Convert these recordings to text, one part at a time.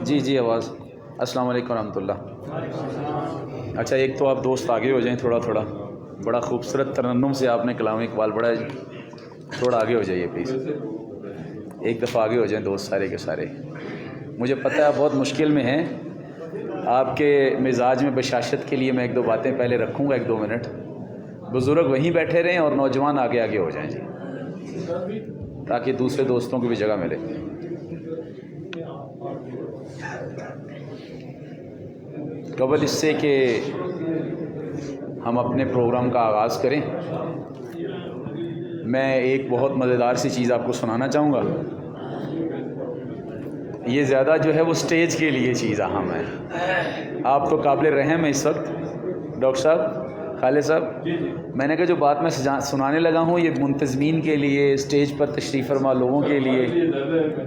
جی جی آواز. السلام علیکم ورحمۃ اللہ. اچھا ایک تو آپ دوست آگے ہو جائیں تھوڑا تھوڑا. بڑا خوبصورت ترنم سے آپ نے کلام اقبال پڑھا ہے جی. تھوڑا آگے ہو جائیے پلیز. ایک دفعہ آگے ہو جائیں دوست سارے کے سارے. مجھے پتہ ہے آپ بہت مشکل میں ہیں. آپ کے مزاج میں بشاشت کے لیے میں ایک دو باتیں پہلے رکھوں گا 1-2 منٹ. بزرگ وہیں بیٹھے رہیں اور نوجوان آگے آگے ہو جائیں جی, تاکہ دوسرے دوستوں کو بھی جگہ ملے. قبل اس سے کہ ہم اپنے پروگرام کا آغاز کریں, میں ایک بہت مزیدار سی چیز آپ کو سنانا چاہوں گا. یہ زیادہ جو ہے وہ سٹیج کے لیے چیز اہم ہے. آپ تو قابل رحم ہیں اس وقت ڈاکٹر صاحب, خالد صاحب. میں نے کہا جو بات میں سنانے لگا ہوں یہ منتظمین کے لیے, اسٹیج پر تشریف فرما لوگوں کے لیے,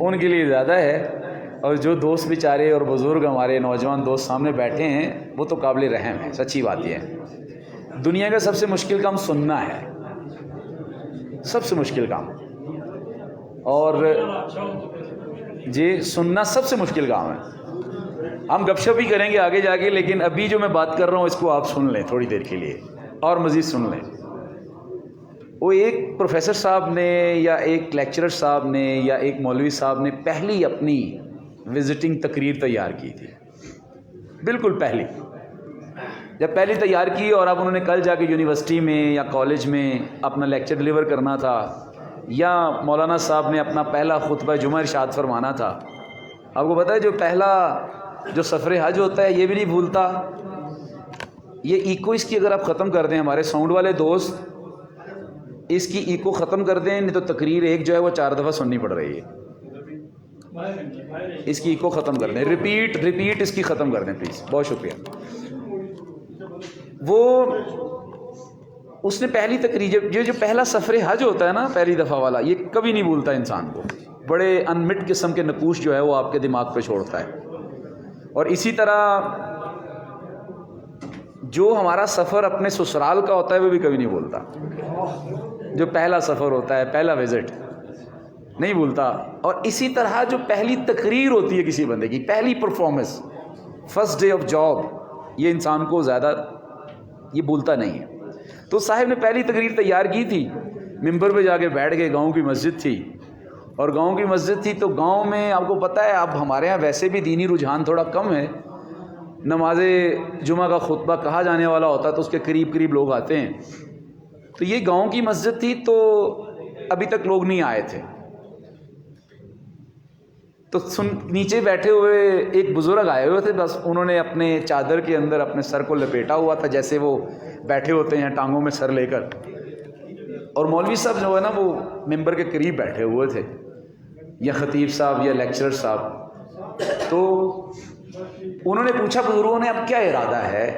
ان کے لیے زیادہ ہے. اور جو دوست بیچارے اور بزرگ ہمارے نوجوان دوست سامنے بیٹھے ہیں وہ تو قابل رحم ہیں. سچی بات یہ ہے دنیا کا سب سے مشکل کام سننا ہے, سب سے مشکل کام. اور جی سننا سب سے مشکل کام ہے. ہم گپ شپ بھی کریں گے آگے جا کے, لیکن ابھی جو میں بات کر رہا ہوں اس کو آپ سن لیں تھوڑی دیر کے لیے اور مزید سن لیں. وہ ایک پروفیسر صاحب نے یا ایک لیکچرر صاحب نے یا ایک مولوی صاحب نے پہلی اپنی وزٹنگ تقریر تیار کی تھی. بالکل پہلی, جب پہلی تیار کی اور اب انہوں نے کل جا کے یونیورسٹی میں یا کالج میں اپنا لیکچر ڈلیور کرنا تھا, یا مولانا صاحب نے اپنا پہلا خطبہ جمعہ ارشاد فرمانا تھا. آپ کو پتہ ہے جو پہلا جو سفر حج ہوتا ہے یہ بھی نہیں بھولتا. یہ ایکو اس کی اگر آپ ختم کر دیں, ہمارے ساؤنڈ والے دوست اس کی ایکو ختم کر دیں, نہیں تو تقریر ایک جو ہے وہ 4 دفعہ سننی پڑ رہی ہے. اس کی ایکو ختم کر دیں, ریپیٹ اس کی ختم کر دیں پلیز. بہت شکریہ. وہ اس نے پہلی تقریر, یہ جو پہلا سفر حج ہوتا ہے نا پہلی دفعہ والا, یہ کبھی نہیں بھولتا انسان کو. بڑے انمٹ قسم کے نقوش جو ہے وہ آپ کے دماغ پہ چھوڑتا ہے. اور اسی طرح جو ہمارا سفر اپنے سسرال کا ہوتا ہے وہ بھی کبھی نہیں بھولتا. جو پہلا سفر ہوتا ہے, پہلا وزٹ, نہیں بھولتا. اور اسی طرح جو پہلی تقریر ہوتی ہے کسی بندے کی, پہلی performance, first day of job, یہ انسان کو زیادہ یہ بھولتا نہیں ہے. تو صاحب نے پہلی تقریر تیار کی تھی, ممبر پہ جا کے بیٹھ گئے. گاؤں کی مسجد تھی, اور گاؤں کی مسجد تھی تو گاؤں میں آپ کو پتہ ہے اب ہمارے ہاں ویسے بھی دینی رجحان تھوڑا کم ہے. نماز جمعہ کا خطبہ کہا جانے والا ہوتا تو اس کے قریب قریب لوگ آتے ہیں. تو یہ گاؤں کی مسجد تھی تو ابھی تک لوگ نہیں آئے تھے. تو نیچے بیٹھے ہوئے ایک بزرگ آئے ہوئے تھے, بس انہوں نے اپنے چادر کے اندر اپنے سر کو لپیٹا ہوا تھا جیسے وہ بیٹھے ہوتے ہیں ٹانگوں میں سر لے کر. اور مولوی صاحب جو ہے نا وہ ممبر کے قریب بیٹھے ہوئے تھے, یا خطیب صاحب یا لیکچرر صاحب. تو انہوں نے پوچھا بزرگوں نے اب کیا ارادہ ہے,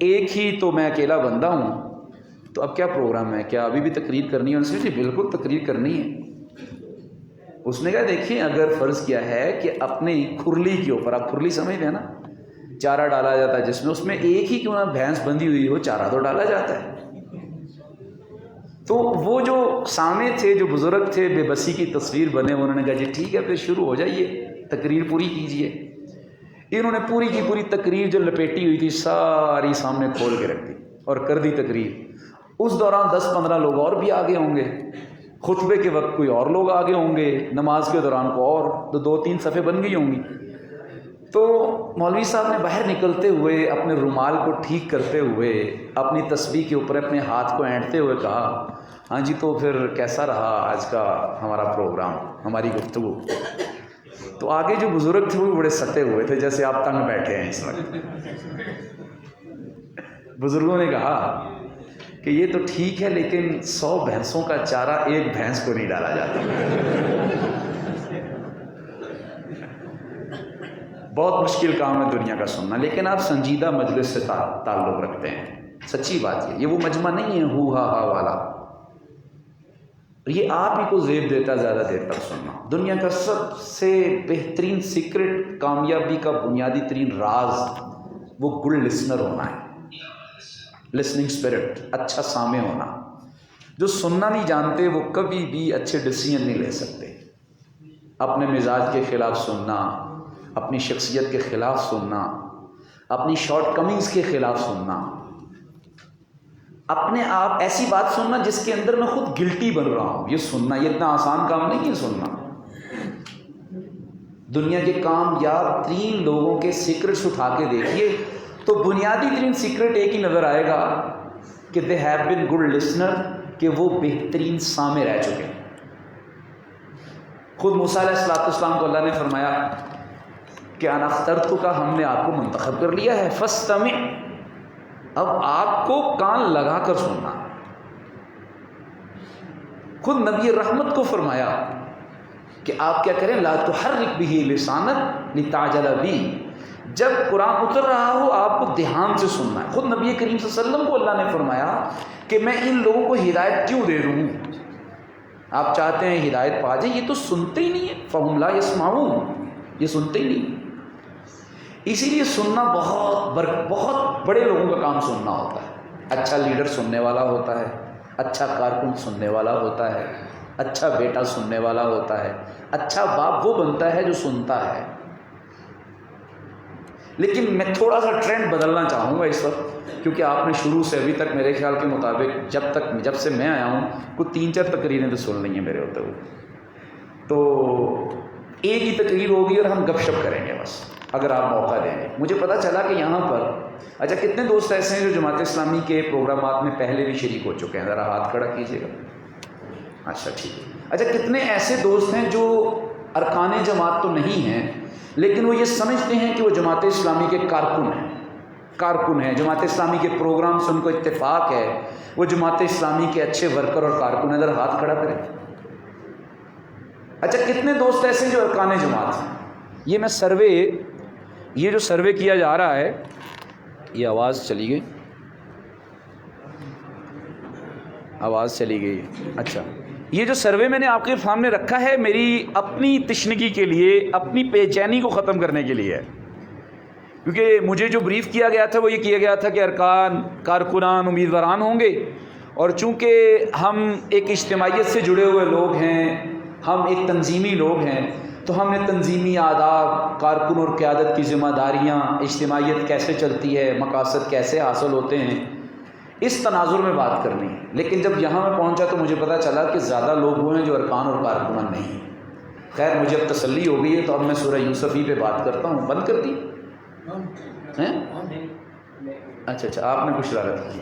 ایک ہی تو میں اکیلا بندہ ہوں, تو اب کیا پروگرام ہے, کیا ابھی بھی تقریر کرنی ہے؟ انہوں نے کہا بالکل تقریر کرنی ہے. اس نے کہا دیکھیں اگر فرض کیا ہے کہ اپنے کھرلی کے اوپر, آپ کھرلی سمجھتے ہیں نا, چارہ ڈالا جاتا ہے جس میں, اس میں ایک ہی کیوں نہ بھینس بندھی ہوئی ہو, چارہ تو ڈالا جاتا ہے. تو وہ جو سامنے تھے, جو بزرگ تھے, بے بسی کی تصویر بنے, انہوں نے کہا جی ٹھیک ہے پھر شروع ہو جائیے, تقریر پوری کیجیے. انہوں نے پوری کی پوری تقریر جو لپیٹی ہوئی تھی ساری سامنے کھول کے رکھ دی اور کر دی تقریر. اس دوران 10-15 لوگ اور بھی آگے ہوں گے, خطبے کے وقت کوئی اور لوگ آگے ہوں گے, نماز کے دوران کو اور 2-3 صفحے بن گئی ہوں گی. تو مولوی صاحب نے باہر نکلتے ہوئے اپنے رومال کو ٹھیک کرتے ہوئے اپنی تسبیح کے اوپر اپنے ہاتھ کو اینٹتے ہوئے کہا, ہاں جی تو پھر کیسا رہا آج کا ہمارا پروگرام, ہماری گفتگو. تو آگے جو بزرگ تھے وہ بڑے ستے ہوئے تھے جیسے آپ تنگ بیٹھے ہیں اس وقت. بزرگوں نے کہا کہ یہ تو ٹھیک ہے لیکن 100 بھینسوں کا چارہ ایک بھینس کو نہیں ڈالا جاتا. بہت مشکل کام ہے دنیا کا سننا, لیکن آپ سنجیدہ مجلس سے تعلق رکھتے ہیں. سچی بات یہ وہ مجمع نہیں ہے ہو ہا ہا والا, یہ آپ ہی کو زیب دیتا ہے زیادہ دیر تک سننا. دنیا کا سب سے بہترین سیکرٹ, کامیابی کا بنیادی ترین راز وہ گڈ لسنر ہونا ہے, لسننگ اسپرٹ, اچھا سامع ہونا. جو سننا نہیں جانتے وہ کبھی بھی اچھے ڈیسیژن نہیں لے سکتے. اپنے مزاج کے خلاف سننا, اپنی شخصیت کے خلاف سننا، اپنی شارٹ کمنگز کے خلاف سننا، اپنے آپ ایسی بات سننا جس کے اندر میں خود گلٹی بن رہا ہوں، یہ سننا یہ اتنا آسان کام نہیں ہے سننا۔ دنیا کے کامیاب ترین لوگوں کے سیکرٹس اٹھا کے دیکھیے تو بنیادی ترین سیکرٹ ایک ہی نظر آئے گا کہ they have been good listener, کہ وہ بہترین سامع رہ چکے ہیں۔ خود موسیٰ علیہ السلام کو اللہ نے فرمایا کہ انا اخترتک، ہم نے آپ کو منتخب کر لیا ہے، فاستمع، اب آپ کو کان لگا کر سننا۔ خود نبی رحمت کو فرمایا کہ آپ کیا کریں، لا تحرک بہ لسانک لتعجل بہ، جب قرآن اتر رہا ہو آپ کو دھیان سے سننا ہے۔ خود نبی کریم صلی اللہ علیہ وسلم کو اللہ نے فرمایا کہ میں ان لوگوں کو ہدایت کیوں دے دوں، آپ چاہتے ہیں ہدایت پا جائیں، یہ تو سنتے ہی نہیں ہیں، فہم لا یسمعون، یہ سنتے ہی نہیں۔ اسی لیے سننا بہت بڑے لوگوں کا کام سننا ہوتا ہے۔ اچھا لیڈر سننے والا ہوتا ہے، اچھا کارکن سننے والا ہوتا ہے، اچھا بیٹا سننے والا ہوتا ہے، اچھا باپ وہ بنتا ہے جو سنتا ہے۔ لیکن میں تھوڑا سا ٹرینڈ بدلنا چاہوں گا اس وقت، کیونکہ آپ نے شروع سے ابھی تک میرے خیال کے مطابق جب سے میں آیا ہوں کوئی 3-4 تقریریں تو سن لی ہیں میرے ہوتے ہوئے، تو ایک ہی تقریر ہوگی اور ہم گپ شپ کریں گے بس، اگر آپ موقع دیں گے۔ مجھے پتہ چلا کہ یہاں پر اچھا کتنے دوست ایسے ہیں جو جماعت اسلامی کے پروگرامات میں پہلے بھی شریک ہو چکے ہیں، ذرا ہاتھ کھڑا کیجیے گا۔ اچھا ٹھیک ہے۔ اچھا کتنے ایسے دوست ہیں جو ارکان جماعت تو نہیں ہیں لیکن وہ یہ سمجھتے ہیں کہ وہ جماعت اسلامی کے کارکن ہیں، جماعت اسلامی کے پروگرام سے ان کو اتفاق ہے، وہ جماعت اسلامی کے اچھے ورکر اور کارکن ہیں، ذرا ہاتھ کھڑا کریں۔ اچھا کتنے دوست ایسے ہیں جو ارکان جماعت ہیں؟ یہ جو سروے کیا جا رہا ہے، یہ آواز چلی گئی، اچھا یہ جو سروے میں نے آپ کے سامنے رکھا ہے میری اپنی تشنگی کے لیے، اپنی بے چینی کو ختم کرنے کے لیے ہے، کیونکہ مجھے جو بریف کیا گیا تھا وہ یہ کیا گیا تھا کہ ارکان، کارکنان، امیدواران ہوں گے، اور چونکہ ہم ایک اجتماعیت سے جڑے ہوئے لوگ ہیں، ہم ایک تنظیمی لوگ ہیں، تو ہم نے تنظیمی آداب، کارکن اور قیادت کی ذمہ داریاں، اجتماعیت کیسے چلتی ہے، مقاصد کیسے حاصل ہوتے ہیں، اس تناظر میں بات کرنی ہے۔ لیکن جب یہاں میں پہنچا تو مجھے پتہ چلا کہ زیادہ لوگ ہوئے ہیں جو ارکان اور کارکنان نہیں۔ خیر مجھے اب تسلی ہو گئی ہے تو اب میں سورہ یوسف ہی پہ بات کرتا ہوں۔ بند کر دی ہیں؟ اچھا آپ نے کچھ شرارت کی۔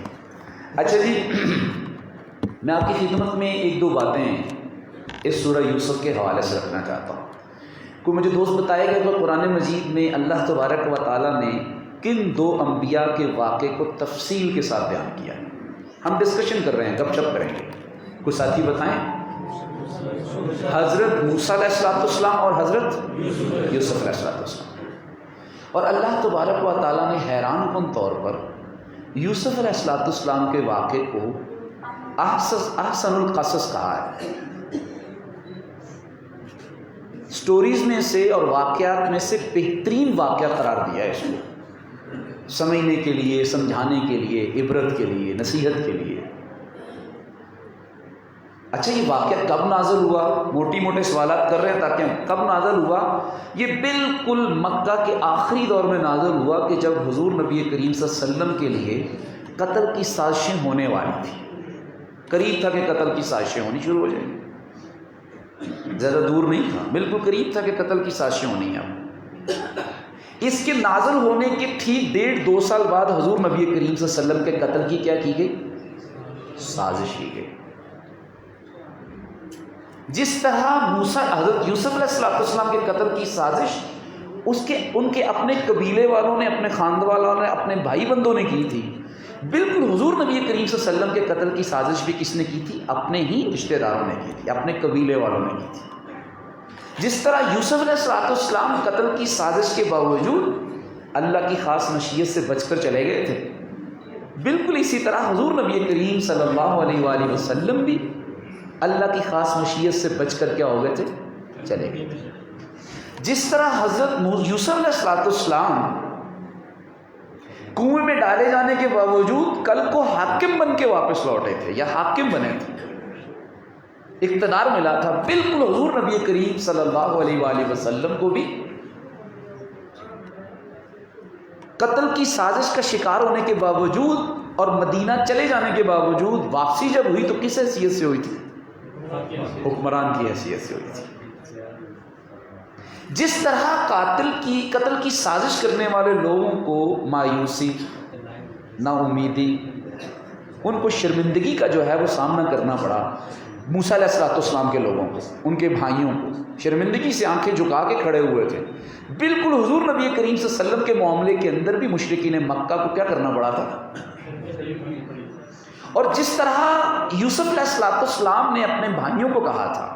اچھا جی، میں آپ کی خدمت میں 1-2 باتیں اس سورہ یوسف کے حوالے سے رکھنا چاہتا ہوں۔ کوئی مجھے دوست بتائے گا کہ قرآن مجید میں اللہ تبارک و تعالیٰ نے کن 2 انبیاء کے واقعے کو تفصیل کے ساتھ بیان کیا ہے؟ ہم ڈسکشن کر رہے ہیں، گپ شپ کریں گے، کوئی ساتھی بتائیں۔ حضرت موسیٰ علیہ السلام اور حضرت یوسف علیہ السلام۔ اور اللہ تبارک و تعالیٰ نے حیران کن طور پر یوسف علیہ السلام کے واقعے کو احسن القصص کہا ہے۔ سٹوریز میں سے اور واقعات میں سے بہترین واقعہ قرار دیا ہے اس کو، سمجھنے کے لیے، سمجھانے کے لیے، عبرت کے لیے، نصیحت کے لیے۔ اچھا یہ واقعہ کب نازل ہوا؟ موٹی موٹے سوالات کر رہے ہیں تاکہ ہم کب نازل ہوا؟ یہ بالکل مکہ کے آخری دور میں نازل ہوا کہ جب حضور نبی کریم صلی اللہ علیہ وسلم کے لیے قتل کی سازشیں ہونے والی تھی۔ قریب تھا کہ قتل کی سازشیں ہونی شروع ہو جائیں، زیادہ دور نہیں تھا، بالکل قریب تھا کہ قتل کی سازشیں ہونی ہیں۔ اس کے نازل ہونے کے ٹھیک 1.5-2 سال بعد حضور نبی کریم صلی اللہ علیہ وسلم کے قتل کی کیا کی گئی؟ سازش کی گئی۔ جس طرح حضرت یوسف علیہ السلام کے قتل کی سازش ان کے اپنے قبیلے والوں نے، اپنے خاندان والوں نے، اپنے بھائی بندوں نے کی تھی، بالکل حضور نبی کریم صلی اللہ علیہ وسلم کے قتل کی سازش بھی کس نے کی تھی؟ اپنے ہی رشتہ داروں نے کی تھی، اپنے قبیلے والوں نے کی تھی۔ جس طرح یوسف علیہ السلام قتل کی سازش کے باوجود اللہ کی خاص مشیت سے بچ کر چلے گئے تھے، بالکل اسی طرح حضور نبی کریم صلی اللہ علیہ وآلہ وسلم بھی اللہ کی خاص مشیت سے بچ کر کیا ہو گئے تھے؟ چلے گئے تھے۔ جس طرح حضرت یوسف علیہ السلام کنویں میں ڈالے جانے کے باوجود کل کو حاکم بن کے واپس لوٹے تھے یا حاکم بنے تھے، اقتدار ملا تھا، بالکل حضور نبی کریم صلی اللہ علیہ وآلہ وسلم کو بھی قتل کی سازش کا شکار ہونے کے باوجود اور مدینہ چلے جانے کے باوجود واپسی جب ہوئی تو کس حیثیت سے ہوئی تھی؟ حکمران کی حیثیت سے ہوئی تھی۔ جس طرح قتل کی سازش کرنے والے لوگوں کو مایوسی، نا امیدی، ان کو شرمندگی کا جو ہے وہ سامنا کرنا پڑا، موسیٰ علیہ السلام کے لوگوں کو، ان کے بھائیوں کو شرمندگی سے آنکھیں جھکا کے کھڑے ہوئے تھے، بالکل حضور نبی کریم صلی اللہ علیہ وسلم کے معاملے کے اندر بھی مشرکین مکہ کو کیا کرنا پڑا تھا۔ اور جس طرح یوسف علیہ السلام نے اپنے بھائیوں کو کہا تھا،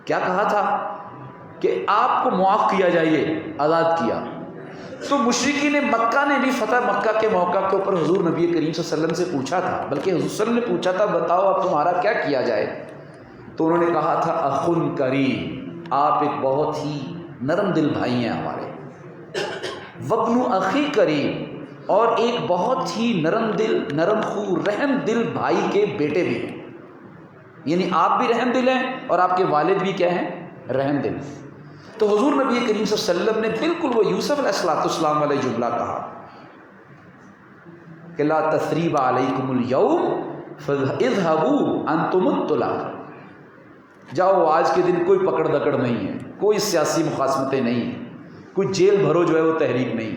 کیا کہا تھا کہ آپ کو معاف کیا جائے، آزاد کیا، تو مشرکین مکہ نے بھی فتح مکہ کے موقع کے اوپر حضور نبی کریم صلی اللہ علیہ وسلم سے پوچھا تھا، بلکہ حضور صلی اللہ علیہ وسلم نے پوچھا تھا بتاؤ اب تمہارا کیا کیا جائے، تو انہوں نے کہا تھا اخن کریم، آپ ایک بہت ہی نرم دل بھائی ہیں ہمارے، وابن اخی کریم، اور ایک بہت ہی نرم دل، نرم خو، رحم دل بھائی کے بیٹے بھی ہیں، یعنی آپ بھی رحم دل ہیں اور آپ کے والد بھی کیا ہیں؟ رحم دل۔ تو حضور نبی کریم صلی اللہ علیہ وسلم نے بالکل وہ یوسف علیہ السلام علیہ جملہ کہا کہ لا تثریب علیکم اليوم اذهبوا انتم الطلقاء، جاؤ آج کے دن کوئی پکڑ دکڑ نہیں ہے، کوئی سیاسی مخاصمتیں نہیں ہیں، کوئی جیل بھرو جو ہے وہ تحریک نہیں ہے،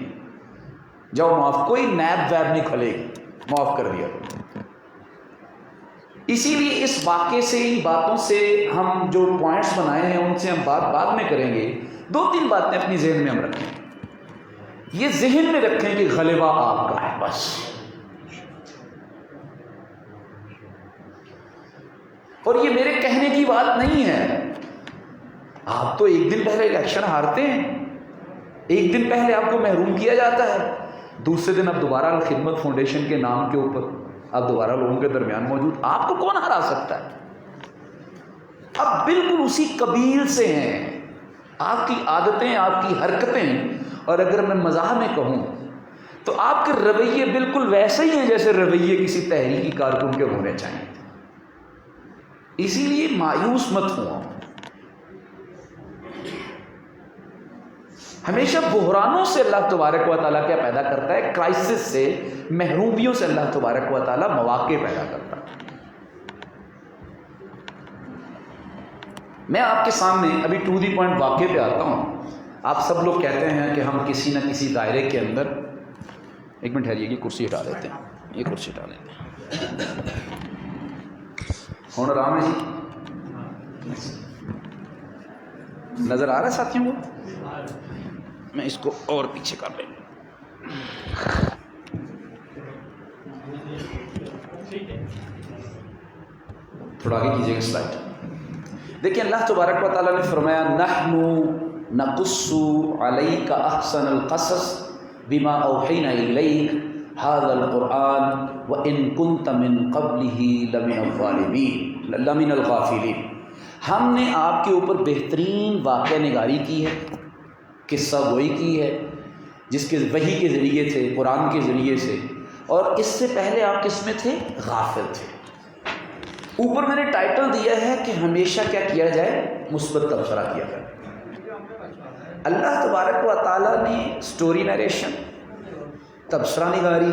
جاؤ معاف، کوئی نیب ویب نہیں کھلے گی، معاف کر دیا۔ اسی لیے اس واقعے سے، ان باتوں سے ہم جو پوائنٹس بنائے ہیں ان سے ہم بات بعد میں کریں گے، دو تین باتیں اپنی ذہن میں ہم رکھیں، یہ ذہن میں رکھیں کہ غلبہ آپ کا ہے بس۔ اور یہ میرے کہنے کی بات نہیں ہے، آپ تو ایک دن پہلے الیکشن ہارتے ہیں، ایک دن پہلے آپ کو محروم کیا جاتا ہے، دوسرے دن اب دوبارہ الخدمت فاؤنڈیشن کے نام کے اوپر اب دوبارہ لوگوں کے درمیان موجود، آپ کو کون ہرا سکتا ہے؟ اب بالکل اسی قبیل سے ہیں آپ کی عادتیں، آپ کی حرکتیں، اور اگر میں مزاح میں کہوں تو آپ کے رویے بالکل ویسے ہی ہیں جیسے رویے کسی تحریکی کارکن کے ہونے چاہیے، اسی لیے مایوس مت ہوں۔ ہمیشہ بحرانوں سے اللہ تبارک و تعالیٰ کیا پیدا کرتا ہے؟ کرائسس سے، محرومیوں سے اللہ تبارک و تعالیٰ مواقع پیدا کرتا ہے۔ میں آپ کے سامنے ابھی ٹو دی پوائنٹ واقعے پہ آتا ہوں۔ آپ سب لوگ کہتے ہیں کہ ہم کسی نہ کسی دائرے کے اندر، ایک منٹ ٹھہریے، یہ کرسی ہٹا دیتے ہیں، یہ کرسی ہٹا لیتے ہیں، ہون آرام ہے جی، نظر آ رہا ہے ساتھیوں کو؟ میں اس کو اور پیچھے کر لیں، تھوڑا آگے کیجیے گا سلائڈ۔ دیکھیں اللہ تبارک و تعالیٰ نے فرمایا نحن نقص علیک احسن القصص بما اوحینا الیک ھذا القرآن وان کنت من قبلہ لمن الغافلین، ہم نے آپ کے اوپر بہترین واقعہ نگاری کی ہے، قصہ گوئی کی ہے، جس کے وحی کے ذریعے تھے، قرآن کے ذریعے سے، اور اس سے پہلے آپ کس میں تھے؟ غافل تھے۔ اوپر میں نے ٹائٹل دیا ہے کہ ہمیشہ کیا کیا جائے؟ مثبت تبصرہ کیا جائے۔ اللہ تبارک و تعالیٰ نے سٹوری نریشن، تبصرہ نگاری،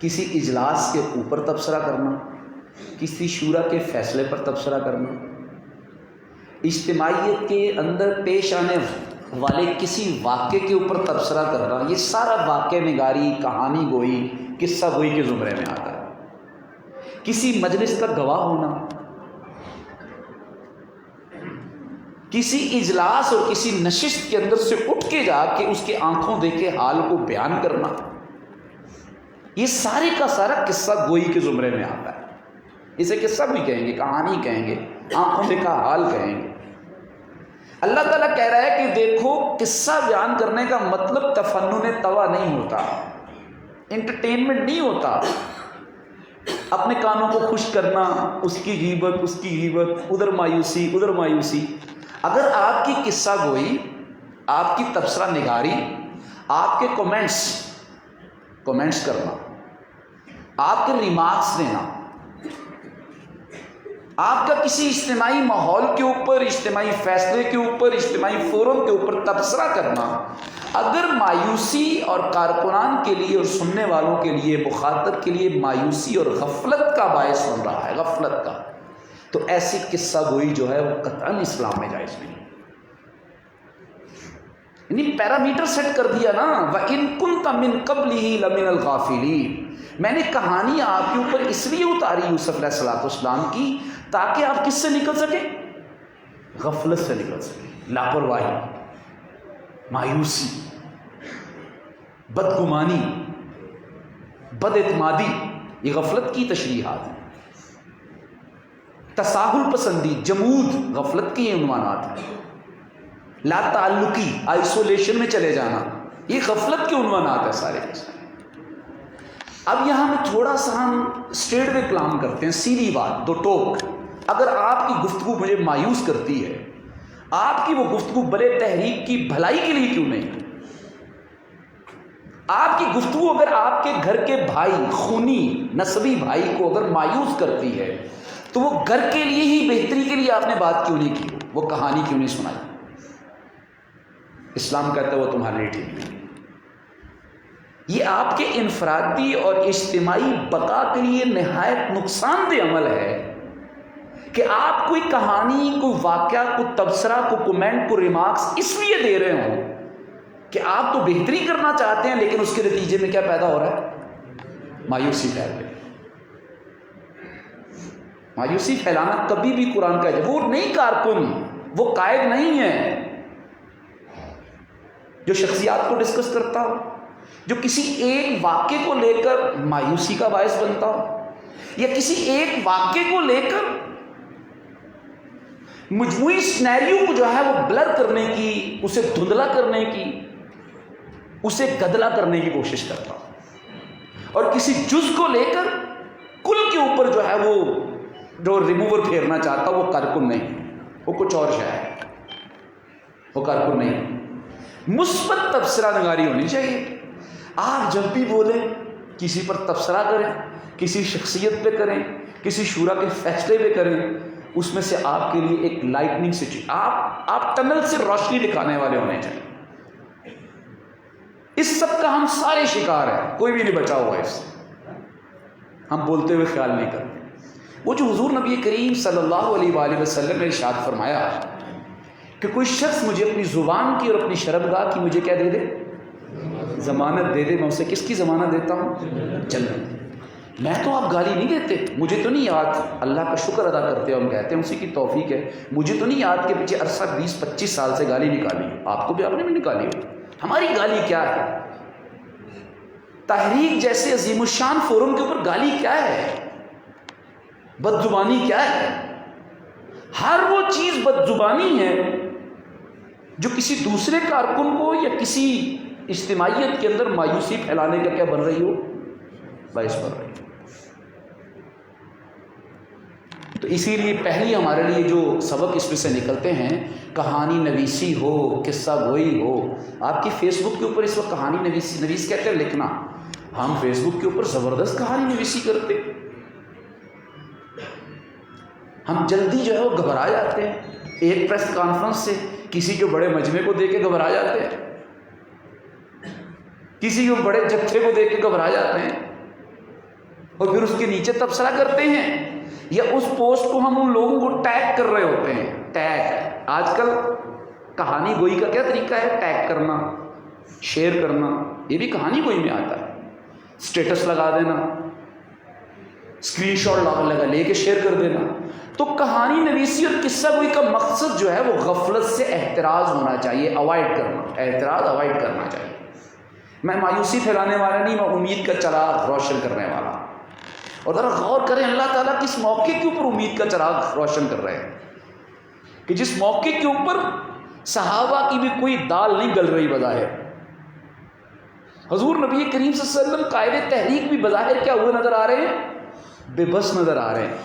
کسی اجلاس کے اوپر تبصرہ کرنا، کسی شورا کے فیصلے پر تبصرہ کرنا، اجتماعیت کے اندر پیش آنے والے کسی واقعے کے اوپر تبصرہ کرنا، یہ سارا واقعہ نگاری، کہانی گوئی، قصہ گوئی کے زمرے میں آتا ہے۔ کسی مجلس کا گواہ ہونا، کسی اجلاس اور کسی نشست کے اندر سے اٹھ کے جا کے اس کے آنکھوں دیکھے حال کو بیان کرنا، یہ سارے کا سارا قصہ گوئی کے زمرے میں آتا ہے۔ اسے قصہ بھی کہیں گے، کہانی کہیں گے، آنکھوں دیکھا حال کہیں گے۔ اللہ تعالیٰ کہہ رہا ہے کہ دیکھو، قصہ بیان کرنے کا مطلب تفنن طوا نہیں ہوتا، انٹرٹینمنٹ نہیں ہوتا، اپنے کانوں کو خوش کرنا، اس کی غیبت، اس کی غیبت، ادھر مایوسی، ادھر مایوسی۔ اگر آپ کی قصہ گوئی، آپ کی تبصرہ نگاری، آپ کے کومنٹس کرنا، آپ کے ریمارکس دینا، آپ کا کسی اجتماعی ماحول کے اوپر، اجتماعی فیصلے کے اوپر، اجتماعی فورم کے اوپر تبصرہ کرنا اگر مایوسی اور کارکنان کے لیے اور سننے والوں کے لیے، مخاطب کے لیے مایوسی اور غفلت کا باعث بن رہا ہے، غفلت کا، تو ایسی قصہ گوئی جو ہے وہ قطعاً اسلام میں جائز نہیں۔ یعنی پیرامیٹر سیٹ کر دیا نا، وَإِن كُنْتَ مِن قَبْلِهِ لَمِنَ الْغَافِلِينَ۔ میں نے کہانی آپ کے اوپر اس لیے اتاری یوسف علیہ السلام کی تاکہ آپ کس سے نکل سکیں؟ غفلت سے نکل سکیں، لاپرواہی، مایوسی، بدگمانی، بد اعتمادی، یہ غفلت کی تشریحات ہیں۔ تساہل پسندی، جمود، غفلت کے یہ عنوانات ہیں۔ لا تعلقی، آئسولیشن میں چلے جانا، یہ غفلت کے عنوانات ہیں سارے کے سارے۔ اب یہاں میں تھوڑا سا ہم اسٹریٹ وے کلام کرتے ہیں، سیدھی بات، دو ٹوک۔ اگر آپ کی گفتگو مجھے مایوس کرتی ہے، آپ کی وہ گفتگو بلے تحریک کی بھلائی کے لیے کیوں نہیں؟ آپ کی گفتگو اگر آپ کے گھر کے بھائی، خونی نسبی بھائی کو اگر مایوس کرتی ہے تو وہ گھر کے لیے ہی بہتری کے لیے آپ نے بات کیوں نہیں کی، وہ کہانی کیوں نہیں سنائی؟ اسلام کہتا ہے وہ تمہارے لیے ٹھیک نہیں۔ یہ آپ کے انفرادی اور اجتماعی بقا کے لیے نہایت نقصان دہ عمل ہے کہ آپ کوئی کہانی، کوئی واقعہ، کوئی تبصرہ، کوئی کومنٹ، کوئی ریمارکس اس لیے دے رہے ہوں کہ آپ تو بہتری کرنا چاہتے ہیں، لیکن اس کے نتیجے میں کیا پیدا ہو رہا ہے؟ مایوسی پھیل رہی ہے۔ مایوسی پھیلانا کبھی بھی قرآن کا ہے، وہ نہیں کارکن، وہ قائد نہیں ہے جو شخصیات کو ڈسکس کرتا ہو، جو کسی ایک واقعے کو لے کر مایوسی کا باعث بنتا ہو، یا کسی ایک واقعے کو لے کر مجموعی سینیریو کو جو ہے وہ بلر کرنے کی، اسے دھندلا کرنے کی، اسے گدلا کرنے کی کوشش کرتا ہو، اور کسی جز کو لے کر کل کے اوپر جو ہے وہ جو ریموور پھیرنا چاہتا وہ کارکن نہیں، وہ کچھ اور شے ہے، وہ کارکن نہیں۔ مثبت تبصرہ نگاری ہونی چاہیے۔ آپ جب بھی بولیں، کسی پر تبصرہ کریں، کسی شخصیت پہ کریں، کسی شورا کے فیصلے پہ کریں، اس میں سے آپ کے لیے ایک لائٹننگ سچویشن، آپ ٹنل سے روشنی دکھانے والے ہونے چاہیے۔ اس سب کا ہم سارے شکار ہیں، کوئی بھی نہیں بچا ہوا اس سے، ہم بولتے ہوئے خیال نہیں کرتے۔ وہ جو حضور نبی کریم صلی اللہ علیہ وآلہ وسلم نے ارشاد فرمایا کہ کوئی شخص مجھے اپنی زبان کی اور اپنی شرمگاہ کی مجھے کیا دے دے؟ ضمانت دے دے، میں اسے کس کی ضمانت دیتا ہوں؟ جنت۔ میں تو آپ گالی نہیں دیتے، مجھے تو نہیں یاد، اللہ کا شکر ادا کرتے ہو ہم کہتے ہیں اسی کی توفیق ہے، مجھے تو نہیں یاد کہ پیچھے عرصہ 20-25 سال سے گالی نکالی، آپ کو بھی آپ نے بھی نکالی ہو۔ ہماری گالی کیا ہے؟ تحریک جیسے عظیم الشان فورم کے اوپر گالی کیا ہے؟ بد زبانی کیا ہے؟ ہر وہ چیز بد زبانی ہے جو کسی دوسرے کارکن کو یا کسی اجتماعیت کے اندر مایوسی پھیلانے کا کیا بن رہی ہو؟ باعث بن رہی ہو۔ تو اسی لیے پہلی ہمارے لیے جو سبق اس میں سے نکلتے ہیں، کہانی نویسی ہو، قصہ گوئی ہو۔ آپ کی فیس بک کے اوپر اس وقت کہانی نویس کہتے ہیں لکھنا، ہم فیس بک کے اوپر زبردست کہانی نویسی کرتے، ہم جلدی جو ہے وہ گھبرا جاتے ہیں، ایک پریس کانفرنس سے کسی کے بڑے مجمع کو دیکھ کے گھبرا جاتے ہیں، کسی کے بڑے جتھے کو دیکھ کے گھبرا جاتے ہیں، اور پھر اس کے نیچے تبصرہ کرتے ہیں، یا اس پوسٹ کو ہم ان لوگوں کو ٹیگ کر رہے ہوتے ہیں۔ ٹیگ آج کل کہانی گوئی کا کیا طریقہ ہے؟ ٹیگ کرنا، شیئر کرنا، یہ بھی کہانی گوئی میں آتا ہے۔ اسٹیٹس لگا دینا، اسکرین شاٹ لگا لے کے شیئر کر دینا۔ تو کہانی نویسی اور قصہ گوئی کا مقصد جو ہے وہ غفلت سے احتراز ہونا چاہیے، اوائڈ کرنا، احتراز اوائڈ کرنا چاہیے۔ میں مایوسی پھیلانے والا نہیں، میں امید کا چراغ روشن کرنے والا ہوں۔ اور ذرا غور کریں اللہ تعالیٰ کس موقع کے اوپر امید کا چراغ روشن کر رہے ہیں، کہ جس موقع کے اوپر صحابہ کی بھی کوئی دال نہیں گل رہی بظاہر، حضور نبی کریم صلی اللہ علیہ وسلم قائد تحریک بھی بظاہر کیا ہوئے نظر آ رہے ہیں؟ بے بس نظر آ رہے ہیں،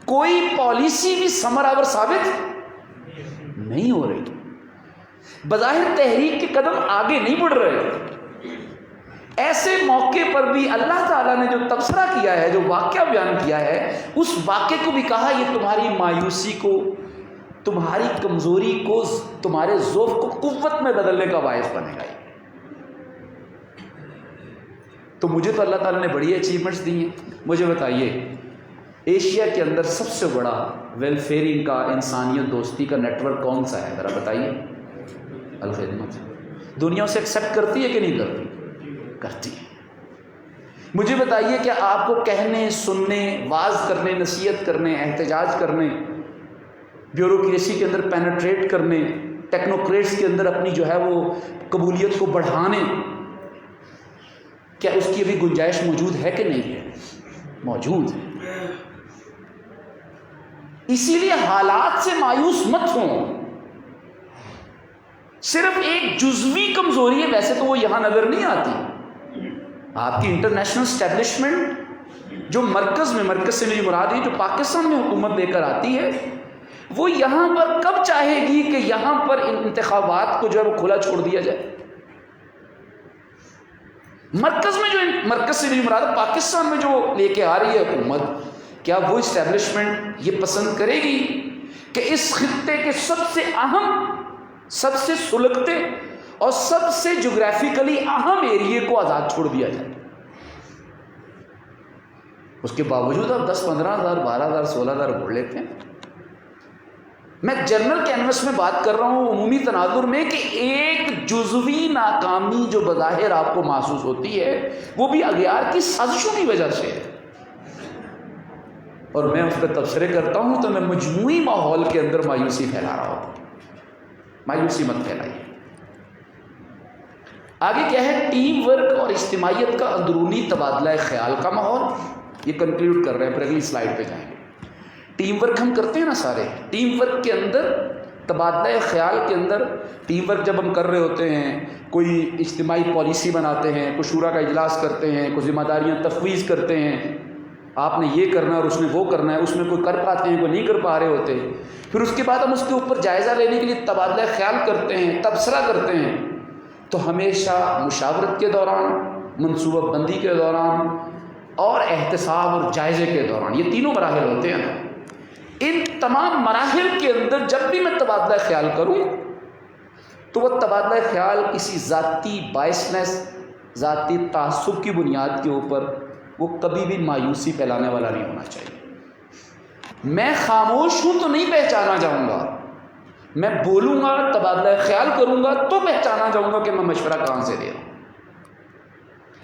کوئی پالیسی بھی ثمر آور ثابت نہیں ہو رہی، بظاہر تحریک کے قدم آگے نہیں بڑھ رہے، ایسے موقع پر بھی اللہ تعالیٰ نے جو تبصرہ کیا ہے، جو واقعہ بیان کیا ہے، اس واقعے کو بھی کہا یہ تمہاری مایوسی کو، تمہاری کمزوری کو، تمہارے ضعف کو قوت میں بدلنے کا باعث بنے گا۔ تو مجھے تو اللہ تعالیٰ نے بڑی اچیومنٹس دی ہیں۔ مجھے بتائیے ایشیا کے اندر سب سے بڑا ویلفیئرنگ کا، انسانیت دوستی کا نیٹ ورک کون سا ہے؟ ذرا بتائیے۔ الخدمت۔ دنیا اسے ایکسیپٹ کرتی ہے کہ نہیں کرتی؟ کرتی ہے۔ مجھے بتائیے کہ آپ کو کہنے، سننے، واعظ کرنے، نصیحت کرنے، احتجاج کرنے، بیوروکریسی کے اندر پینیٹریٹ کرنے، ٹیکنوکریٹس کے اندر اپنی جو ہے وہ قبولیت کو بڑھانے، کیا اس کی ابھی گنجائش موجود ہے کہ نہیں ہے؟ موجود ہے۔ اسی لیے حالات سے مایوس مت ہوں۔ صرف ایک جزوی کمزوری ہے، ویسے تو وہ یہاں نظر نہیں آتی۔ آپ کی انٹرنیشنل اسٹیبلشمنٹ جو مرکز سے میری مراد ہے، جو پاکستان میں حکومت لے کر آتی ہے، وہ یہاں پر کب چاہے گی کہ یہاں پر انتخابات کو جو ہے وہ کھلا چھوڑ دیا جائے؟ مرکز سے میری مراد ہے پاکستان میں جو لے کے آ رہی ہے حکومت، کیا وہ اسٹیبلشمنٹ یہ پسند کرے گی کہ اس خطے کے سب سے اہم، سب سے سلگتے اور سب سے جغرافیکلی اہم ایریے کو آزاد چھوڑ دیا جائے؟ اس کے باوجود اب 10-15,000 12,000 16,000 ووٹ لیتے ہیں۔ میں جنرل کینوس میں بات کر رہا ہوں، عمومی تناظر میں، کہ ایک جزوی ناکامی جو بظاہر آپ کو محسوس ہوتی ہے، وہ بھی اغیار کی سازشوں کی وجہ سے ہے۔ اور میں اس پہ تبصرے کرتا ہوں تو میں مجموعی ماحول کے اندر مایوسی پھیلا رہا ہوں۔ مایوسی مت پھیلائیے۔ آگے کیا ہے؟ ٹیم ورک اور اجتماعیت کا اندرونی تبادلہ خیال کا ماحول۔ یہ کنکلیوڈ کر رہے ہیں، پھر اگلی سلائیڈ پہ جائیں گے۔ ٹیم ورک ہم کرتے ہیں نا سارے، ٹیم ورک کے اندر، تبادلہ خیال کے اندر، ٹیم ورک جب ہم کر رہے ہوتے ہیں، کوئی اجتماعی پالیسی بناتے ہیں، کوئی شورا کا اجلاس کرتے ہیں، کوئی ذمہ داریاں تفویض کرتے ہیں، آپ نے یہ کرنا ہے اور اس نے وہ کرنا ہے، اس میں کوئی کر پاتے ہیں، کوئی نہیں کر پا رہے ہوتے، پھر اس کے بعد ہم اس کے اوپر جائزہ لینے کے لیے تبادلہ خیال کرتے ہیں، تبصرہ کرتے ہیں، تو ہمیشہ مشاورت کے دوران، منصوبہ بندی کے دوران اور احتساب اور جائزے کے دوران، یہ تینوں مراحل ہوتے ہیں نا، ان تمام مراحل کے اندر جب بھی میں تبادلہ خیال کروں تو وہ تبادلہ خیال کسی ذاتی بائسنس، ذاتی تعصب کی بنیاد کے اوپر وہ کبھی بھی مایوسی پھیلانے والا نہیں ہونا چاہیے۔ میں خاموش ہوں تو نہیں پہچانا جاؤں گا، میں بولوں گا، تبادلہ خیال کروں گا تو پہچانا جاؤں گا کہ میں مشورہ کہاں سے دے رہا ہوں۔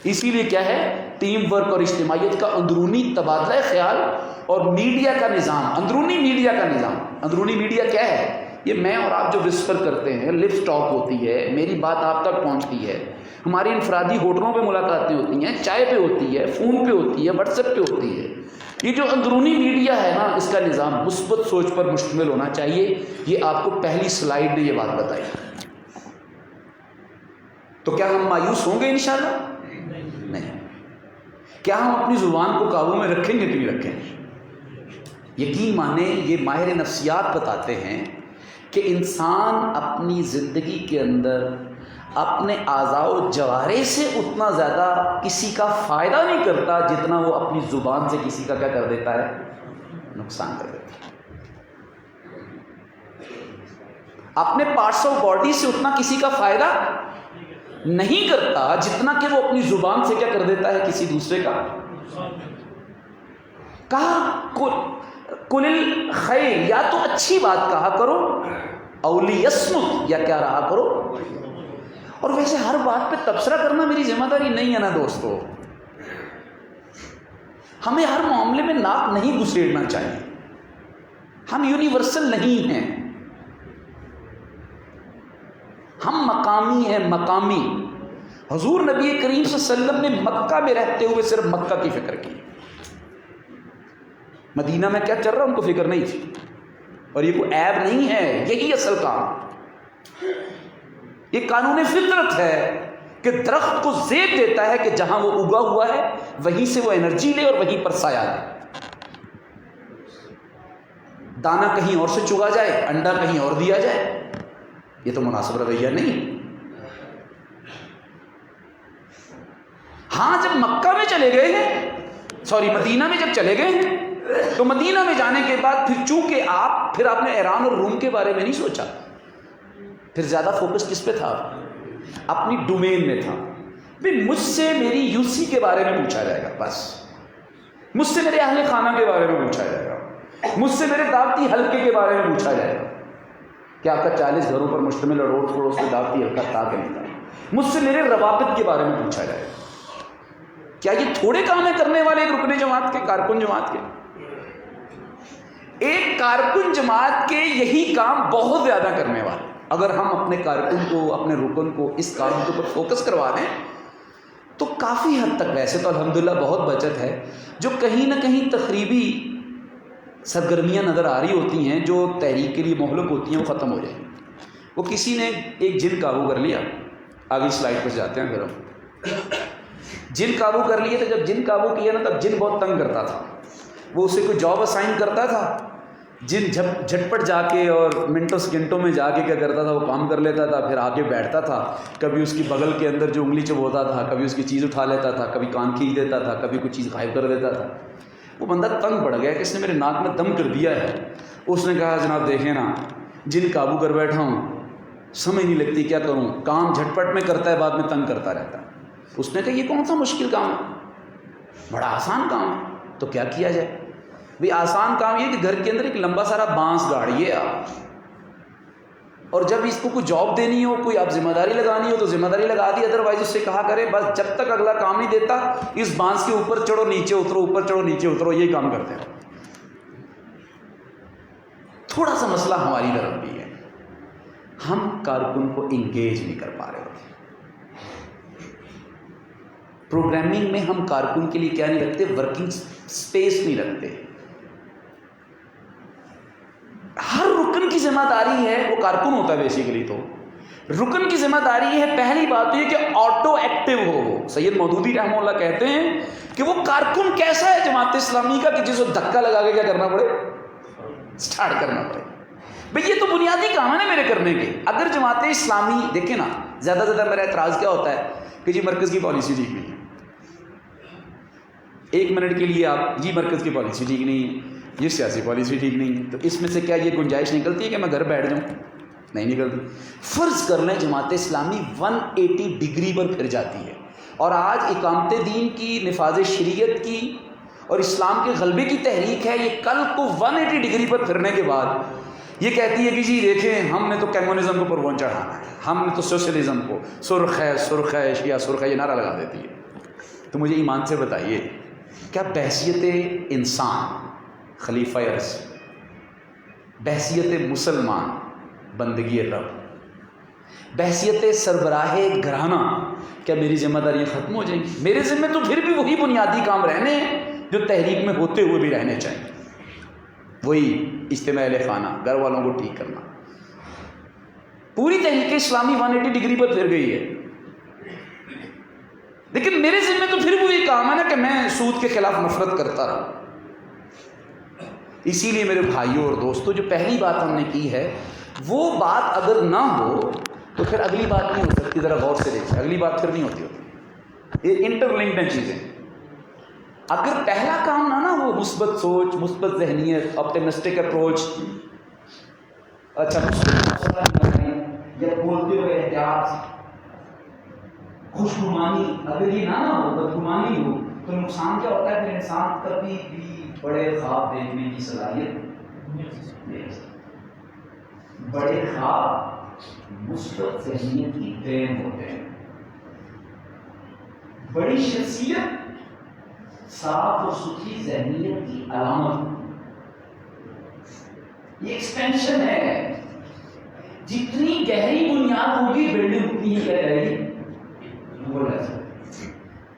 اسی لیے کیا ہے؟ ٹیم ورک اور اجتماعیت کا اندرونی تبادلہ خیال اور میڈیا کا نظام، اندرونی میڈیا کا نظام۔ اندرونی میڈیا کیا ہے؟ یہ میں اور آپ جو وسپر کرتے ہیں، لپ ٹاک ہوتی ہے، میری بات آپ تک پہنچتی ہے، ہماری انفرادی ہوٹلوں پہ ملاقاتیں ہوتی ہیں، چائے پہ ہوتی ہے، فون پہ ہوتی ہے، واٹس ایپ پہ ہوتی ہے، یہ جو اندرونی میڈیا ہے نا، اس کا نظام مثبت سوچ پر مشتمل ہونا چاہیے۔ یہ آپ کو پہلی سلائیڈ نے یہ بات بتائی۔ تو کیا ہم مایوس ہوں گے انشاءاللہ؟ نہیں۔ کیا ہم اپنی زبان کو قابو میں رکھیں گے کہ نہیں رکھیں گے؟ یقین مانیں، یہ ماہر نفسیات بتاتے ہیں کہ انسان اپنی زندگی کے اندر اپنے اعضاء و جوارح سے اتنا زیادہ کسی کا فائدہ نہیں کرتا جتنا وہ اپنی زبان سے کسی کا کیا کر دیتا ہے؟ نقصان کر دیتا ہے۔ اپنے پارٹس آف باڈی سے اتنا کسی کا فائدہ نہیں کرتا جتنا کہ وہ اپنی زبان سے کیا کر دیتا ہے؟ کسی دوسرے کا۔ کہا کل الخیر، یا تو اچھی بات کہا کرو، اولی یسمت، یا کیا رہا کرو۔ اور ویسے ہر بات پہ تبصرہ کرنا میری ذمہ داری نہیں ہے نا دوستو، ہمیں ہر معاملے میں ناک نہیں گھسیڑنا چاہیے، ہم یونیورسل نہیں ہیں، ہم مقامی ہیں، مقامی۔ حضور نبی کریم صلی اللہ علیہ وسلم نے مکہ میں رہتے ہوئے صرف مکہ کی فکر کی، مدینہ میں کیا چل رہا ان کو فکر نہیں تھی، اور یہ کوئی عیب نہیں ہے، یہی اصل کام، یہ قانون فطرت ہے کہ درخت کو زیب دیتا ہے کہ جہاں وہ اگا ہوا ہے وہیں سے وہ انرجی لے اور وہیں پر سایہ لے، دانہ کہیں اور سے چگا جائے، انڈا کہیں اور دیا جائے، یہ تو مناسب رویہ نہیں۔ ہاں جب مکہ میں چلے گئے ہیں، سوری مدینہ میں جب چلے گئے ہیں، تو مدینہ میں جانے کے بعد پھر چونکہ پھر آپ نے ایران اور روم کے بارے میں نہیں سوچا، پھر زیادہ فوکس کس پہ تھا؟ اپنی ڈومین میں تھا. بھی مجھ سے میری یوسی کے بارے میں پوچھا جائے گا، بس مجھ سے میرے اہل خانہ کے بارے میں پوچھا جائے گا، مجھ سے میرے دعوتی حلقے کے بارے میں پوچھا جائے گا کہ آپ کا 40 گھروں پر مشتمل اڑوس پڑوس میں دعوتی حلقہ تھا کہ نہیں تھا. مجھ سے میرے روابط کے بارے میں پوچھا جائے گا. کیا یہ تھوڑے کام ہیں کرنے والے ایک رکن جماعت کے، کارکن جماعت کے؟ ایک کارکن جماعت کے یہی کام بہت زیادہ کرنے والے. اگر ہم اپنے کارکن کو، اپنے رکن کو اس کام کے اوپر فوکس کروا دیں تو کافی حد تک، ویسے تو الحمدللہ بہت بچت ہے، جو کہیں نہ کہیں تخریبی سرگرمیاں نظر آ رہی ہوتی ہیں جو تحریک کے لیے مہلک ہوتی ہیں، وہ ختم ہو جائیں. وہ کسی نے ایک جن قابو کر لیا، آگے سلائڈ پر جاتے ہیں پھر ہم. جن قابو کر لیے، تو جب جن قابو کیا نا تب جن بہت تنگ کرتا تھا. وہ اسے کوئی جاب اسائن کرتا تھا، جن جھٹپٹ جا کے اور منٹوں سیکنڈوں میں جا کے کیا کرتا تھا، وہ کام کر لیتا تھا، پھر آگے بیٹھتا تھا. کبھی اس کی بغل کے اندر جو انگلی چبوتا تھا، کبھی اس کی چیز اٹھا لیتا تھا، کبھی کان کھینچ دیتا تھا، کبھی کوئی چیز غائب کر دیتا تھا. وہ بندہ تنگ پڑ گیا کہ اس نے میرے ناک میں دم کر دیا ہے. اس نے کہا جناب دیکھیں نا، جن قابو کر بیٹھا ہوں، سمجھ نہیں لگتی کیا کروں، کام جھٹپٹ میں کرتا ہے، بعد میں تنگ کرتا رہتا ہے. اس نے کہا یہ کون سا مشکل کام ہے، بڑا آسان کام ہے. تو کیا کیا جائے؟ بھئی آسان کام یہ کہ گھر کے اندر ایک لمبا سارا بانس گاڑیے آپ، اور جب اس کو کوئی جاب دینی ہو، کوئی آپ ذمہ داری لگانی ہو تو ذمہ داری لگا دی. ادروائز اس سے کہا کرے بس جب تک اگلا کام نہیں دیتا اس بانس کے اوپر چڑھو نیچے اترو، اوپر چڑھو نیچے اترو، یہی کام کرتے ہیں. تھوڑا سا مسئلہ ہماری طرف بھی ہے، ہم کارکن کو انگیج نہیں کر پا رہے ہوتے. پروگرامنگ میں ہم کارکن کے لیے کیا نہیں رکھتے؟ ورکنگ سپیس نہیں رکھتے. ہر رکن کی ذمہ داری ہے، وہ کارکن ہوتا ہے بیسیکلی. تو رکن کی ذمہ داری ہے، پہلی بات یہ کہ آٹو ایکٹیو ہو. وہ سید مودودی رحمہ اللہ کہتے ہیں کہ وہ کارکن کیسا ہے جماعت اسلامی کا کہ جس کو دھکا لگا کے کیا کرنا پڑے، سٹارٹ کرنا پڑے. بھئی یہ تو بنیادی کام ہے نا میرے کرنے کے. اگر جماعت اسلامی دیکھیں نا، زیادہ سے زیادہ میرا اعتراض کیا ہوتا ہے کہ جی مرکز کی پالیسی ٹھیک نہیں ہے. 1 منٹ کے لیے آپ جی مرکز کی پالیسی ٹھیک نہیں ہے، یہ سیاسی پالیسی ٹھیک نہیں ہے، تو اس میں سے کیا یہ گنجائش نکلتی ہے کہ میں گھر بیٹھ جاؤں؟ نہیں نکلتی. فرض کر لیں جماعت اسلامی 180 ڈگری پر پھر جاتی ہے، اور آج اقامت دین کی، نفاذ شریعت کی اور اسلام کے غلبے کی تحریک ہے. یہ کل کو 180 ڈگری پر پھرنے کے بعد یہ کہتی ہے کہ جی دیکھیں ہم نے تو کمیونزم کو پروان چڑھانا ہے، ہم نے تو سوشلزم کو، سرخ ہے سرخ ہے شیعہ سرخ ہے، یہ نعرہ لگا دیتی ہے. تو مجھے ایمان سے بتائیے، کیا بحیثیت انسان خلیفہ ارض، بحیثیت مسلمان بندگی رب، بحیثیت سربراہ گھرانہ، کیا میری ذمہ داریاں ختم ہو جائیں گی؟ میرے ذمہ تو پھر بھی وہی بنیادی کام رہنے ہیں جو تحریک میں ہوتے ہوئے بھی رہنے چاہیے. وہی اجتماع اہل خانہ، گھر والوں کو ٹھیک کرنا. پوری تحریک اسلامی 180 ڈگری پر پھر گئی ہے، لیکن میرے ذمہ تو پھر وہی کام ہے نا کہ میں سود کے خلاف نفرت کرتا رہا. اسی لیے میرے بھائیوں اور دوستوں، جو پہلی بات ہم نے کی ہے وہ بات اگر نہ ہو تو پھر اگلی بات نہیں ہو سکتی. ذرا غور سے دیکھیں، اگلی بات پھر نہیں ہوتی. یہ انٹر لنکڈ ہیں چیزیں. اگر پہلا کام نہ ہو، مثبت سوچ، مثبت ذہنیت، آپٹیمسٹک اپروچ، اچھا یا بولتے ہوئے احتیاط، خوشگمانی، اگر یہ نہ ہو، بدگمانی ہو، تو نقصان کیا ہوتا ہے؟ پھر انسان کبھی بھی بڑے خواب دیکھنے کی صلاحیت، بڑے خواب مثبت ذہنیت کی دین ہوتے ہیں. بڑی شخصیت صاف اور ستھری ذہنیت کی علامت. یہ ایکسپینشن ہے. جتنی گہری بنیاد ہوگی بلڈنگ اتنی ہی کیا رہے گی.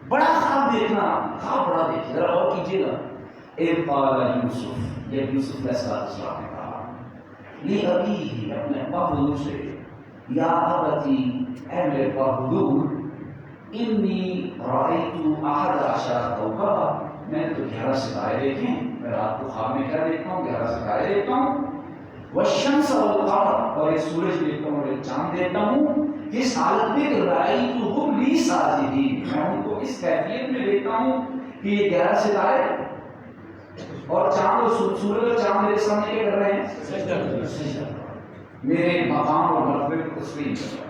بڑا خواب دیکھنا، خواب بڑا دیکھیے، ذرا اور کیجیے گا. ایک قال یوسف، جب یوسف علیہ السلام نے کہا لی ابی، اپنے ابا حضور سے، یا ابتی، اے میرے ابا حضور، انی رأیت احد عشر کوکبا، میں نے تو 11 ستارے دیکھے ہیں. میں رات کو خواب میں کیا دیکھتا ہوں؟ 11 ستارے دیکھتا ہوں. والشمس والقمر، اور ایک سورج دیکھتا ہوں اور ایک چاند دیکھتا ہوں. اس حالت میں رأیتهم لی ساجدین، میں ان کو اس کیفیت میں دیکھتا ہوں کہ یہ 11 ستارے اور چاند اور سورج اور چاند میرے سامنے کیا کر رہے ہیں؟ سجدہ، میرے مقام اور مرتبے کو تسلیم کر رہے ہیں۔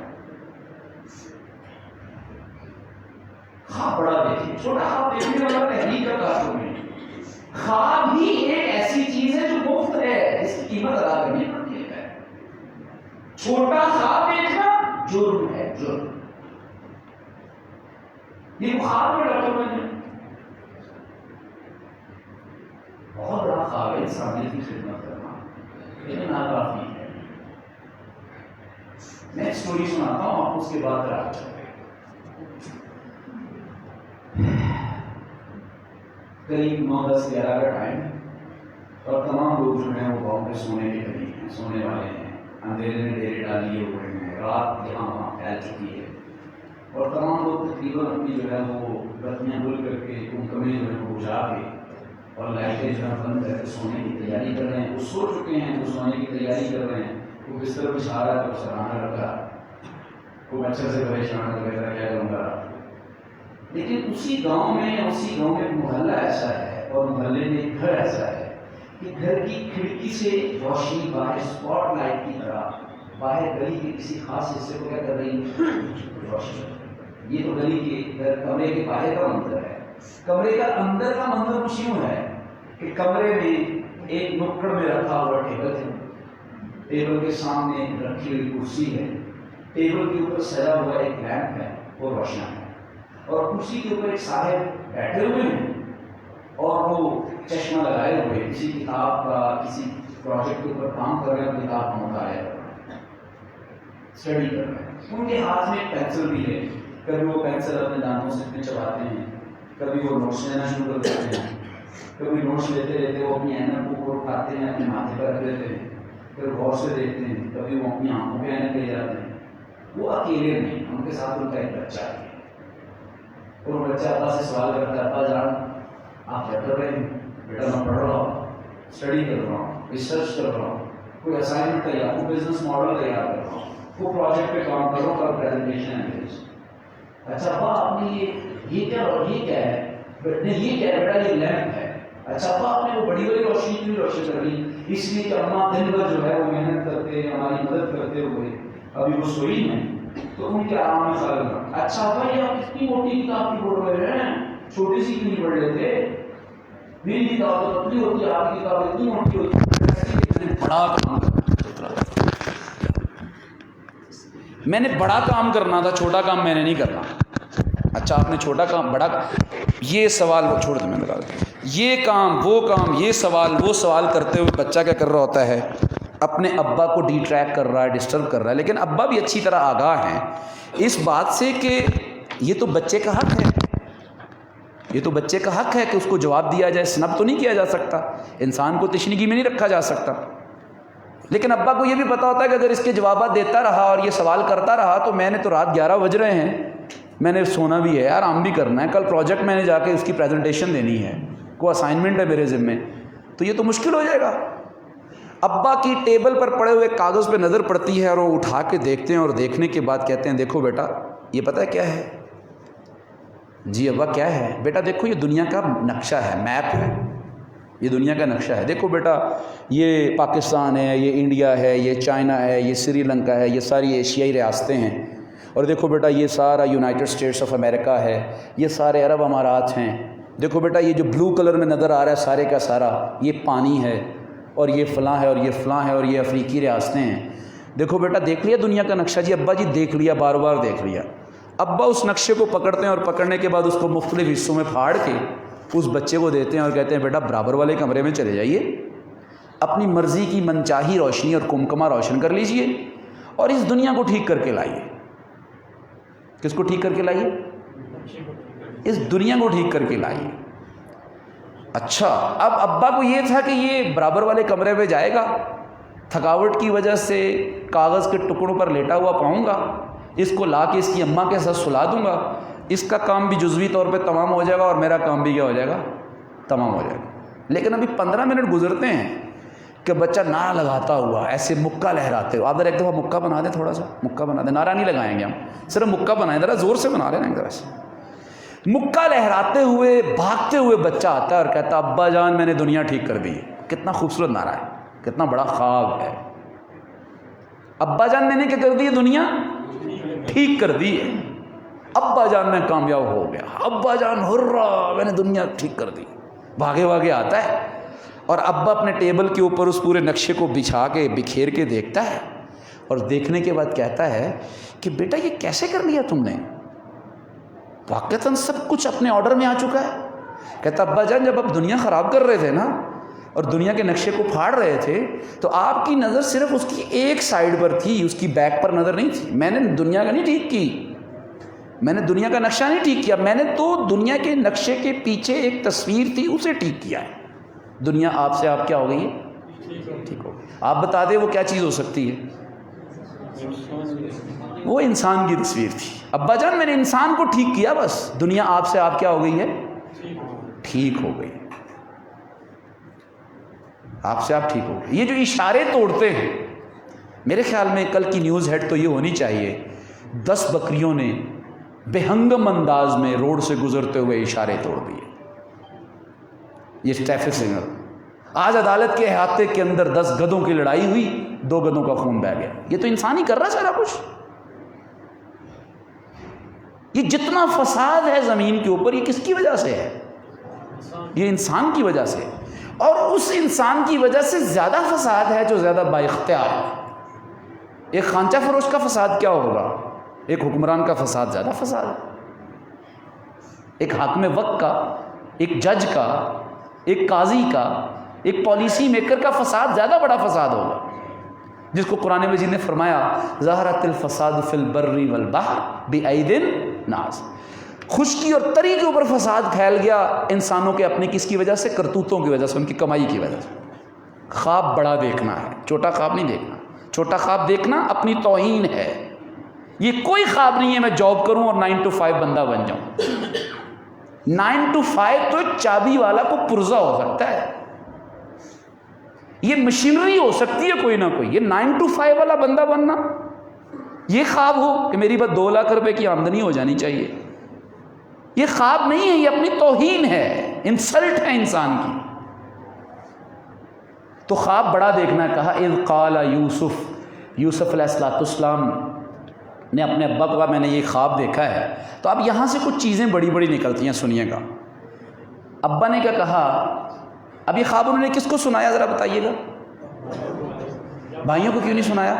خواب بڑا دیکھیے، چھوٹا خواب دیکھنے والا تحریک کا کارکن نہیں۔ خواب ہی ایک ایسی چیز ہے جو مفت ہے، جس کی قیمت ادا کرنی پڑتی ہے۔ چھوٹا خواب دیکھنا جرم ہے، جرم۔ یہ خواب میں ڈاکٹر بن بہت بڑا خواب ہے انسانیت کی خدمت کرنا، لیکن ناکافی ہے۔ میں ایک سٹوری سناتا ہوں آپ، اس کے بعد رات قریب 9-10-11 کا ٹائم، اور تمام لوگ جو ہیں وہ گاؤں پہ سونے کے قریب ہیں، سونے والے ہیں، اندھیرے میں ڈیرے ڈال لیے ہوئے ہیں، رات یہاں وہاں پھیل چکی ہے، اور تمام لوگ تقریباً اپنی جو ہے وہ بتیاں گل کر کے کمکمے جو ہے وہ بجھا کے اور لائٹیں جو ہے بند کر کے سونے کی تیاری کر رہے ہیں۔ وہ سو چکے ہیں، وہ سونے کی تیاری کر رہے ہیں، وہ بستر بچھا رہا ہے تو سراہنا رکھا، وہ مچھر سے پریشان کر رہا ہے کیا کروں گا۔ لیکن اسی گاؤں میں ایک محلہ ایسا ہے، اور محلے میں ایک گھر ایسا ہے کہ گھر کی کھڑکی سے روشنی باہر اسپاٹ لائٹ کی طرح باہر گلی کے کسی خاص حصے کو کیا کر رہی ہے؟ روشنی۔ یہ تو گلی کے کمرے کے باہر کا منظر ہے۔ کمرے کا اندر کا منظر کچھ یوں ہے کہ کمرے میں ایک نکڑ میں رکھا ہوا ٹیبل ہے، ٹیبل کے سامنے رکھی ہوئی کرسی ہے، ٹیبل کے اوپر سجا ہوا ایک لیمپ ہے، وہ روشن ہے، اور کرسی کے اوپر ایک صاحب بیٹھے ہوئے ہیں اور وہ چشمہ لگائے ہوئے کسی کتاب کا، کسی پروجیکٹ کے اوپر کام کر رہے ہیں، کتاب کا مطالعہ کر رہے ہیں، اسٹڈی کر رہے ہیں۔ ان کے ہاتھ میں ایک پینسل بھی ہے، کبھی وہ پینسل اپنے دانتوں سے اپنے چباتے ہیں، کبھی وہ نوٹس لینا شروع کر دیتے ہیں، کبھی نوٹس لیتے لیتے وہ اپنی اینک کو اٹھاتے ہیں، اپنے ماتھے پر رکھ لیتے ہیں، پھر غور سے دیکھتے ہیں، کبھی وہ اپنی آنکھوں پہ اینک لے جاتے ہیں۔ وہ اکیلے نہیں، ان کے ساتھ ان کا ایک بچہ ہے، اور وہ بچہ ابا سے سوال کرتا ہے، ابا جان آپ کیا کر رہے ہیں؟ بیٹا میں پڑھ رہا ہوں، اسٹڈی کر رہا ہوں، ریسرچ کر رہا ہوں، کوئی اسائنمنٹ تیار، کوئی بزنس ماڈل تیار کر رہا ہوں، کوئی پروجیکٹ پہ کام کر رہا ہوں، کل پریزنٹیشن ہے۔ اچھا ابا آپ نے یہ کیا ہے؟ یہ کیا ہے بیٹا؟ یہ لیمپ ہے۔ اچھا ابا آپ نے وہ بڑی بڑی روشنی کیوں روشن کر لی؟ اس لیے کہ اماں دن بھر جو ہے وہ محنت کرتے، ہماری مدد کرتے ہوئے ابھی وہ سوئی ہیں، تو ان کے آرام میں خیال رکھا۔ اچھا بھائی آپ اتنی موٹی کتاب کی پڑھ رہے ہیں، چھوٹی سی کیوں نہیں پڑھ لیتے؟ میری کتاب تو پتلی ہوتی ہے، آپ کی کتاب اتنی موٹی ہوتی ہے۔ میں نے بڑا کام کرنا تھا، چھوٹا کام میں نے نہیں کرنا۔ اچھا آپ نے چھوٹا کام بڑا، یہ سوال وہ چھوڑ دیں، میں بتا دوں، یہ کام وہ کام، یہ سوال وہ سوال کرتے ہوئے بچہ کیا کر رہا ہوتا ہے؟ اپنے ابا کو ڈی ٹریک کر رہا ہے، ڈسٹرب کر رہا ہے۔ لیکن ابا بھی اچھی طرح آگاہ ہیں اس بات سے کہ یہ تو بچے کا حق ہے، یہ تو بچے کا حق ہے کہ اس کو جواب دیا جائے، سنب تو نہیں کیا جا سکتا، انسان کو تشنگی میں نہیں رکھا جا سکتا۔ لیکن ابا کو یہ بھی پتا ہوتا ہے کہ اگر اس کے جوابات دیتا رہا اور یہ سوال کرتا رہا تو میں نے تو رات 11 بج رہے ہیں، میں نے سونا بھی ہے، آرام بھی کرنا ہے، کل پروجیکٹ میں نے جا کے اس کی پریزنٹیشن دینی ہے، کوئی اسائنمنٹ ہے میرے ذمے، تو یہ تو مشکل ہو جائے گا۔ ابا کی ٹیبل پر پڑے ہوئے کاغذ پہ نظر پڑتی ہے اور وہ اٹھا کے دیکھتے ہیں، اور دیکھنے کے بعد کہتے ہیں دیکھو بیٹا یہ پتہ ہے کیا ہے؟ جی ابا کیا ہے؟ بیٹا دیکھو یہ دنیا کا نقشہ ہے، میپ ہے، یہ دنیا کا نقشہ ہے، دیکھو بیٹا یہ پاکستان ہے، یہ انڈیا ہے، یہ چائنا ہے، یہ سری لنکا ہے، یہ ساری ایشیائی ریاستیں ہیں، اور دیکھو بیٹا یہ سارا یونائٹڈ اسٹیٹس آف امریکہ ہے، یہ سارے عرب امارات ہیں، دیکھو بیٹا یہ جو بلو کلر میں نظر آ رہا ہے سارے کا سارا یہ پانی ہے، اور یہ فلاں ہے، اور یہ فلاں ہے، اور یہ افریقی ریاستیں ہیں، دیکھو بیٹا دیکھ لیا دنیا کا نقشہ؟ جی ابا جی دیکھ لیا، بار بار دیکھ لیا۔ ابا اس نقشے کو پکڑتے ہیں اور پکڑنے کے بعد اس کو مختلف حصوں میں پھاڑ کے اس بچے کو دیتے ہیں اور کہتے ہیں بیٹا برابر والے کمرے میں چلے جائیے، اپنی مرضی کی منچاہی روشنی اور کمکمہ روشن کر لیجئے اور اس دنیا کو ٹھیک کر کے لائیے۔ کس کو ٹھیک کر کے لائیے؟ اس دنیا کو ٹھیک کر کے لائیے۔ اچھا اب ابا کو یہ تھا کہ یہ برابر والے کمرے میں جائے گا، تھکاوٹ کی وجہ سے کاغذ کے ٹکڑوں پر لیٹا ہوا پاؤں گا، اس کو لا کے اس کی اماں کے ساتھ سلا دوں گا، اس کا کام بھی جزوی طور پہ تمام ہو جائے گا اور میرا کام بھی کیا ہو جائے گا؟ تمام ہو جائے گا۔ لیکن ابھی 15 منٹ گزرتے ہیں، کہ بچہ نعرہ لگاتا ہوا ایسے مکہ لہراتے ہو. آپ ذرا ایک دفعہ مکہ بنا دیں, تھوڑا سا مکہ بنا دیں, نعرہ نہیں لگائیں گے ہم, صرف مکہ بنائیں, ذرا زور سے بنا رہے ہیں ایک طرح سے. مکہ لہراتے ہوئے بھاگتے ہوئے بچہ آتا ہے اور کہتا ابا جان میں نے دنیا ٹھیک کر دی. کتنا خوبصورت نعرہ ہے, کتنا بڑا خواب ہے. ابا جان میں نے کیا کر دی, دنیا ٹھیک کر دی ہے. ابا جان میں کامیاب ہو گیا, ابا جان ہررا میں نے دنیا ٹھیک کر دی. بھاگے بھاگے آتا ہے اور ابا اپنے ٹیبل کے اوپر اس پورے نقشے کو بچھا کے بکھیر کے دیکھتا ہے, اور دیکھنے کے بعد کہتا ہے کہ بیٹا یہ کیسے کر لیا تم نے, واقعتاً سب کچھ اپنے آرڈر میں آ چکا ہے. کہتا ابا جان جب آپ دنیا خراب کر رہے تھے نا اور دنیا کے نقشے کو پھاڑ رہے تھے تو آپ کی نظر صرف اس کی ایک سائڈ پر تھی, اس کی بیک پر نظر نہیں تھی. میں نے دنیا کا نہیں ٹھیک کی, میں نے دنیا کا نقشہ نہیں ٹھیک کیا, میں نے تو دنیا کے نقشے کے پیچھے ایک تصویر تھی اسے ٹھیک کیا ہے. دنیا آپ سے آپ کیا ہو گئی ہے, ٹھیک ہو. آپ بتا دیں وہ کیا چیز ہو سکتی ہے, وہ انسان کی تصویر تھی. ابا جان میں نے انسان کو ٹھیک کیا, بس دنیا آپ سے آپ کیا ہو گئی ہے, ٹھیک ہو گئی. آپ سے آپ ٹھیک ہو گئے. یہ جو اشارے توڑتے ہیں, میرے خیال میں کل کی نیوز ہیڈ تو یہ ہونی چاہیے 10 بکریوں نے بہنگم انداز میں روڈ سے گزرتے ہوئے اشارے توڑ دیے. یہ ٹریفک سگنل. آج عدالت کے احاطے کے اندر 10 گدھوں کی لڑائی ہوئی, 2 گدھوں کا خون بہہ گیا. یہ تو انسان ہی کر رہا سارا کچھ. یہ جتنا فساد ہے زمین کے اوپر یہ کس کی وجہ سے ہے, یہ انسان کی وجہ سے. اور اس انسان کی وجہ سے زیادہ فساد ہے جو زیادہ با اختیار ہے. ایک خانچہ فروش کا فساد کیا ہوگا, ایک حکمران کا فساد زیادہ فساد ہے. ایک حاکم وقت کا, ایک جج کا, ایک قاضی کا, ایک پالیسی میکر کا فساد زیادہ بڑا فساد ہوگا, جس کو قرآن مجید نے فرمایا ظہرت الفساد فی البر والبحر بأید الناس. خشکی اور تری کے اوپر فساد پھیل گیا انسانوں کے اپنے کس کی وجہ سے, کرتوتوں کی وجہ سے, ان کی کمائی کی وجہ سے. خواب بڑا دیکھنا ہے, چھوٹا خواب نہیں دیکھنا. چھوٹا خواب دیکھنا اپنی توہین ہے. یہ کوئی خواب نہیں ہے میں جاب کروں اور 9 to 5 بندہ بن جاؤں. 9 to 5 تو چابی والا کو پرزا ہو سکتا ہے, یہ مشینری ہو سکتی ہے کوئی نہ کوئی. یہ 9 to 5 والا بندہ بننا یہ خواب ہو کہ میری بس 2 لاکھ روپے کی آمدنی ہو جانی چاہیے, یہ خواب نہیں ہے, یہ اپنی توہین ہے, انسلٹ ہے انسان کی. تو خواب بڑا دیکھنا ہے. کہا اذ قال یوسف علیہ السلام نے اپنے ابا کو کہا میں نے یہ خواب دیکھا ہے. تو اب یہاں سے کچھ چیزیں بڑی بڑی نکلتی ہیں, سنیے گا. ابا نے کیا کہا, اب یہ خواب انہوں نے کس کو سنایا ذرا بتائیے گا. بھائیوں کو کیوں نہیں سنایا,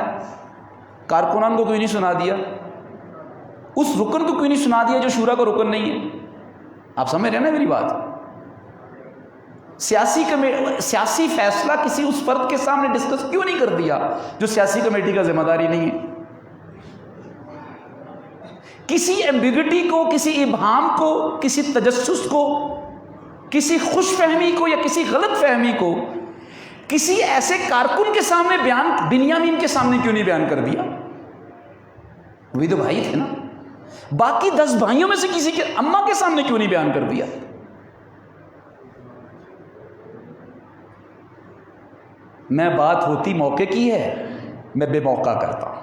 کارکنان کو کیوں نہیں سنا دیا, اس رکن کو کیوں نہیں سنا دیا جو شورا کا رکن نہیں ہے. آپ سمجھ رہے ہیں نا میری بات. سیاسی فیصلہ کسی اس فرد کے سامنے ڈسکس کیوں نہیں کر دیا جو سیاسی کمیٹی کا ذمہ داری نہیں ہے. کسی ایمبیگوٹی کو, کسی ابہام کو, کسی تجسس کو, کسی خوش فہمی کو یا کسی غلط فہمی کو کسی ایسے کارکن کے سامنے بنیامین کے سامنے کیوں نہیں بیان کر دیا. وہی تو بھائی تھے نا. باقی 10 بھائیوں میں سے کسی کے اماں کے سامنے کیوں نہیں بیان کر دیا. میں بات ہوتی موقع کی ہے, میں بے موقع کرتا ہوں.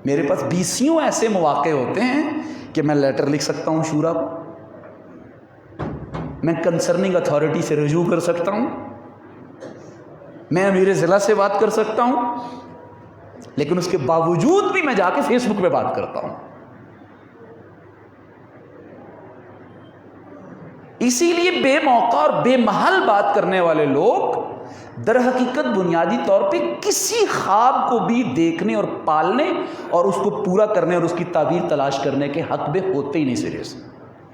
میرے پاس 20 ایسے مواقع ہوتے ہیں کہ میں لیٹر لکھ سکتا ہوں شورا کو, میں کنسرننگ اتھارٹی سے رجوع کر سکتا ہوں, میں امیر ضلع سے بات کر سکتا ہوں, لیکن اس کے باوجود بھی میں جا کے فیس بک پہ بات کرتا ہوں. اسی لیے بے موقع اور بے محل بات کرنے والے لوگ در حقیقت بنیادی طور پہ کسی خواب کو بھی دیکھنے اور پالنے اور اس کو پورا کرنے اور اس کی تعبیر تلاش کرنے کے حق میں ہوتے ہی نہیں. سرے سے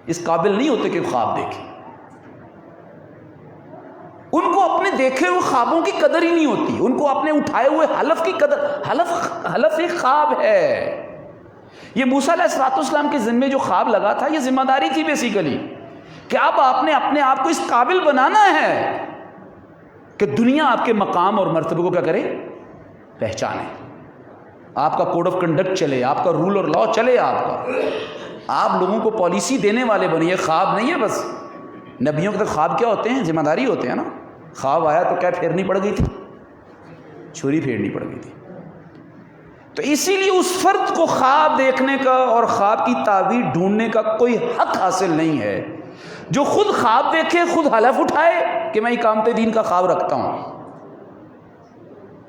اس قابل نہیں ہوتے کہ خواب دیکھیں. ان کو اپنے دیکھے ہوئے خوابوں کی قدر ہی نہیں ہوتی, ان کو اپنے اٹھائے ہوئے حلف کی قدر. حلف ایک خواب ہے. یہ موسیٰ علیہ السلام کے ذمے جو خواب لگا تھا یہ ذمہ داری تھی بیسیکلی, کہ اب آپ نے اپنے آپ کو اس قابل بنانا ہے کہ دنیا آپ کے مقام اور مرتبے کو کیا کرے, پہچانے. آپ کا کوڈ آف کنڈکٹ چلے, آپ کا رول اور لا چلے, آپ لوگوں کو پالیسی دینے والے بنیے. خواب نہیں ہے بس. نبیوں کے تو خواب کیا ہوتے ہیں, ذمہ داری ہوتے ہیں نا. خواب آیا تو کیا پھیرنی پڑ گئی تھی؟ چھری پھیرنی پڑ گئی تھی. تو اسی لیے اس فرد کو خواب دیکھنے کا اور خواب کی تعبیر ڈھونڈنے کا کوئی حق حاصل نہیں ہے جو خود خواب دیکھے، خود حلف اٹھائے کہ میں اقامت دین کا خواب رکھتا ہوں،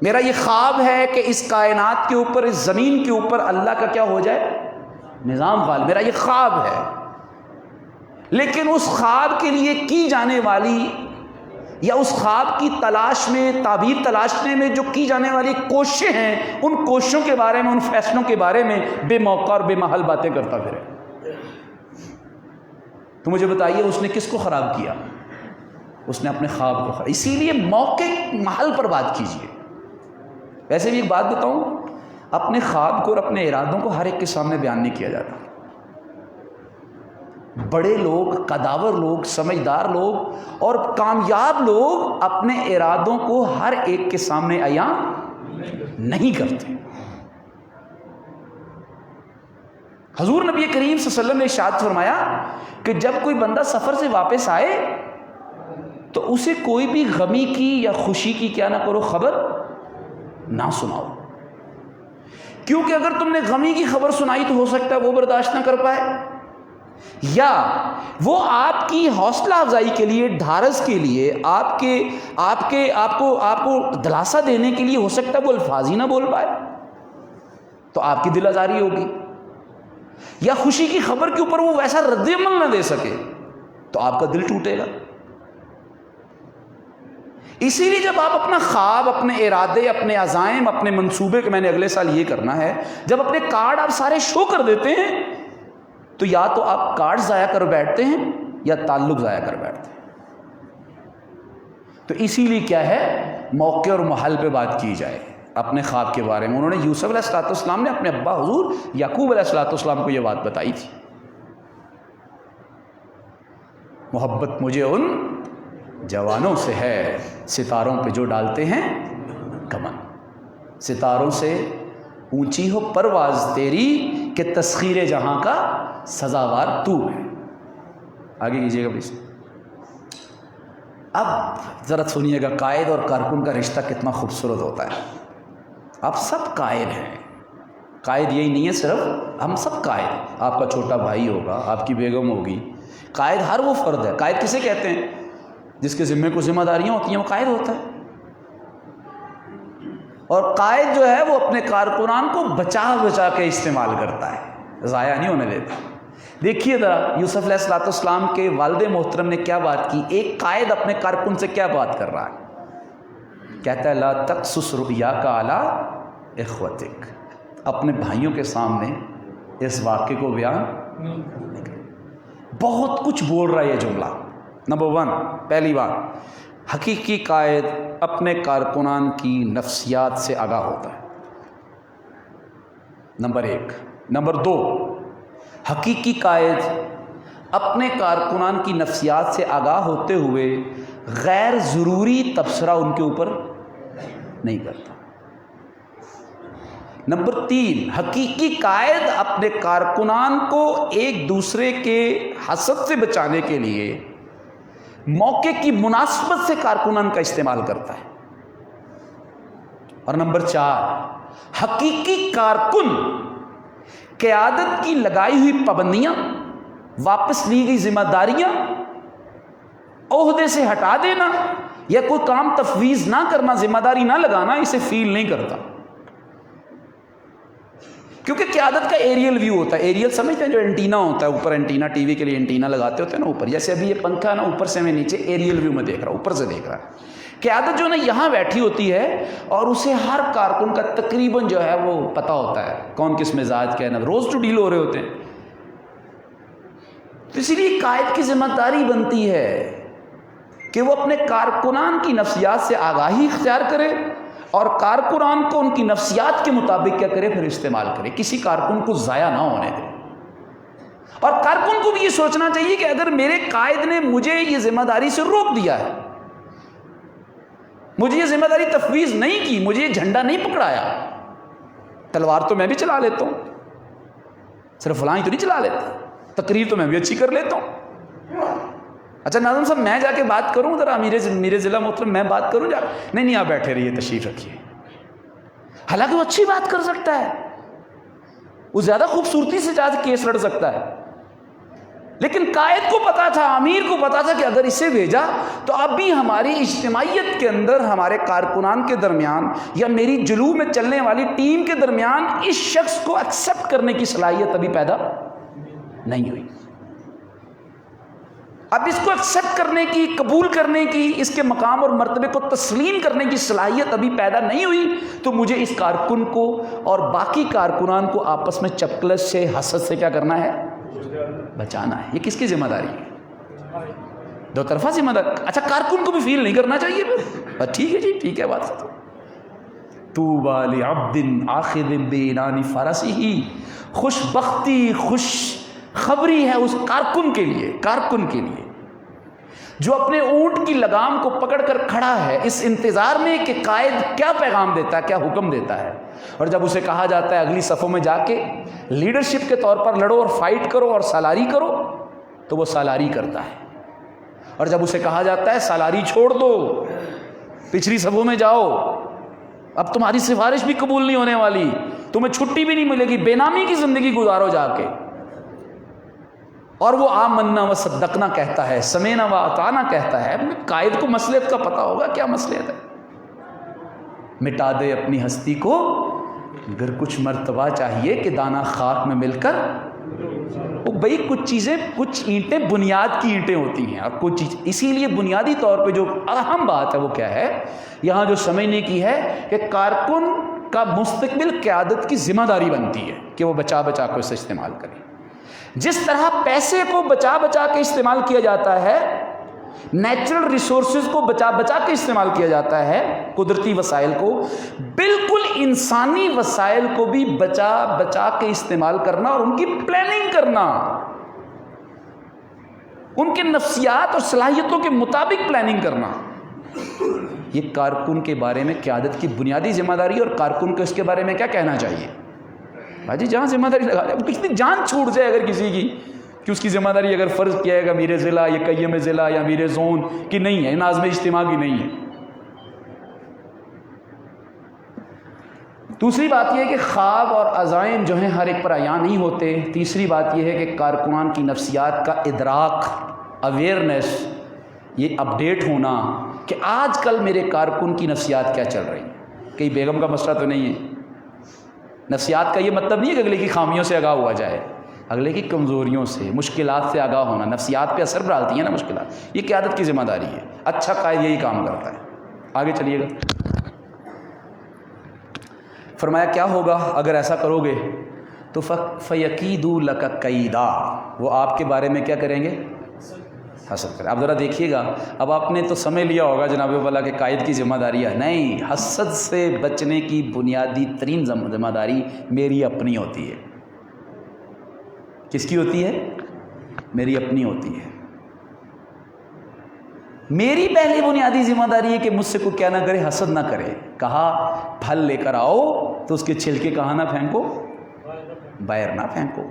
میرا یہ خواب ہے کہ اس کائنات کے اوپر، اس زمین کے اوپر اللہ کا کیا ہو جائے، نظام غالب، میرا یہ خواب ہے. لیکن اس خواب کے لیے کی جانے والی یا اس خواب کی تلاش میں، تعبیر تلاشنے میں جو کی جانے والی کوششیں ہیں، ان کوششوں کے بارے میں، ان فیصلوں کے بارے میں بے موقع اور بے محل باتیں کرتا پھرے. تو مجھے بتائیے اس نے کس کو خراب کیا؟ اس نے اپنے خواب کو خراب. اسی لیے موقع محل پر بات کیجیے. ویسے بھی ایک بات بتاؤں، اپنے خواب کو اور اپنے ارادوں کو ہر ایک کے سامنے بیان نہیں کیا جاتا. بڑے لوگ، قداور لوگ، سمجھدار لوگ اور کامیاب لوگ اپنے ارادوں کو ہر ایک کے سامنے عیاں نہیں کرتے. حضور نبی کریم صلی اللہ علیہ وسلم نے ارشاد فرمایا کہ جب کوئی بندہ سفر سے واپس آئے تو اسے کوئی بھی غمی کی یا خوشی کی کیا نہ کرو، خبر نہ سناؤ. کیونکہ اگر تم نے غمی کی خبر سنائی تو ہو سکتا ہے وہ برداشت نہ کر پائے، یا وہ آپ کی حوصلہ افزائی کے لیے، ڈھارس کے لیے، آپ کو دلاسا دینے کے لیے ہو سکتا ہے وہ الفاظ ہی نہ بول پائے تو آپ کی دل آزاری ہوگی. یا خوشی کی خبر کے اوپر وہ ویسا رد عمل نہ دے سکے تو آپ کا دل ٹوٹے گا. اسی لیے جب آپ اپنا خواب، اپنے ارادے، اپنے عزائم، اپنے منصوبے کہ میں نے اگلے سال یہ کرنا ہے، جب اپنے کارڈ آپ سارے شو کر دیتے ہیں تو یا تو آپ کارڈ ضائع کر بیٹھتے ہیں یا تعلق ضائع کر بیٹھتے ہیں. تو اسی لیے کیا ہے، موقع اور محل پہ بات کی جائے اپنے خواب کے بارے میں. انہوں نے یوسف علیہ السلام نے اپنے ابا حضور یعقوب علیہ السلام کو یہ بات بتائی تھی. محبت مجھے ان جوانوں سے ہے ستاروں پہ جو ڈالتے ہیں کمن، ستاروں سے اونچی ہو پرواز تیری کہ تسخیر جہاں کا سزاوار تو ہے. آگے کیجیے گا پلیز. اب ذرا سنیے گا، قائد اور کارکن کا رشتہ کتنا خوبصورت ہوتا ہے. آپ سب قائد ہیں. قائد یہی نہیں ہے صرف، ہم سب قائد. آپ کا چھوٹا بھائی ہوگا، آپ کی بیگم ہوگی. قائد ہر وہ فرد ہے. قائد کسے کہتے ہیں؟ جس کے ذمے کو ذمہ داریاں ہوتی ہیں وہ قائد ہوتا ہے. اور قائد جو ہے وہ اپنے کارکنان کو بچا کے استعمال کرتا ہے، ضائع نہیں ہونے دیتا. دیکھیے ذرا یوسف علیہ السلام کے والد محترم نے کیا بات کی. ایک قائد اپنے کارکن سے کیا بات کر رہا ہے، کہتا ہے لا تقصص رؤیاک علی اخوتک، اپنے بھائیوں کے سامنے اس واقعے کو بیان نہیں کرے. بہت کچھ بول رہا ہے یہ جملہ. نمبر 1، پہلی بات، حقیقی قائد اپنے کارکنان کی نفسیات سے آگاہ ہوتا ہے. نمبر 1. نمبر 2، حقیقی قائد اپنے کارکنان کی نفسیات سے آگاہ ہوتے ہوئے غیر ضروری تبصرہ ان کے اوپر نہیں کرتا. نمبر 3، حقیقی قائد اپنے کارکنان کو ایک دوسرے کے حسد سے بچانے کے لیے موقع کی مناسبت سے کارکنان کا استعمال کرتا ہے. اور نمبر 4، حقیقی کارکن قیادت کی لگائی ہوئی پابندیاں، واپس لی گئی ذمہ داریاں، عہدے سے ہٹا دینا یا کوئی کام تفویض نہ کرنا، ذمہ داری نہ لگانا، اسے فیل نہیں کرتا. کیونکہ قیادت کا ایریل ویو ہوتا ہے. ایریل سمجھتے ہیں جو اینٹینا ہوتا ہے اوپر، اینٹینا ٹی وی کے لیے اینٹینا لگاتے ہوتے ہیں نا اوپر، جیسے ابھی یہ پنکھا نا اوپر سے میں نیچے ایریل ویو میں دیکھ رہا ہوں، اوپر سے دیکھ رہا ہے. قیادت جو ہے نا یہاں بیٹھی ہوتی ہے اور اسے ہر کارکن کا تقریباً جو ہے وہ پتہ ہوتا ہے کون کس مزاج کا ہے نا، روز ٹو ڈیل ہو رہے ہوتے ہیں. تو اسی لیے قائد کی ذمہ داری بنتی ہے کہ وہ اپنے کارکنان کی نفسیات سے آگاہی اختیار کرے اور کارکنان کو ان کی نفسیات کے مطابق کیا کرے، پھر استعمال کرے. کسی کارکن کو ضائع نہ ہونے دے. اور کارکن کو بھی یہ سوچنا چاہیے کہ اگر میرے قائد نے مجھے یہ ذمہ داری سے روک دیا ہے، مجھے یہ ذمہ داری تفویض نہیں کی، مجھے یہ جھنڈا نہیں پکڑایا، تلوار تو میں بھی چلا لیتا ہوں، صرف فلاں ہی تو نہیں چلا لیتا، تقریر تو میں بھی اچھی کر لیتا ہوں. اچھا ناظم صاحب میں جا کے بات کروں ذرا امیر ضلع محترم، میں بات کروں جا؟ نہیں آپ بیٹھے رہیے، تشریف رکھیے. حالانکہ وہ اچھی بات کر سکتا ہے، وہ زیادہ خوبصورتی سے جا کے کیس لڑ سکتا ہے، لیکن قائد کو پتا تھا، امیر کو پتا تھا کہ اگر اسے بھیجا تو اب بھی ہماری اجتماعیت کے اندر، ہمارے کارکنان کے درمیان یا میری جلو میں چلنے والی ٹیم کے درمیان اس شخص کو ایکسپٹ کرنے کی صلاحیت ابھی پیدا نہیں ہوئی. اب اس کو ایکسپٹ کرنے کی، قبول کرنے کی، اس کے مقام اور مرتبے کو تسلیم کرنے کی صلاحیت ابھی پیدا نہیں ہوئی، تو مجھے اس کارکن کو اور باقی کارکنان کو آپس میں چپکلش سے، حسد سے کیا کرنا ہے؟ بچانا ہے. یہ کس کی ذمہ داری ہے؟ دو طرفہ ذمہ داری. اچھا کارکن کو بھی فیل نہیں کرنا چاہیے پھر؟ ٹھیک ہے جی، ٹھیک ہے بات. طوبیٰ لعبد آخذ بعنان فرسہ، خوش بختی، خوش خبری ہے اس کارکن کے لیے، جو اپنے اونٹ کی لگام کو پکڑ کر کھڑا ہے اس انتظار میں کہ قائد کیا پیغام دیتا ہے، کیا حکم دیتا ہے. اور جب اسے کہا جاتا ہے اگلی صفوں میں جا کے لیڈرشپ کے طور پر لڑو اور فائٹ کرو اور سالاری کرو، تو وہ سالاری کرتا ہے. اور جب اسے کہا جاتا ہے سالاری چھوڑ دو، پچھلی صفوں میں جاؤ، اب تمہاری سفارش بھی قبول نہیں ہونے والی، تمہیں چھٹی بھی نہیں ملے گی، بے نامی کی زندگی گزارو جا کے، اور وہ آمنا و صدقنا کہتا ہے، سمینا و اطعنا کہتا ہے. قائد کو مصلحت کا پتہ ہوگا کیا مصلحت ہے. مٹا دے اپنی ہستی کو اگر کچھ مرتبہ چاہیے کہ دانا خاک میں مل کر. وہ بھئی کچھ چیزیں، کچھ اینٹیں بنیاد کی اینٹیں ہوتی ہیں، اور کچھ چیز اسی لیے بنیادی طور پہ جو اہم بات ہے وہ کیا ہے یہاں جو سمجھنے کی ہے کہ کارکن کا مستقبل قیادت کی ذمہ داری بنتی ہے کہ وہ بچا بچا کے اسے استعمال کرے. جس طرح پیسے کو بچا بچا کے استعمال کیا جاتا ہے، نیچرل ریسورسز کو بچا بچا کے استعمال کیا جاتا ہے، قدرتی وسائل کو، بالکل انسانی وسائل کو بھی بچا بچا کے استعمال کرنا اور ان کی پلاننگ کرنا، ان کے نفسیات اور صلاحیتوں کے مطابق پلاننگ کرنا، یہ کارکن کے بارے میں قیادت کی بنیادی ذمہ داری. اور کارکن کو اس کے بارے میں کیا کہنا چاہیے؟ بھاجی جہاں ذمہ داری لگا جائے، کتنی جان چھوٹ جائے اگر کسی کی کہ اس کی ذمہ داری اگر فرض کیا ہے گا امیر ضلع یا قیم ضلع یا امیر زون کی نہیں ہے، ناظم اجتماع کی نہیں ہے. دوسری بات یہ ہے کہ خواب اور عزائم جو ہیں ہر ایک پر عیاں نہیں ہوتے. تیسری بات یہ ہے کہ کارکنان کی نفسیات کا ادراک، اویئرنیس، یہ اپڈیٹ ہونا کہ آج کل میرے کارکن کی نفسیات کیا چل رہی ہیں. کہیں بیگم کا مسئلہ تو نہیں ہے. نفسیات کا یہ مطلب نہیں ہے کہ اگلے کی خامیوں سے آگاہ ہوا جائے، اگلے کی کمزوریوں سے، مشکلات سے آگاہ ہونا. نفسیات پہ اثر ڈالتی ہیں نا مشکلات، یہ قیادت کی ذمہ داری ہے. اچھا قائد یہی کام کرتا ہے. آگے چلیے گا. فرمایا کیا ہوگا اگر ایسا کرو گے تو فَيَكِيدُوا لَكَ كَيْدًا، وہ آپ کے بارے میں کیا کریں گے؟ حسد کریں. اب ذرا دیکھیے گا، اب آپ نے تو سمجھ لیا ہوگا جناب والا کہ قائد کی ذمہ داری ہے. نہیں، حسد سے بچنے کی بنیادی ترین ذمہ داری میری اپنی ہوتی ہے. کس کی ہوتی ہے؟ میری اپنی ہوتی ہے. میری پہلی بنیادی ذمہ داری ہے کہ مجھ سے کوئی کیا نہ کرے، حسد نہ کرے. کہا پھل لے کر آؤ تو اس کے چھلکے کہاں نہ پھینکو، باہر نہ پھینکو.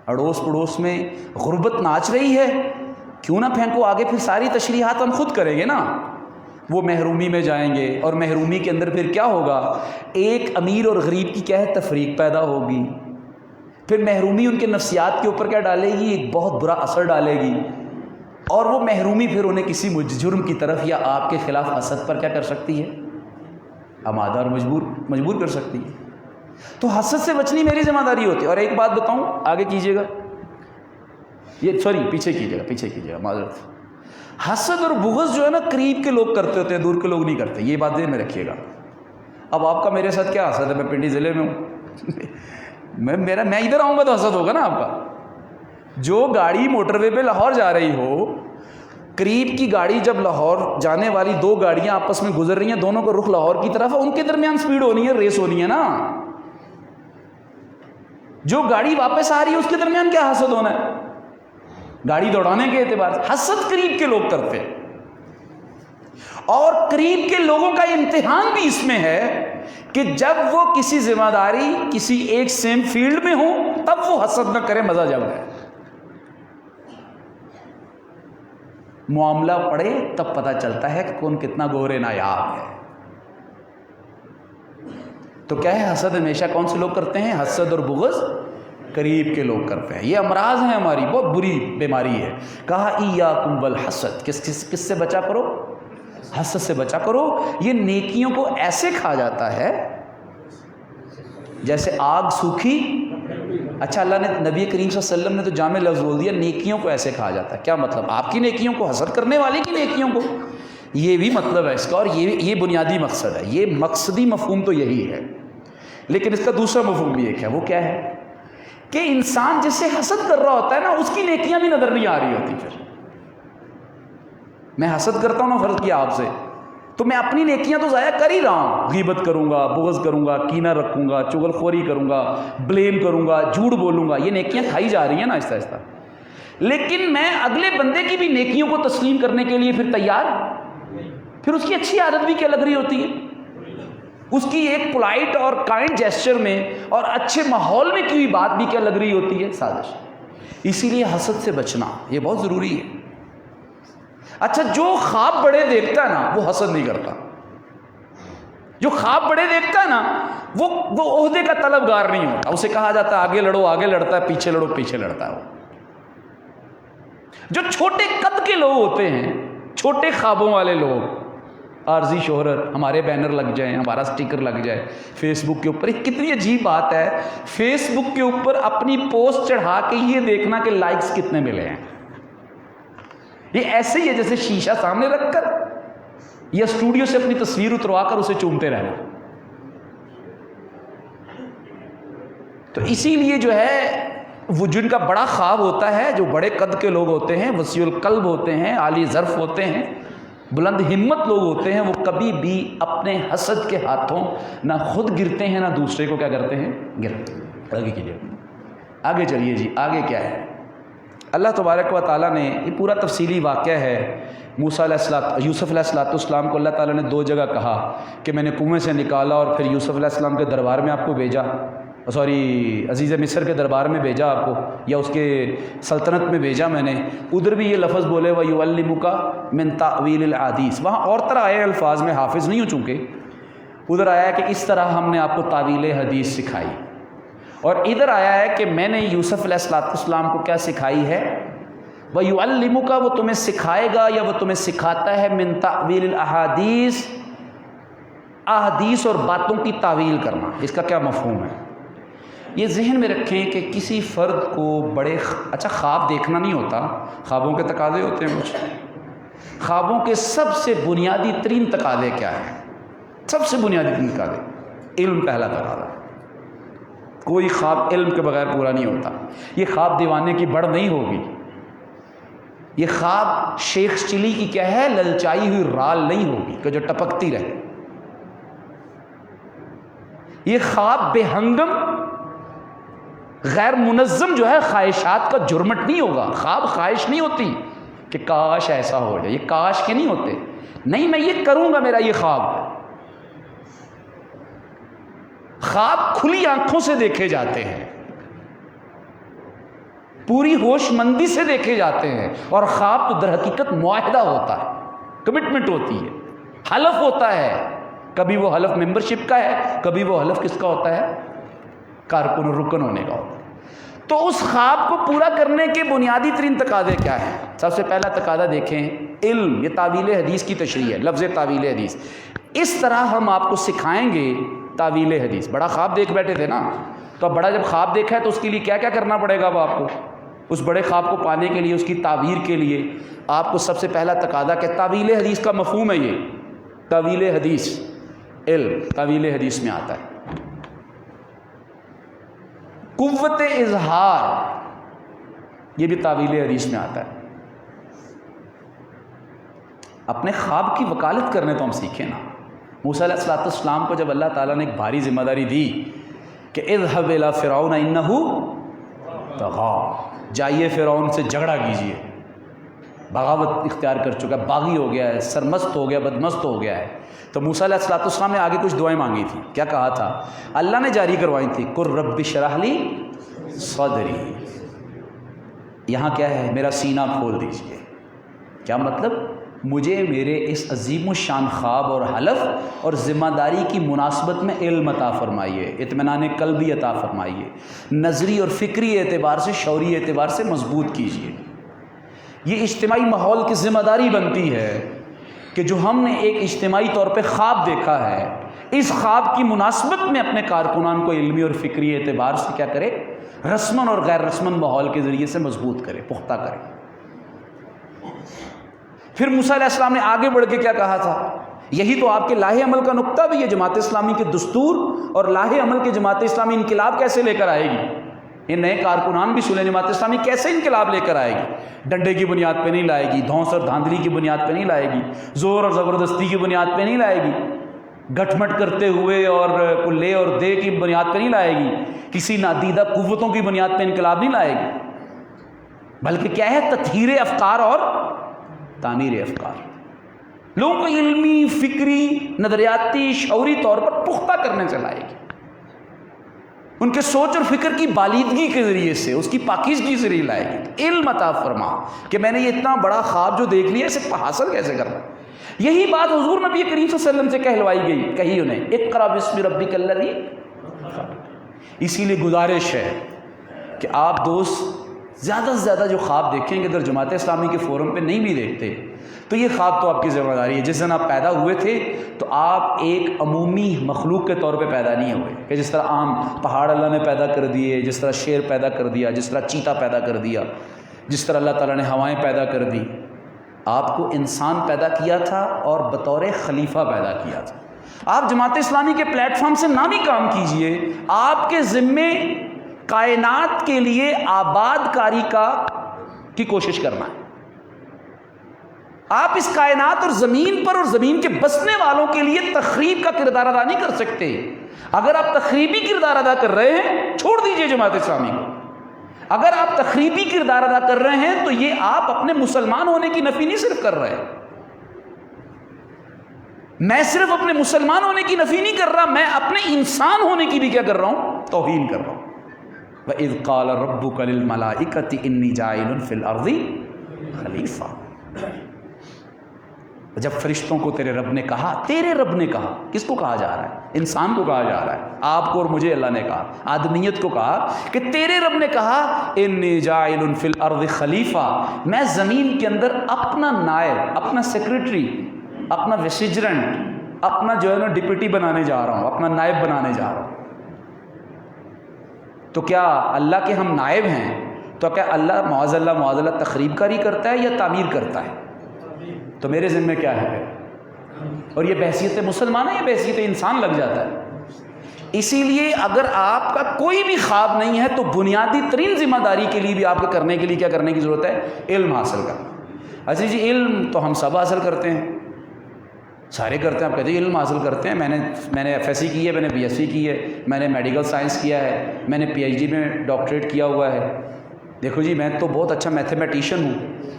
اڑوس پڑوس میں غربت ناچ رہی ہے، کیوں نہ پھینکو. آگے پھر ساری تشریحات ہم خود کریں گے نا. وہ محرومی میں جائیں گے اور محرومی کے اندر پھر کیا ہوگا؟ ایک امیر اور غریب کی کیا ہے؟ تفریق پیدا ہوگی. پھر محرومی ان کے نفسیات کے اوپر کیا ڈالے گی؟ ایک بہت برا اثر ڈالے گی. اور وہ محرومی پھر انہیں کسی جرم کی طرف یا آپ کے خلاف حسد پر کیا کر سکتی ہے؟ آمادہ اور مجبور کر سکتی ہے. تو حسد سے بچنی میری ذمہ داری ہوتی ہے. اور ایک بات بتاؤں، آگے کیجیے گا، یہ سوری پیچھے کیجیے گا معذرت. حسد اور بغض جو ہے نا قریب کے لوگ کرتے ہوتے ہیں، دور کے لوگ نہیں کرتے. یہ بات ذہن میں رکھیے گا. اب آپ کا میرے ساتھ کیا حسد ہے؟ میں پنڈی ضلع میں ہوں میں ادھر آؤں گا تو حسد ہوگا نا آپ کا. جو گاڑی موٹر وے پہ لاہور جا رہی ہو، قریب کی گاڑی جب لاہور جانے والی دو گاڑیاں آپس میں گزر رہی ہیں، دونوں کا رخ لاہور کی طرف ہے، ان کے درمیان سپیڈ ہونی ہے، ریس ہونی ہے نا. جو گاڑی واپس آ رہی ہے اس کے درمیان کیا حسد ہونا ہے؟ گاڑی دوڑانے کے اعتبار سے. حسد قریب کے لوگ کرتے ہیں. اور قریب کے لوگوں کا امتحان بھی اس میں ہے کہ جب وہ کسی ذمہ داری، کسی ایک سیم فیلڈ میں ہوں، تب وہ حسد نہ کرے، مزہ جب ہے. معاملہ پڑے تب پتہ چلتا ہے کہ کون کتنا گورے نایاب ہے. تو کیا ہے، حسد ہمیشہ کون سے لوگ کرتے ہیں؟ حسد اور بغض قریب کے لوگ کرتے ہیں. یہ امراض ہیں ہماری، بہت بری بیماری ہے. کہا ایاکم والحسد، کس سے بچا کرو؟ حسد سے بچا کرو. یہ نیکیوں کو ایسے کھا جاتا ہے جیسے آگ سوکھی. اچھا، اللہ نے، نبی کریم صلی اللہ علیہ وسلم نے تو جامع لفظ بول دیا، نیکیوں کو ایسے کھا جاتا ہے. کیا مطلب؟ آپ کی نیکیوں کو، حسد کرنے والے کی نیکیوں کو. یہ بھی مطلب ہے اس کا، اور یہ بنیادی مقصد ہے. یہ مقصدی مفہوم تو یہی ہے، لیکن اس کا دوسرا مفہوم بھی ایک ہے. وہ کیا ہے کہ انسان جس سے حسد کر رہا ہوتا ہے نا، اس کی نیکیاں بھی نظر نہیں آ رہی ہوتی. پھر میں حسد کرتا ہوں نا، فرض کیا آپ سے، تو میں اپنی نیکیاں تو ضائع کر ہی رہا ہوں. غیبت کروں گا، بغض کروں گا، کینہ رکھوں گا، چغل خوری کروں گا، بلیم کروں گا، جھوٹ بولوں گا. یہ نیکیاں کھائی جا رہی ہیں نا آہستہ آہستہ. لیکن میں اگلے بندے کی بھی نیکیوں کو تسلیم کرنے کے لیے پھر تیار. پھر اس کی اچھی عادت بھی کیا لگ رہی ہوتی ہے، اس کی ایک پولائٹ اور کائنڈ جیسچر میں اور اچھے ماحول میں کی ہوئی بات بھی کیا لگ رہی ہوتی ہے، سازش. اسی لیے حسد سے بچنا یہ بہت ضروری ہے. اچھا، جو خواب بڑے دیکھتا ہے نا وہ حسد نہیں کرتا. جو خواب بڑے دیکھتا ہے نا وہ عہدے کا طلبگار نہیں ہوتا. اسے کہا جاتا ہے آگے لڑو، آگے لڑتا ہے، پیچھے لڑو، پیچھے لڑتا ہے. وہ جو چھوٹے قد کے لوگ ہوتے ہیں، چھوٹے خوابوں والے لوگ، عارضی شہرت، ہمارے بینر لگ جائیں، ہمارا سٹیکر لگ جائے فیس بک کے اوپر. ایک کتنی عجیب بات ہے، فیس بک کے اوپر اپنی پوسٹ چڑھا کے یہ دیکھنا کہ لائکس کتنے ملے ہیں. یہ ایسے ہی ہے جیسے شیشہ سامنے رکھ کر یا اسٹوڈیو سے اپنی تصویر اتروا کر اسے چومتے رہنا. تو اسی لیے جو ہے وہ جن کا بڑا خواب ہوتا ہے، جو بڑے قد کے لوگ ہوتے ہیں، وسیع القلب ہوتے ہیں، عالی ظرف ہوتے ہیں، بلند ہمت لوگ ہوتے ہیں، وہ کبھی بھی اپنے حسد کے ہاتھوں نہ خود گرتے ہیں نہ دوسرے کو کیا کرتے ہیں، گرتے. آگے کیجیے، آگے چلیے جی. آگے کیا ہے؟ اللہ تبارک و تعالیٰ نے، یہ پورا تفصیلی واقعہ ہے. موسیٰ علیہ السلام، یوسف علیہ السلام کو اللہ تعالیٰ نے 2 جگہ کہا کہ میں نے کنویں سے نکالا اور پھر یوسف علیہ السلام کے دربار میں آپ کو بھیجا، عزیز مصر کے دربار میں بھیجا آپ کو، یا اس کے سلطنت میں بھیجا میں نے. ادھر بھی یہ لفظ بولے وَيُعَلِّمُكَ مِن تَأْوِيلِ الْأَحَادِيث. وہاں اور طرح آئے الفاظ میں، حافظ نہیں ہوں چونکہ. ادھر آیا ہے کہ اس طرح ہم نے آپ کو تعویل حدیث سکھائی، اور ادھر آیا ہے کہ میں نے یوسف علیہ السلام کو کیا سکھائی ہے، وَيُعَلِّمُكَ، وہ تمہیں سکھائے گا یا وہ تمہیں سکھاتا ہے، مِن تَأْوِيلِ الْأَحَادِيث، احادیث اور باتوں کی تعویل کرنا. اس کا کیا مفہوم ہے؟ یہ ذہن میں رکھیں کہ کسی فرد کو بڑے اچھا خواب دیکھنا نہیں ہوتا، خوابوں کے تقاضے ہوتے ہیں کچھ. خوابوں کے سب سے بنیادی ترین تقاضے کیا ہیں؟ سب سے بنیادی ترین تقاضے، علم پہلا تقاضا. کوئی خواب علم کے بغیر پورا نہیں ہوتا. یہ خواب دیوانے کی بڑھ نہیں ہوگی، یہ خواب شیخ چلی کی کیا ہے، للچائی ہوئی رال نہیں ہوگی کہ جو ٹپکتی رہے. یہ خواب بے ہنگم غیر منظم جو ہے خواہشات کا جرمٹ نہیں ہوگا. خواب خواہش نہیں ہوتی کہ کاش ایسا ہو جائے، یہ کاش کے نہیں ہوتے. نہیں، میں یہ کروں گا، میرا یہ خواب. خواب کھلی آنکھوں سے دیکھے جاتے ہیں، پوری ہوش مندی سے دیکھے جاتے ہیں. اور خواب تو در حقیقت معاہدہ ہوتا ہے، کمٹمنٹ ہوتی ہے، حلف ہوتا ہے. کبھی وہ حلف ممبرشپ کا ہے، کبھی وہ حلف کس کا ہوتا ہے، کارکن و رکن ہونے کا ہوتا ہے. تو اس خواب کو پورا کرنے کے بنیادی ترین تقاضے کیا ہیں؟ سب سے پہلا تقاضا دیکھیں، علم. یہ تعویل حدیث کی تشریح ہے، لفظ تعویل حدیث. اس طرح ہم آپ کو سکھائیں گے تعویل حدیث. بڑا خواب دیکھ بیٹھے تھے نا، تو اب بڑا جب خواب دیکھا ہے تو اس کے لیے کیا کیا کرنا پڑے گا. اب آپ کو اس بڑے خواب کو پانے کے لیے، اس کی تعبیر کے لیے آپ کو سب سے پہلا تقاضا کہ تعویل حدیث کا مفہوم ہے. یہ تعویل حدیث، علم تعویل حدیث میں آتا ہے. قوت اظہار، یہ بھی تعویل حدیث میں آتا ہے. اپنے خواب کی وکالت کرنے تو ہم سیکھیں نا. موسیٰ علیہ السلام کو جب اللہ تعالیٰ نے ایک بھاری ذمہ داری دی کہ اذهب الى فرعون انه طغى، جائیے فرعون سے جھگڑا کیجیے، بغاوت اختیار کر چکا ہے، باغی ہو گیا ہے، سرمست ہو گیا، بدمست ہو گیا ہے. تو موسیٰ علیہ السلام نے آگے کچھ دعائیں مانگی تھیں. کیا کہا تھا؟ اللہ نے جاری کروائی تھی، قل رب اشرح لی صدری. یہاں کیا ہے؟ میرا سینہ کھول دیجیے. کیا مطلب؟ مجھے میرے اس عظیم الشان خواب اور حلف اور ذمہ داری کی مناسبت میں علم عطا فرمائیے، اطمینان قلبی عطا فرمائیے، نظری اور فکری اعتبار سے، شعوری اعتبار سے مضبوط کیجیے۔ یہ اجتماعی ماحول کی ذمہ داری بنتی ہے کہ جو ہم نے ایک اجتماعی طور پہ خواب دیکھا ہے، اس خواب کی مناسبت میں اپنے کارکنان کو علمی اور فکری اعتبار سے کیا کرے؟ رسمن اور غیر رسمن ماحول کے ذریعے سے مضبوط کرے، پختہ کرے۔ پھر موسیٰ علیہ السلام نے آگے بڑھ کے کیا کہا تھا؟ یہی تو آپ کے لاہے عمل کا نقطہ بھی ہے۔ جماعت اسلامی کے دستور اور لاہے عمل کے جماعت اسلامی انقلاب کیسے لے کر آئے گی؟ یہ نئے کارکنان بھی سنیں، جماعت اسلامی کیسے انقلاب لے کر آئے گی؟ ڈنڈے کی بنیاد پہ نہیں لائے گی، دھونس اور دھاندلی کی بنیاد پہ نہیں لائے گی، زور اور زبردستی کی بنیاد پہ نہیں لائے گی، گٹھ مٹ کرتے ہوئے اور لے اور دے کی بنیاد پہ نہیں لائے گی، کسی نادیدہ قوتوں کی بنیاد پہ انقلاب نہیں لائے گی، بلکہ کیا ہے؟ تطہیر افکار اور تعمیر افکار، لوگوں کو علمی، فکری، نظریاتی، شعوری طور پر پختہ کرنے سے لائے گی، ان کے سوچ اور فکر کی بالیدگی کے ذریعے سے، اس کی پاکیزگی سے ذریعے لائے گی۔ علم عطا فرما کہ میں نے یہ اتنا بڑا خواب جو دیکھ لیا، اسے حاصل کیسے کرنا۔ یہی بات حضور نبی کریم صلی اللہ علیہ وسلم سے کہلوائی گئی، کہی انہیں اقرأ باسم ربک الذی خلق۔ اسی لیے گزارش ہے کہ آپ دوست زیادہ سے زیادہ جو خواب دیکھیں گے، اگر جماعت اسلامی کے فورم پہ نہیں بھی دیکھتے تو یہ خواب تو آپ کی ذمہ داری ہے۔ جس دن آپ پیدا ہوئے تھے تو آپ ایک عمومی مخلوق کے طور پہ پیدا نہیں ہوئے کہ جس طرح عام پہاڑ اللہ نے پیدا کر دیے، جس طرح شیر پیدا کر دیا، جس طرح چیتا پیدا کر دیا، جس طرح اللہ تعالیٰ نے ہوائیں پیدا کر دی۔ آپ کو انسان پیدا کیا تھا اور بطور خلیفہ پیدا کیا تھا۔ آپ جماعت اسلامی کے پلیٹ فارم سے نہ بھی کام کیجئے، آپ کے ذمے کائنات کے لیے آباد کاری کی کوشش کرنا ہے۔ آپ اس کائنات اور زمین پر اور زمین کے بسنے والوں کے لیے تخریب کا کردار ادا نہیں کر سکتے۔ اگر آپ تخریبی کردار ادا کر رہے ہیں، چھوڑ دیجئے جماعت اسلامی کو۔ اگر آپ تخریبی کردار ادا کر رہے ہیں تو یہ آپ اپنے مسلمان ہونے کی نفی نہیں صرف کر رہے، میں صرف اپنے مسلمان ہونے کی نفی نہیں کر رہا، میں اپنے انسان ہونے کی بھی کیا کر رہا ہوں؟ توہین کر رہا ہوں۔ وَإِذْ قَالَ رَبُّكَ لِلْمَلَائِكَةِ إِنِّي جَاعِلٌ فِي الْأَرْضِ خَلِيفَةً۔ جب فرشتوں کو تیرے رب نے کہا، تیرے رب نے کہا، کس کو کہا جا رہا ہے؟ انسان کو کہا جا رہا ہے، آپ کو اور مجھے اللہ نے کہا، آدمیت کو کہا کہ تیرے رب نے کہا انی جاعل فی الارض خلیفہ، میں زمین کے اندر اپنا نائب، اپنا سیکریٹری، اپنا وسیجرنٹ، اپنا جو ہے نا ڈپٹی بنانے جا رہا ہوں، اپنا نائب بنانے جا رہا ہوں۔ تو کیا اللہ کے ہم نائب ہیں؟ تو کیا اللہ معاذ اللہ تخریب کاری کرتا ہے یا تعمیر کرتا ہے؟ تو میرے ذمہ کیا ہے؟ اور یہ بحثیت مسلمان ہے، یہ بحثیت انسان لگ جاتا ہے۔ اسی لیے اگر آپ کا کوئی بھی خواب نہیں ہے تو بنیادی ترین ذمہ داری کے لیے بھی آپ کو کرنے کے لیے کیا کرنے کی ضرورت ہے؟ علم حاصل کرنا۔ اچھا جی، علم تو ہم سب حاصل کرتے ہیں، سارے کرتے ہیں۔ آپ کہتے ہیں علم حاصل کرتے ہیں، میں نے ایف ایس سی کی ہے، میں نے بی ایس سی کی ہے، میں نے میڈیکل سائنس کیا ہے، میں نے پی ایچ ڈی میں ڈاکٹریٹ کیا ہوا ہے، دیکھو جی میں تو بہت اچھا میتھمیٹیشین ہوں۔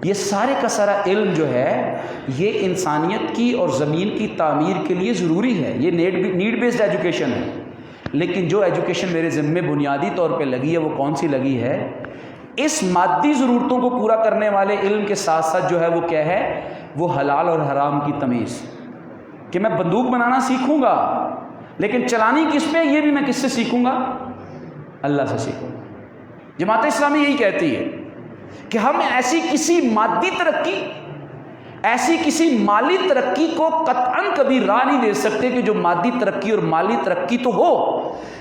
یہ سارے کا سارا علم جو ہے یہ انسانیت کی اور زمین کی تعمیر کے لیے ضروری ہے، یہ نیڈ بیسڈ ایجوکیشن ہے۔ لیکن جو ایجوکیشن میرے ذمے بنیادی طور پہ لگی ہے وہ کون سی لگی ہے؟ اس مادی ضرورتوں کو پورا کرنے والے علم کے ساتھ ساتھ جو ہے وہ کیا ہے؟ وہ حلال اور حرام کی تمیز، کہ میں بندوق بنانا سیکھوں گا لیکن چلانی کس پہ، یہ بھی میں کس سے سیکھوں گا؟ اللہ سے سیکھوں گا۔ جماعت اسلامی یہی کہتی ہے کہ ہم ایسی کسی مادی ترقی، ایسی کسی مالی ترقی کو قطعاً کبھی راہ نہیں دے سکتے کہ جو مادی ترقی اور مالی ترقی تو ہو،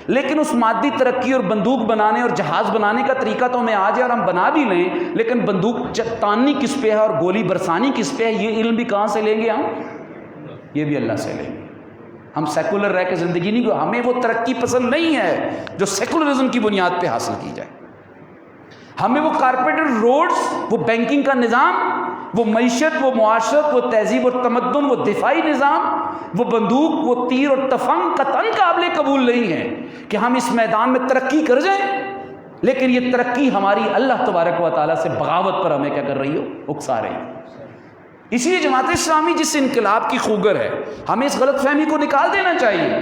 لیکن اس مادی ترقی اور بندوق بنانے اور جہاز بنانے کا طریقہ تو ہمیں آ جائے اور ہم بنا بھی لیں، لیکن بندوق تاننی کس پہ ہے اور گولی برسانی کس پہ ہے، یہ علم بھی کہاں سے لیں گے ہم؟ یہ بھی اللہ سے لیں گے۔ ہم سیکولر رہ کے زندگی نہیں، ہمیں وہ ترقی پسند نہیں ہے جو سیکولرزم کی بنیاد پہ حاصل کی جائے۔ ہمیں وہ کارپوریٹڈ روڈز، وہ بینکنگ کا نظام، وہ معیشت، وہ معاشرت، وہ تہذیب اور تمدن، وہ دفاعی نظام، وہ بندوق، وہ تیر اور تفنگ قطعاً قابل قبول نہیں ہے کہ ہم اس میدان میں ترقی کر جائیں، لیکن یہ ترقی ہماری اللہ تبارک و تعالیٰ سے بغاوت پر ہمیں کیا کر رہی ہو؟ اکسا رہی ہے۔ اسی لیے جماعت اسلامی جس انقلاب کی خوگر ہے، ہمیں اس غلط فہمی کو نکال دینا چاہیے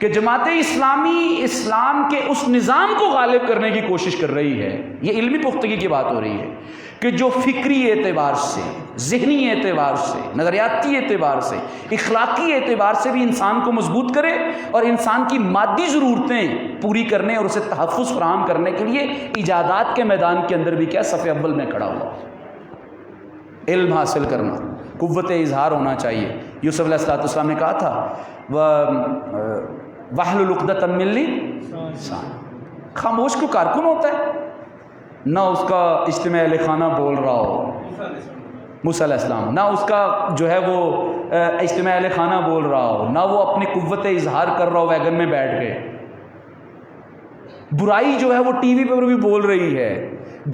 کہ جماعت اسلامی اسلام کے اس نظام کو غالب کرنے کی کوشش کر رہی ہے. یہ علمی پختگی کی بات ہو رہی ہے کہ جو فکری اعتبار سے، ذہنی اعتبار سے، نظریاتی اعتبار سے، اخلاقی اعتبار سے بھی انسان کو مضبوط کرے اور انسان کی مادی ضرورتیں پوری کرنے اور اسے تحفظ فراہم کرنے کے لیے ایجادات کے میدان کے اندر بھی کیا صف اول میں کھڑا ہوا. علم حاصل کرنا، قوت اظہار ہونا چاہیے. یوسف علیہ السلام نے کہا تھا وَاحْلُلْ عُقْدَةً مِّن لِّسَانِهِ. خاموش کو کارکن ہوتا ہے، نہ اس کا اجتماع اہل خانہ بول رہا ہو، موسیٰ علیہ السلام، نہ اس کا جو ہے وہ اجتماع اہل خانہ بول رہا ہو، نہ وہ اپنی قوت اظہار کر رہا ہو ویگن میں بیٹھ کے. برائی جو ہے وہ ٹی وی پر بھی بول رہی ہے،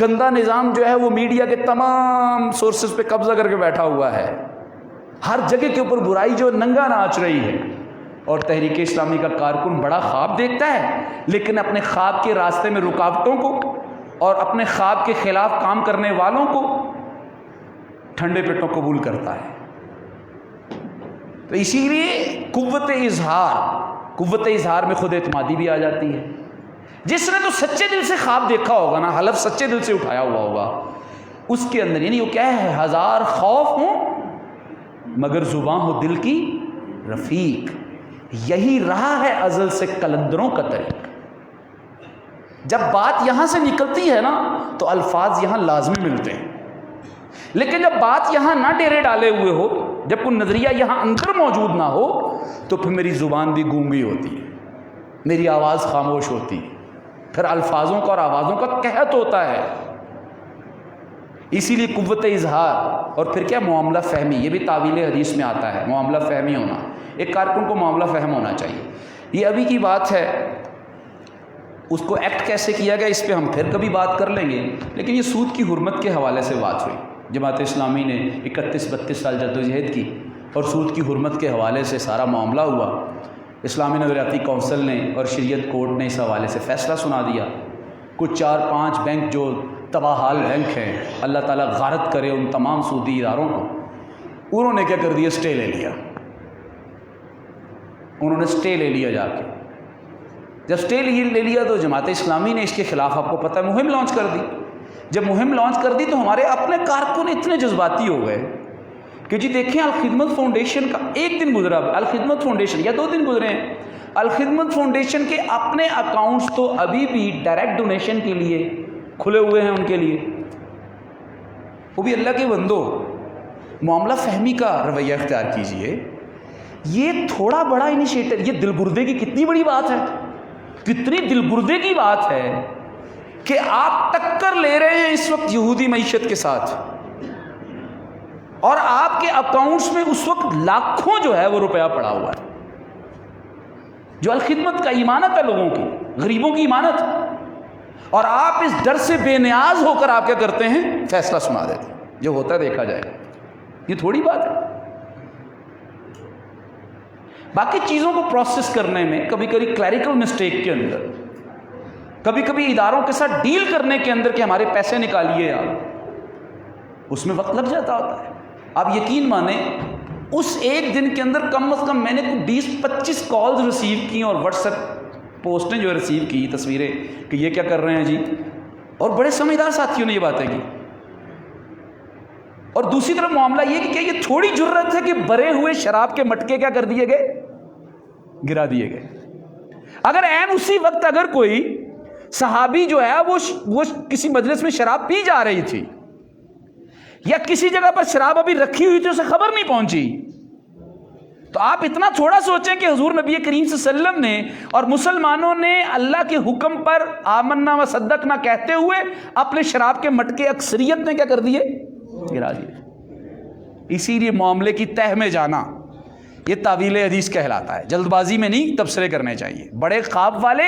گندا نظام جو ہے وہ میڈیا کے تمام سورسز پہ قبضہ کر کے بیٹھا ہوا ہے، ہر جگہ کے اوپر برائی جو ننگا ناچ رہی ہے. اور تحریک اسلامی کا کارکن بڑا خواب دیکھتا ہے، لیکن اپنے خواب کے راستے میں رکاوٹوں کو اور اپنے خواب کے خلاف کام کرنے والوں کو ٹھنڈے پیٹوں قبول کرتا ہے. تو اسی لیے قوت اظہار میں خود اعتمادی بھی آ جاتی ہے. جس نے تو سچے دل سے خواب دیکھا ہوگا نا، حلف سچے دل سے اٹھایا ہوا ہوگا، اس کے اندر یعنی وہ کیا ہے، ہزار خوف ہوں مگر زباں ہو دل کی رفیق. یہی رہا ہے ازل سے قلندروں کا طریق. جب بات یہاں سے نکلتی ہے نا تو الفاظ یہاں لازمی ملتے ہیں، لیکن جب بات یہاں نہ ڈیرے ڈالے ہوئے ہو، جب کوئی نظریہ یہاں اندر موجود نہ ہو، تو پھر میری زبان بھی گونگی ہوتی ہے، میری آواز خاموش ہوتی ہے، پھر الفاظوں کا اور آوازوں کا قحط ہوتا ہے. اسی لیے قوت اظہار اور پھر کیا معاملہ فہمی، یہ بھی تعویل حدیث میں آتا ہے، معاملہ فہمی ہونا. ایک کارکن کو معاملہ فہم ہونا چاہیے. یہ ابھی کی بات ہے، اس کو ایکٹ کیسے کیا گیا اس پہ ہم پھر کبھی بات کر لیں گے. لیکن یہ سود کی حرمت کے حوالے سے بات ہوئی. جماعت اسلامی نے 31-32 سال جدوجہد کی اور سود کی حرمت کے حوالے سے سارا معاملہ ہوا. اسلامی نظریاتی کونسل نے اور شریعت کورٹ نے اس حوالے سے فیصلہ سنا دیا. کچھ 4-5 بینک جو تباہ حال بینک ہیں، اللہ تعالیٰ غارت کرے ان تمام سودی اداروں کو، انہوں نے کیا کر دیا، اسٹے لے لیا. انہوں نے اسٹے لے لیا. جا کے جب اسٹے لے لیا تو جماعت اسلامی نے اس کے خلاف آپ کو پتہ ہے مہم لانچ کر دی. جب مہم لانچ کر دی تو ہمارے اپنے کارکن اتنے جذباتی ہو گئے کہ جی دیکھیں الخدمت فاؤنڈیشن کا ایک دن گزرا، الخدمت فاؤنڈیشن یا 2 دن گزرے ہیں، الخدمت فاؤنڈیشن کے اپنے اکاؤنٹس تو ابھی بھی ڈائریکٹ ڈونیشن کے لیے کھلے ہوئے ہیں ان کے لیے. وہ بھی اللہ کے بندو، معاملہ فہمی کا رویہ اختیار کیجئے. یہ تھوڑا بڑا انیشیٹو، یہ دل گردے کی کتنی بڑی بات ہے، کتنی دل گردے کی بات ہے کہ آپ ٹکر لے رہے ہیں اس وقت یہودی معیشت کے ساتھ، اور آپ کے اکاؤنٹس میں اس وقت لاکھوں جو ہے وہ روپیہ پڑا ہوا ہے، جو الخدمت کا ایمانت ہے لوگوں کی، غریبوں کی ایمانت. اور آپ اس ڈر سے بے نیاز ہو کر آپ کیا کرتے ہیں، فیصلہ سنا دیتے ہیں، جو ہوتا ہے دیکھا جائے گا. یہ تھوڑی بات ہے. باقی چیزوں کو پروسیس کرنے میں کبھی کبھی کلیریکل مسٹیک کے اندر، کبھی کبھی اداروں کے ساتھ ڈیل کرنے کے اندر کہ ہمارے پیسے نکالیے آپ، اس میں وقت لگ جاتا ہوتا ہے. آپ یقین مانیں اس ایک دن کے اندر کم از کم میں نے 20-25 کالز ریسیو کی اور واٹس ایپ پوسٹیں جو ریسیو کی، تصویریں کہ یہ کیا کر رہے ہیں جی، اور بڑے سمجھدار ساتھیوں نے یہ باتیں کی. اور دوسری طرف معاملہ یہ کہ کیا یہ تھوڑی جرت ہے کہ بھرے ہوئے شراب کے مٹکے کیا کر دیے گئے، گرا دیے گئے. اگر عین اسی وقت اگر کوئی صحابی جو ہے وہ کسی مجلس میں شراب پی جا رہی تھی یا کسی جگہ پر شراب ابھی رکھی ہوئی تھی، اسے خبر نہیں پہنچی، تو آپ اتنا تھوڑا سوچیں کہ حضور نبی کریم صلی اللہ علیہ وسلم نے اور مسلمانوں نے اللہ کے حکم پر آمنا و صدقنا کہتے ہوئے اپنے شراب کے مٹکے اکثریت نے کیا کر دیے، گرا دیے. اسی لیے معاملے کی تہ میں جانا یہ تعویل حدیث کہلاتا ہے. جلد بازی میں نہیں تبصرے کرنے چاہیے. بڑے خواب والے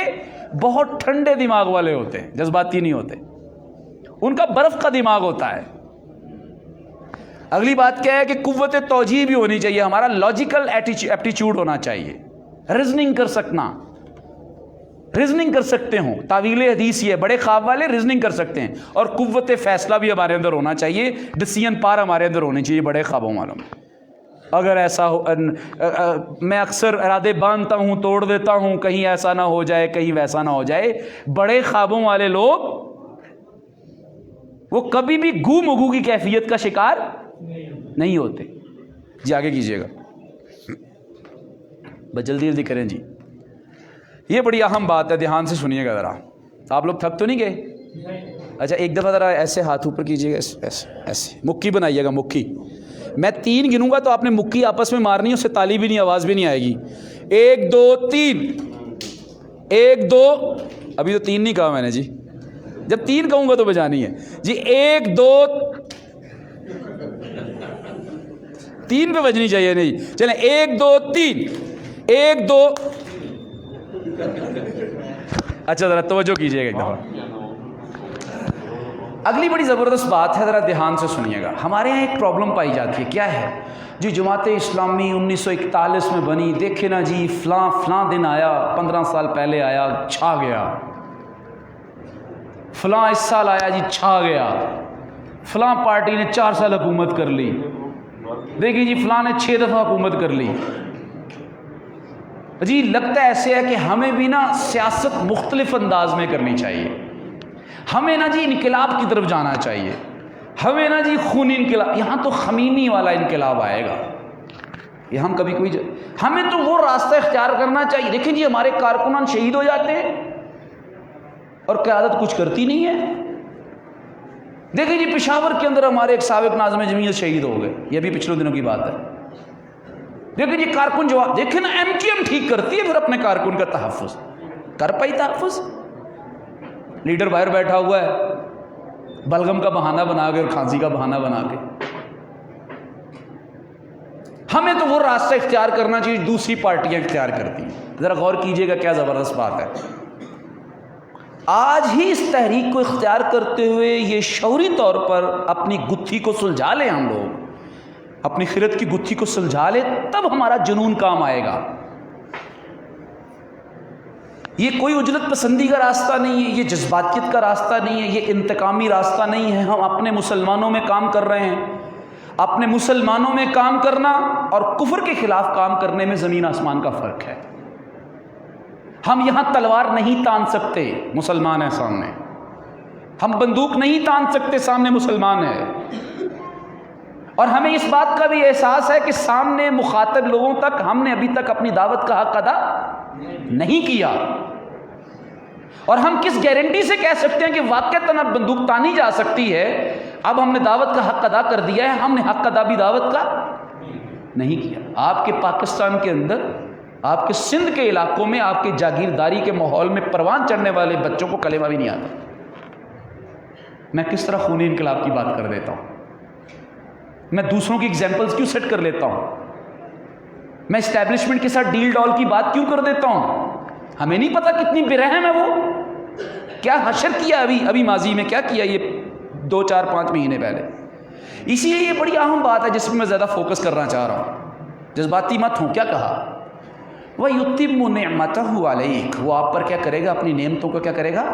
بہت ٹھنڈے دماغ والے ہوتے ہیں، جذباتی نہیں ہوتے، ان کا برف کا دماغ ہوتا ہے. اگلی بات کیا ہے کہ قوت توجیہ بھی ہونی چاہیے، ہمارا لاجیکل ایپٹیچیوڈ ہونا چاہیے، ریزننگ کر سکنا، ریزننگ کر سکتے ہوں. تعویل حدیث یہ بڑے خواب والے ریزننگ کر سکتے ہیں، اور قوت فیصلہ بھی ہمارے اندر ہونا چاہیے، ڈسیزن پار ہمارے اندر ہونی چاہیے بڑے خوابوں والوں میں. اگر ایسا ہو میں اکثر ارادے باندھتا ہوں توڑ دیتا ہوں کہیں ایسا نہ ہو جائے کہیں ویسا نہ ہو جائے. بڑے خوابوں والے لوگ وہ کبھی بھی گو مگو کی کیفیت کا شکار نہیں ہوتے. جی آگے کیجئے گا, بس جلدی جلدی کریں جی. یہ بڑی اہم بات ہے, دھیان سے سنیے گا ذرا. آپ لوگ تھک تو نہیں گئے؟ اچھا ایک دفعہ ذرا ایسے ہاتھ اوپر کیجیے گا, ایسے ایسے مکھی بنائیے گا, مکھی. میں 3 گنوں گا تو آپ نے مکھی آپس میں مارنی ہے, اس سے تالی بھی نہیں, آواز بھی نہیں آئے گی. 1 2 3, 1 2, ابھی تو 3 نہیں کہا میں نے جی, جب 3 کہوں گا تو بجانی ہے جی. 1 2 3 پہ بجنی چاہیے نہیں. چلیں 1 2 3, 1 2. اچھا ذرا توجہ کیجیے گا ایک دفعہ. اگلی بڑی زبردست بات ہے, ذرا دھیان سے سنیے گا. ہمارے یہاں ایک پرابلم پائی جاتی ہے, کیا ہے جی؟ جماعت اسلامی 1941 میں بنی, دیکھے نا جی فلاں فلاں دن آیا, 15 سال پہلے آیا, چھا گیا. فلاں اس سال آیا جی, چھا گیا. فلاں پارٹی نے 4 سال حکومت کر لی, دیکھیں جی فلاں نے 6 دفعہ حکومت کر لی. جی لگتا ایسے ہے کہ ہمیں بھی نا سیاست مختلف انداز میں کرنی چاہیے. ہمیں نا جی انقلاب کی طرف جانا چاہیے, ہمیں نا جی خونی انقلاب. یہاں تو خمینی والا انقلاب آئے گا, یہ ہم کبھی کوئی ہمیں تو وہ راستہ اختیار کرنا چاہیے. دیکھیں جی ہمارے کارکنان شہید ہو جاتے ہیں اور قیادت کچھ کرتی نہیں ہے. دیکھیں جی پشاور کے اندر ہمارے ایک سابق ناظم جمعیت شہید ہو گئے, یہ بھی پچھلے دنوں کی بات ہے. دیکھیں جی کارکن جواب, دیکھیں نا ایم کیو ایم ٹھیک کرتی ہے, پھر اپنے کارکن کا تحفظ کر پائی. تحفظ لیڈر باہر بیٹھا ہوا ہے, بلغم کا بہانہ بنا کے اور کھانسی کا بہانہ بنا کے. ہمیں تو وہ راستہ اختیار کرنا چاہیے, دوسری پارٹیاں اختیار کرتی ہیں. ذرا غور کیجئے گا کیا زبردست بات ہے. آج ہی اس تحریک کو اختیار کرتے ہوئے یہ شعوری طور پر اپنی گتھی کو سلجھا لیں, ہم لوگ اپنی خرد کی گتھی کو سلجھا لیں, تب ہمارا جنون کام آئے گا. یہ کوئی اجلت پسندی کا راستہ نہیں ہے, یہ جذباتیت کا راستہ نہیں ہے, یہ انتقامی راستہ نہیں ہے. ہم اپنے مسلمانوں میں کام کر رہے ہیں. اپنے مسلمانوں میں کام کرنا اور کفر کے خلاف کام کرنے میں زمین آسمان کا فرق ہے. ہم یہاں تلوار نہیں تان سکتے, مسلمان ہیں سامنے. ہم بندوق نہیں تان سکتے, سامنے مسلمان ہے. اور ہمیں اس بات کا بھی احساس ہے کہ سامنے مخاطب لوگوں تک ہم نے ابھی تک اپنی دعوت کا حق ادا نہیں کیا. اور ہم کس گارنٹی سے کہہ سکتے ہیں کہ واقعتاً اب بندوق تانی جا سکتی ہے؟ اب ہم نے دعوت کا حق ادا کر دیا ہے, ہم نے حق ادا بھی دعوت کا نہیں کیا. آپ کے پاکستان کے اندر, آپ کے سندھ کے علاقوں میں, آپ کے جاگیرداری کے ماحول میں پروان چڑھنے والے بچوں کو کلمہ بھی نہیں آتا. میں کس طرح خونی انقلاب کی بات کر دیتا ہوں, میں دوسروں کی ایگزامپلز کیوں سیٹ کر لیتا ہوں, میں اسٹیبلشمنٹ کے ساتھ ڈیل ڈال کی بات کیوں کر دیتا ہوں. ہمیں نہیں پتا کتنی برہم ہے وہ, کیا حشر کیا ابھی ماضی میں, کیا کیا یہ 2 4 5 مہینے پہلے. اسی لیے یہ بڑی اہم بات ہے جس میں زیادہ فوکس کرنا چاہ رہا ہوں. جذباتی مت ہوں. کیا کہا, وَيُتِمُّ نِعْمَتَهُ عَلَيْكَ, وہ آپ پر کیا کرے گا, اپنی نعمتوں کو کیا کرے گا,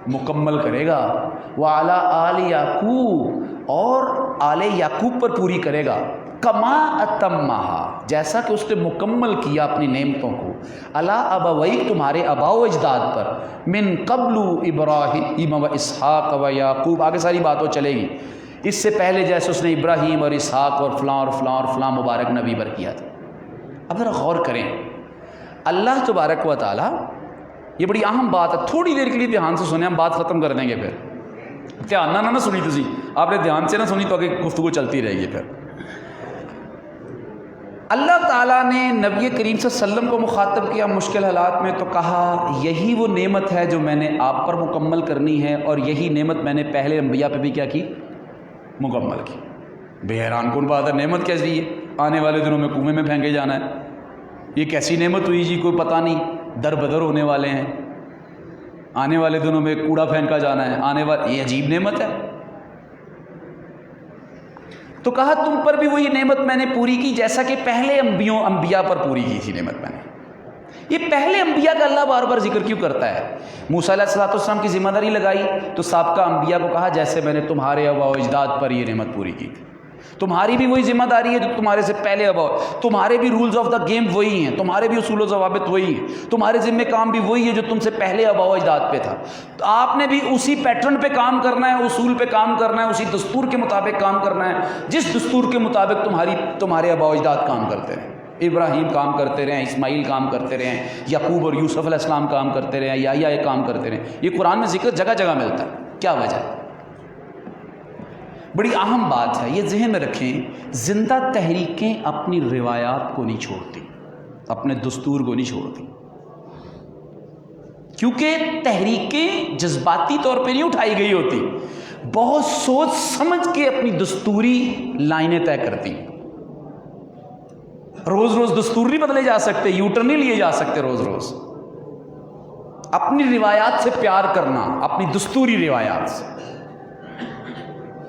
مکمل کرے گا. وَعَلَىٰ آلِ یعقوب, اور آل یعقوب پر پوری کرے گا. کما اتمہا, جیسا کہ اس نے مکمل کیا اپنی نعمتوں کو, علی ابویک, تمہارے آباء و اجداد پر, من قبل ابراہیم و اسحاق و یعقوب. آگے ساری باتوں چلے گی. اس سے پہلے جیسے اس نے ابراہیم اور اسحاق اور فلاں اور فلاں اور فلاں مبارک نبی پر کیا تھا. اب ذرا غور کریں, اللہ تبارک و تعالی, یہ بڑی اہم بات ہے, تھوڑی دیر کے لیے دھیان سے سنیں, ہم بات ختم کر دیں گے. پھر دھیان نہ سنی تھی, آپ نے دھیان سے نہ سنی تو آگے گفتگو چلتی رہے گی. پھر اللہ تعالیٰ نے نبی کریم صلی اللہ علیہ وسلم کو مخاطب کیا مشکل حالات میں, تو کہا یہی وہ نعمت ہے جو میں نے آپ پر مکمل کرنی ہے, اور یہی نعمت میں نے پہلے انبیاء پہ بھی کیا کی, مکمل کی. بے حیران کن بات ہے, نعمت کیسی ہے, آنے والے دنوں میں کنویں میں پھینکے جانا ہے. یہ کیسی نعمت ہوئی جی, کوئی پتہ نہیں, در بدر ہونے والے ہیں, آنے والے دنوں میں کوڑا پھینکا جانا ہے, آنے والے, یہ عجیب نعمت ہے. تو کہا تم پر بھی وہی نعمت میں نے پوری کی جیسا کہ پہلے انبیاء پر پوری کی تھی نعمت میں نے. یہ پہلے انبیاء کا اللہ بار بار ذکر کیوں کرتا ہے؟ موسیٰ علیہ السلام کی ذمہ داری لگائی تو سابقہ انبیاء کو کہا جیسے میں نے تمہارے آباء و اجداد پر یہ نعمت پوری کی تھی. تمہاری بھی وہی ذمہ داری ہے جو تمہارے سے پہلے اباؤ، تمہارے بھی رولز آف دا گیم وہی ہیں، تمہارے بھی اصول و ضوابط وہی ہیں، تمہارے ذمہ کام بھی وہی ہے جو تم سے پہلے اباؤ اجداد پہ تھا. تو آپ نے بھی اسی پیٹرن پہ کام کرنا ہے، اصول پہ کام کرنا ہے، اسی دستور کے مطابق کام کرنا ہے جس دستور کے مطابق تمہارے اباؤ اجداد کام کرتے رہے. ابراہیم کام کرتے رہے، اسماعیل کام کرتے رہے، یعقوب اور یوسف علیہ السلام کام کرتے رہے، یحییٰ کام کرتے رہے. یہ قرآن میں ذکر جگہ جگہ ملتا ہے. کیا وجہ ہے؟ بڑی اہم بات ہے، یہ ذہن میں رکھیں. زندہ تحریکیں اپنی روایات کو نہیں چھوڑتی، اپنے دستور کو نہیں چھوڑتی، کیونکہ تحریکیں جذباتی طور پہ نہیں اٹھائی گئی ہوتی، بہت سوچ سمجھ کے اپنی دستوری لائنیں طے کرتی. روز روز دستور نہیں بدلے جا سکتے، یوٹرن نہیں لیے جا سکتے روز روز. اپنی روایات سے پیار کرنا، اپنی دستوری روایات سے.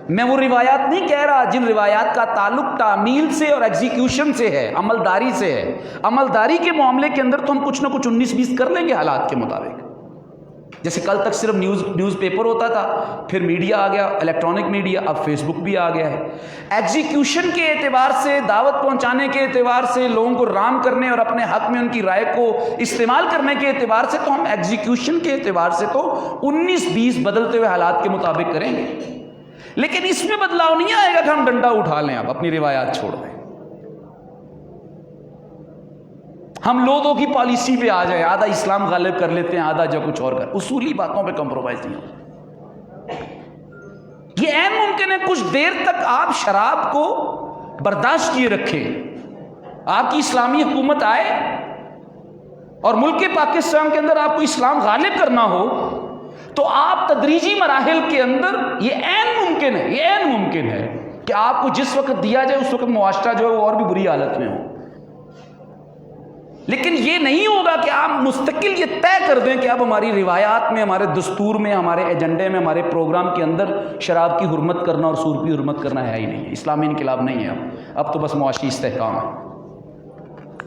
میں وہ روایات نہیں کہہ رہا جن روایات کا تعلق تعمیل سے اور ایگزیکیوشن سے ہے، عملداری سے ہے. عملداری کے معاملے کے اندر تو ہم کچھ نہ کچھ 19-20 کر لیں گے حالات کے مطابق. جیسے کل تک صرف نیوز پیپر ہوتا تھا، پھر میڈیا آ گیا، الیکٹرانک میڈیا، اب فیس بک بھی آ گیا ہے. ایگزیکیوشن کے اعتبار سے، دعوت پہنچانے کے اعتبار سے، لوگوں کو رام کرنے اور اپنے حق میں ان کی رائے کو استعمال کرنے کے اعتبار سے تو ہم ایگزیکیوشن کے اعتبار سے تو 19-20 بدلتے ہوئے حالات کے مطابق کریں گے. لیکن اس میں بدلاؤ نہیں آئے گا کہ ہم ڈنڈا اٹھا لیں، اب اپنی روایات چھوڑ دیں، ہم لودوں کی پالیسی پہ آ جائیں، آدھا اسلام غالب کر لیتے ہیں، آدھا جو کچھ اور کر. اصولی باتوں پہ کمپرومائز نہیں ہوتا. یہ عین ممکن ہے کچھ دیر تک آپ شراب کو برداشت کیے رکھیں، آپ کی اسلامی حکومت آئے اور ملک پاکستان کے اندر آپ کو اسلام غالب کرنا ہو تو آپ تدریجی مراحل کے اندر یہ عین ممکن ہے کہ آپ کو جس وقت دیا جائے اس وقت معاشرہ جو ہے وہ اور بھی بری حالت میں ہو. لیکن یہ نہیں ہوگا کہ آپ مستقل یہ طے کر دیں کہ اب ہماری روایات میں، ہمارے دستور میں، ہمارے ایجنڈے میں، ہمارے پروگرام کے اندر شراب کی حرمت کرنا اور سور کی حرمت کرنا ہے ہی نہیں. اسلامی انقلاب نہیں ہے اب تو بس معاشی استحکام ہے.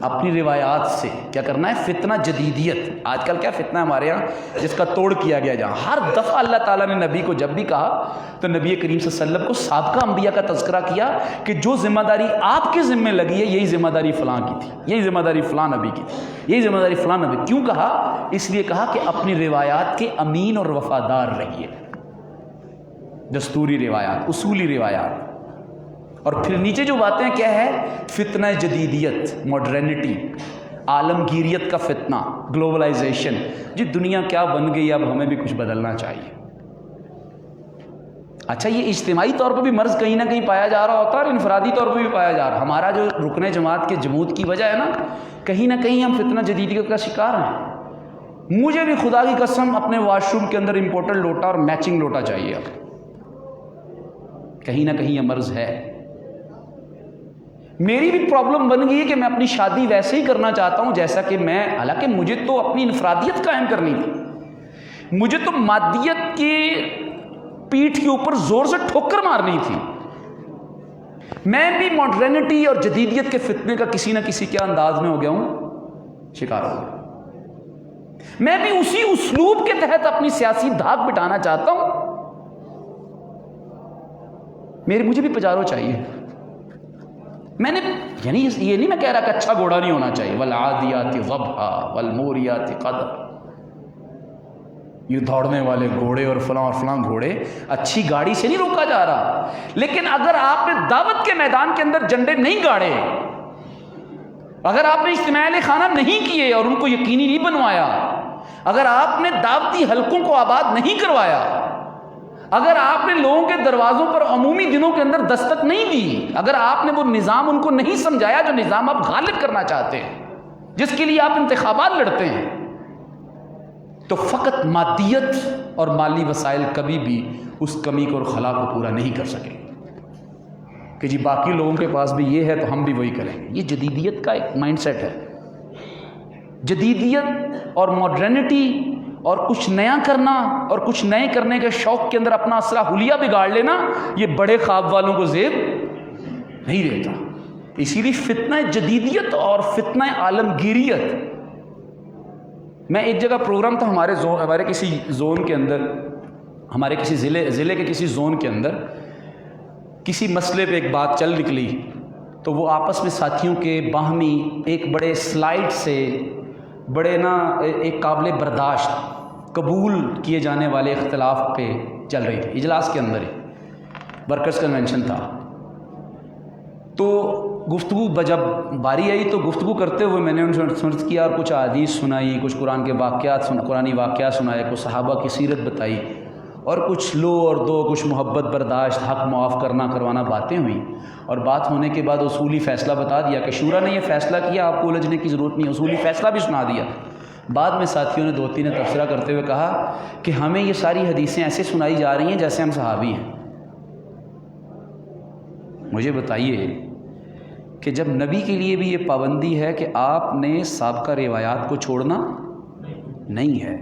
اپنی روایات سے کیا کرنا ہے؟ فتنہ جدیدیت. آج کل کیا فتنہ ہمارے یہاں جس کا توڑ کیا گیا جہاں. ہر دفعہ اللہ تعالیٰ نے نبی کو جب بھی کہا تو نبی کریم صلی اللہ علیہ وسلم کو سابقہ انبیاء کا تذکرہ کیا کہ جو ذمہ داری آپ کے ذمہ لگی ہے یہی ذمہ داری فلاں کی تھی، یہی ذمہ داری فلاں نبی کی تھی، یہی ذمہ داری فلاں نبی. کیوں کہا؟ اس لیے کہا کہ اپنی روایات کے امین اور وفادار رہیے. دستوری روایات، اصولی روایات. اور پھر نیچے جو باتیں کیا ہے؟ فتنہ جدیدیت، ماڈرنٹی، عالمگیریت کا فتنہ، گلوبلائزیشن. جی دنیا کیا بن گئی، اب ہمیں بھی کچھ بدلنا چاہیے. اچھا یہ اجتماعی طور پر بھی مرض کہیں نہ کہیں پایا جا رہا ہوتا ہے اور انفرادی طور پر بھی پایا جا رہا. ہمارا جو رکن جماعت کے جمود کی وجہ ہے نا، کہیں نہ کہیں ہم فتنہ جدیدیت کا شکار ہیں. مجھے بھی خدا کی قسم اپنے واش روم کے اندر امپورٹنٹ لوٹا اور میچنگ لوٹا چاہیے. اب کہیں نہ کہیں یہ مرض ہے. میری بھی پرابلم بن گئی ہے کہ میں اپنی شادی ویسے ہی کرنا چاہتا ہوں جیسا کہ میں، حالانکہ مجھے تو اپنی انفرادیت قائم کرنی تھی، مجھے تو مادیت کی پیٹھ کے اوپر زور سے ٹھوکر مارنی تھی. میں بھی ماڈرنٹی اور جدیدیت کے فتنے کا کسی نہ کسی کیا انداز میں ہو گیا ہوں، شکار ہو گیا. میں بھی اسی اسلوب کے تحت اپنی سیاسی دھاک بٹانا چاہتا ہوں. مجھے بھی پجارو چاہیے. میں نے یعنی یہ نہیں میں کہہ رہا کہ اچھا گھوڑا نہیں ہونا چاہیے، والعادیات ضبحا والموریات قدحا، یہ دوڑنے والے گھوڑے اور فلاں گھوڑے، اچھی گاڑی سے نہیں روکا جا رہا. لیکن اگر آپ نے دعوت کے میدان کے اندر جھنڈے نہیں گاڑے، اگر آپ نے اجتماع خانہ نہیں کیے اور ان کو یقینی نہیں بنوایا، اگر آپ نے دعوتی حلقوں کو آباد نہیں کروایا، اگر آپ نے لوگوں کے دروازوں پر عمومی دنوں کے اندر دستک نہیں دی، اگر آپ نے وہ نظام ان کو نہیں سمجھایا جو نظام آپ غالب کرنا چاہتے ہیں، جس کے لیے آپ انتخابات لڑتے ہیں، تو فقط مادیت اور مالی وسائل کبھی بھی اس کمی کو اور خلا کو پورا نہیں کر سکے کہ جی باقی لوگوں کے پاس بھی یہ ہے تو ہم بھی وہی کریں گے. یہ جدیدیت کا ایک مائنڈ سیٹ ہے. جدیدیت اور ماڈرنٹی اور کچھ نیا کرنا اور کچھ نئے کرنے کے شوق کے اندر اپنا اسرا حلیہ بگاڑ لینا، یہ بڑے خواب والوں کو زیب نہیں دیتا. اسی لیے فتنہ جدیدیت اور فتنہ عالمگیریت. میں ایک جگہ پروگرام تھا ہمارے کسی زون کے اندر، ہمارے کسی ضلع کے کسی زون کے اندر، کسی مسئلے پہ ایک بات چل نکلی تو وہ آپس میں ساتھیوں کے باہمی ایک بڑے سلائڈ سے بڑے ایک قابل برداشت قبول کیے جانے والے اختلاف پہ چل رہی تھی. اجلاس کے اندر ہی ورکرز کنونشن تھا. تو گفتگو جب باری آئی تو گفتگو کرتے ہوئے میں نے ان سے سمجھ کیا اور کچھ احادیث سنائی, کچھ قرآن کے قرآنی واقعات سنائے, کچھ صحابہ کی سیرت بتائی اور کچھ لو اور دو, کچھ محبت برداشت, حق معاف کروانا باتیں ہوئیں. اور بات ہونے کے بعد اصولی فیصلہ بتا دیا کہ شورا نے یہ فیصلہ کیا, آپ کو الجھنے کی ضرورت نہیں, اصولی فیصلہ بھی سنا دیا. بعد میں ساتھیوں نے 2-3 نے تبصرہ کرتے ہوئے کہا کہ ہمیں یہ ساری حدیثیں ایسے سنائی جا رہی ہیں جیسے ہم صحابی ہیں. مجھے بتائیے کہ جب نبی کے لیے بھی یہ پابندی ہے کہ آپ نے سابقہ روایات کو چھوڑنا نہیں ہے,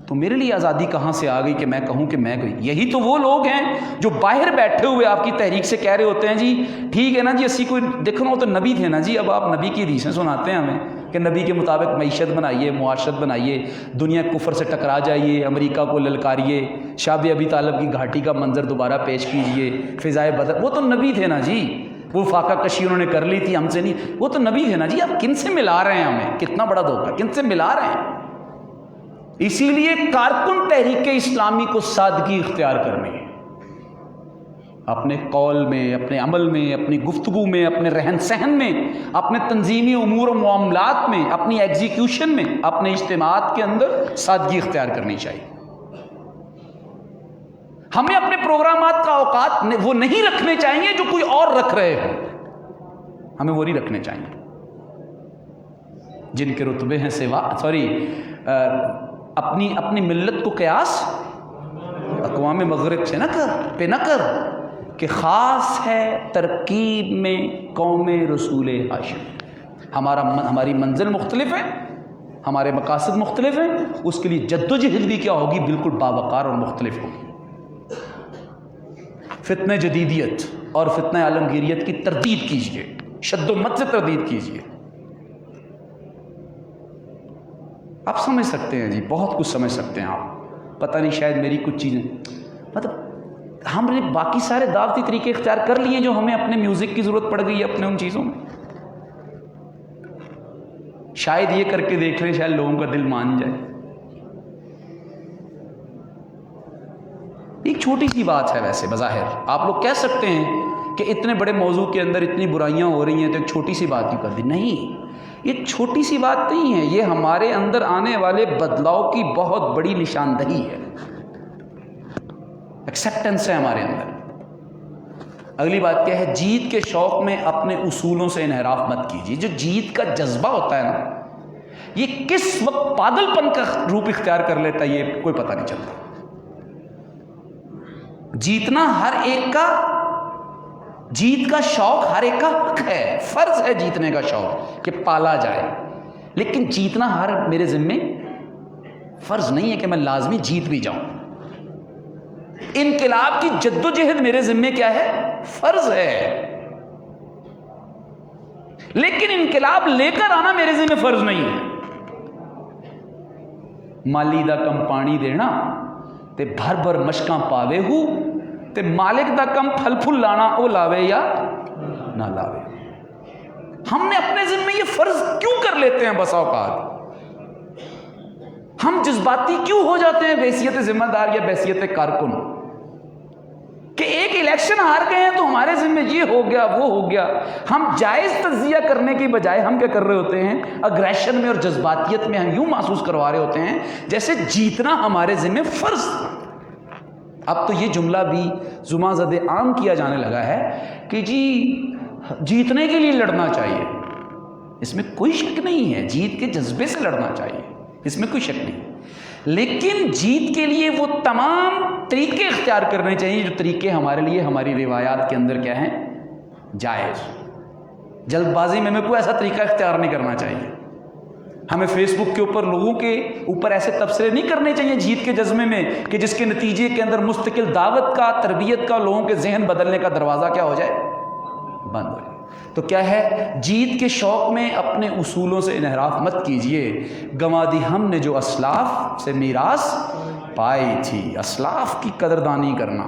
تو میرے لیے آزادی کہاں سے آ گئی کہ میں کہوں کہ میں یہی تو وہ لوگ ہیں جو باہر بیٹھے ہوئے آپ کی تحریک سے کہہ رہے ہوتے ہیں جی ٹھیک ہے نا جی, اسی کوئی دیکھنا ہو تو نبی تھے نا جی, اب آپ نبی کی حدیثیں سناتے ہیں ہمیں کہ نبی کے مطابق معیشت بنائیے, معاشرت بنائیے, دنیا کفر سے ٹکرا جائیے, امریکہ کو للکاریے, شاب ابی طالب کی گھاٹی کا منظر دوبارہ پیش کیجئے, فضائے بدر. وہ تو نبی تھے نا جی, وہ فاقہ کشی انہوں نے کر لی تھی, ہم سے نہیں, وہ تو نبی تھے نا جی. آپ کن سے ملا رہے ہیں ہمیں, کتنا بڑا دھوکہ, کن سے ملا رہے ہیں. اسی لیے کارکن تحریک اسلامی کو سادگی اختیار کرنی ہے, اپنے قول میں, اپنے عمل میں, اپنی گفتگو میں, اپنے رہن سہن میں, اپنے تنظیمی امور و معاملات میں, اپنی ایگزیکیوشن میں, اپنے اجتماعات کے اندر سادگی اختیار کرنی چاہیے. ہمیں اپنے پروگرامات کا اوقات وہ نہیں رکھنے چاہیے جو کوئی اور رکھ رہے ہوں, ہمیں وہ نہیں رکھنے چاہیے. جن کے رتبے ہیں اپنی ملت کو قیاس اقوام مغرب سے نہ کر کہ خاص ہے ترکیب میں قوم رسول ہاشم. ہماری منزل مختلف ہے, ہمارے مقاصد مختلف ہیں, اس کے لیے جد و جہد بھی کیا ہوگی, بالکل باوقار اور مختلف ہوگی. فتنہ جدیدیت اور فتنہ عالمگیریت کی تردید کیجیے, شد و مت سے تردید کیجیے. آپ سمجھ سکتے ہیں جی, بہت کچھ سمجھ سکتے ہیں آپ. پتہ نہیں شاید میری کچھ چیزیں, مطلب ہم نے باقی سارے دعوتی طریقے اختیار کر لیے جو ہمیں اپنے میوزک کی ضرورت پڑ گئی ہے اپنے ان چیزوں میں. شاید یہ کر کے دیکھ لیں, شاید لوگوں کا دل مان جائے. ایک چھوٹی سی بات ہے ویسے بظاہر, آپ لوگ کہہ سکتے ہیں کہ اتنے بڑے موضوع کے اندر اتنی برائیاں ہو رہی ہیں تو ایک چھوٹی سی بات کیوں کر دی. نہیں, یہ چھوٹی سی بات نہیں ہے, یہ ہمارے اندر آنے والے بدلاؤ کی بہت بڑی نشاندہی ہے, ایکسیپٹنس ہے ہمارے اندر. اگلی بات کیا ہے, جیت کے شوق میں اپنے اصولوں سے انحراف مت کیجیے. جو جیت کا جذبہ ہوتا ہے نا, یہ کس وقت پاگل پن کا روپ اختیار کر لیتا ہے یہ کوئی پتہ نہیں چلتا. جیت کا شوق ہر ایک کا حق ہے, فرض ہے جیتنے کا شوق کہ پالا جائے, لیکن جیتنا ہر میرے ذمے فرض نہیں ہے کہ میں لازمی جیت بھی جاؤں. انقلاب کی جد و جہد میرے ذمے کیا ہے, فرض ہے, لیکن انقلاب لے کر آنا میرے ذمے فرض نہیں ہے. مالی دا کم پانی دینا تے بھر بھر مشکاں پاوے ہو, تے مالک دا کم پھل پھل لانا او لاوے یا نہ لاوے. ہم نے اپنے ذمہ یہ فرض کیوں کر لیتے ہیں بسا اوقات, ہم جذباتی کیوں ہو جاتے ہیں بحیثیت ذمہ دار یا بحیثیت کارکن, کہ ایک الیکشن ہار گئے ہیں تو ہمارے ذمہ یہ ہو گیا وہ ہو گیا. ہم جائز تجزیہ کرنے کی بجائے ہم کیا کر رہے ہوتے ہیں, اگریشن میں اور جذباتیت میں ہم یوں محسوس کروا رہے ہوتے ہیں جیسے جیتنا ہمارے ذمہ فرض. اب تو یہ جملہ بھی زماں زد عام کیا جانے لگا ہے کہ جی جیتنے کے لیے لڑنا چاہیے. اس میں کوئی شک نہیں ہے, جیت کے جذبے سے لڑنا چاہیے, اس میں کوئی شک نہیں, لیکن جیت کے لیے وہ تمام طریقے اختیار کرنے چاہیے جو طریقے ہمارے لیے ہماری روایات کے اندر کیا ہیں, جائز. جلد بازی میں کوئی ایسا طریقہ اختیار نہیں کرنا چاہیے. ہمیں فیس بک کے اوپر لوگوں کے اوپر ایسے تبصرے نہیں کرنے چاہیے جیت کے جذبے میں کہ جس کے نتیجے کے اندر مستقل دعوت کا, تربیت کا, لوگوں کے ذہن بدلنے کا دروازہ کیا ہو جائے, بند ہو جائے. تو کیا ہے, جیت کے شوق میں اپنے اصولوں سے انحراف مت کیجئے. گنوا دی ہم نے جو اسلاف سے میراث پائی تھی. اسلاف کی قدردانی کرنا,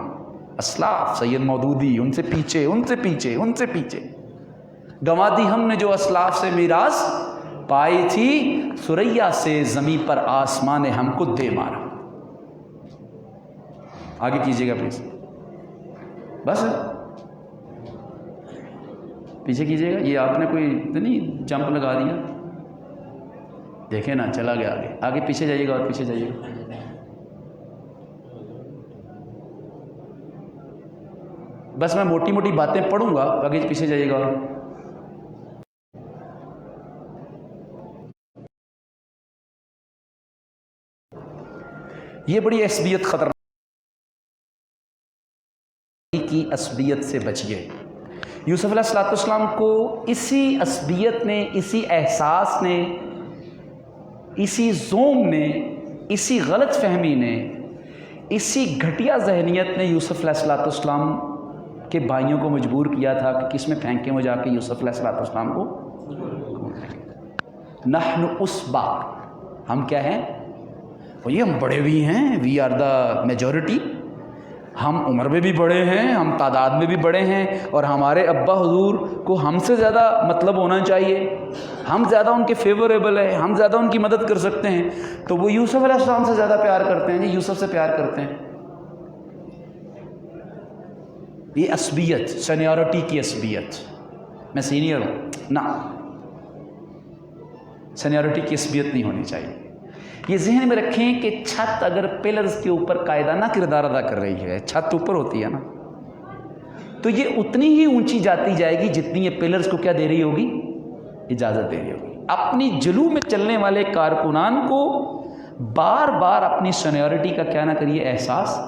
اسلاف سید مودودی، ان سے پیچھے ان سے پیچھے ان سے پیچھے، گنوا دی ہم نے جو اسلاف سے میراث پائی تھی، ثریا سے زمیں پر آسمان نے ہم کو دے مارا۔ آگے کیجیے گا پلیز، بس پیچھے کیجیے گا، یہ آپ نے کوئی نہیں جمپ لگا دیا، دیکھیں نا چلا گیا آگے، آگے پیچھے جائیے گا اور پیچھے جائیے گا۔ بس میں موٹی موٹی باتیں پڑھوں گا، آگے پیچھے جائیے گا۔ اور یہ بڑی عصبیت خطرناک کی عصبیت سے بچیے۔ یوسف علیہ السلام کو اسی عصبیت نے، اسی احساس نے، اسی زوم نے، اسی غلط فہمی نے، اسی گھٹیا ذہنیت نے یوسف علیہ السلام کے بھائیوں کو مجبور کیا تھا کہ کس میں پھینکیں، وہ جا کے یوسف علیہ السلام کو نحن اسبا، ہم کیا ہیں؟ یہ ہم بڑے بھی ہیں، وی آر دا میجورٹی، ہم عمر میں بھی بڑے ہیں، ہم تعداد میں بھی بڑے ہیں، اور ہمارے ابا حضور کو ہم سے زیادہ مطلب ہونا چاہیے، ہم زیادہ ان کے فیوریبل ہیں، ہم زیادہ ان کی مدد کر سکتے ہیں، تو وہ یوسف علیہ السلام سے زیادہ پیار کرتے ہیں، یوسف سے پیار کرتے ہیں۔ یہ عصبیت، سینیورٹی کی عصبیت، میں سینئر ہوں نہ، سینیورٹی کی عصبیت نہیں ہونی چاہیے۔ یہ ذہن میں رکھیں کہ چھت اگر پلرز کے اوپر قائدانہ کردار ادا کر رہی ہے، چھت اوپر ہوتی ہے نا، تو یہ اتنی ہی اونچی جاتی جائے گی جتنی یہ پلرز کو کیا دے رہی ہوگی؟ اجازت دے رہی ہوگی۔ اپنی جلو میں چلنے والے کارکنان کو بار بار اپنی سینیورٹی کا کیا نہ کریے، احساس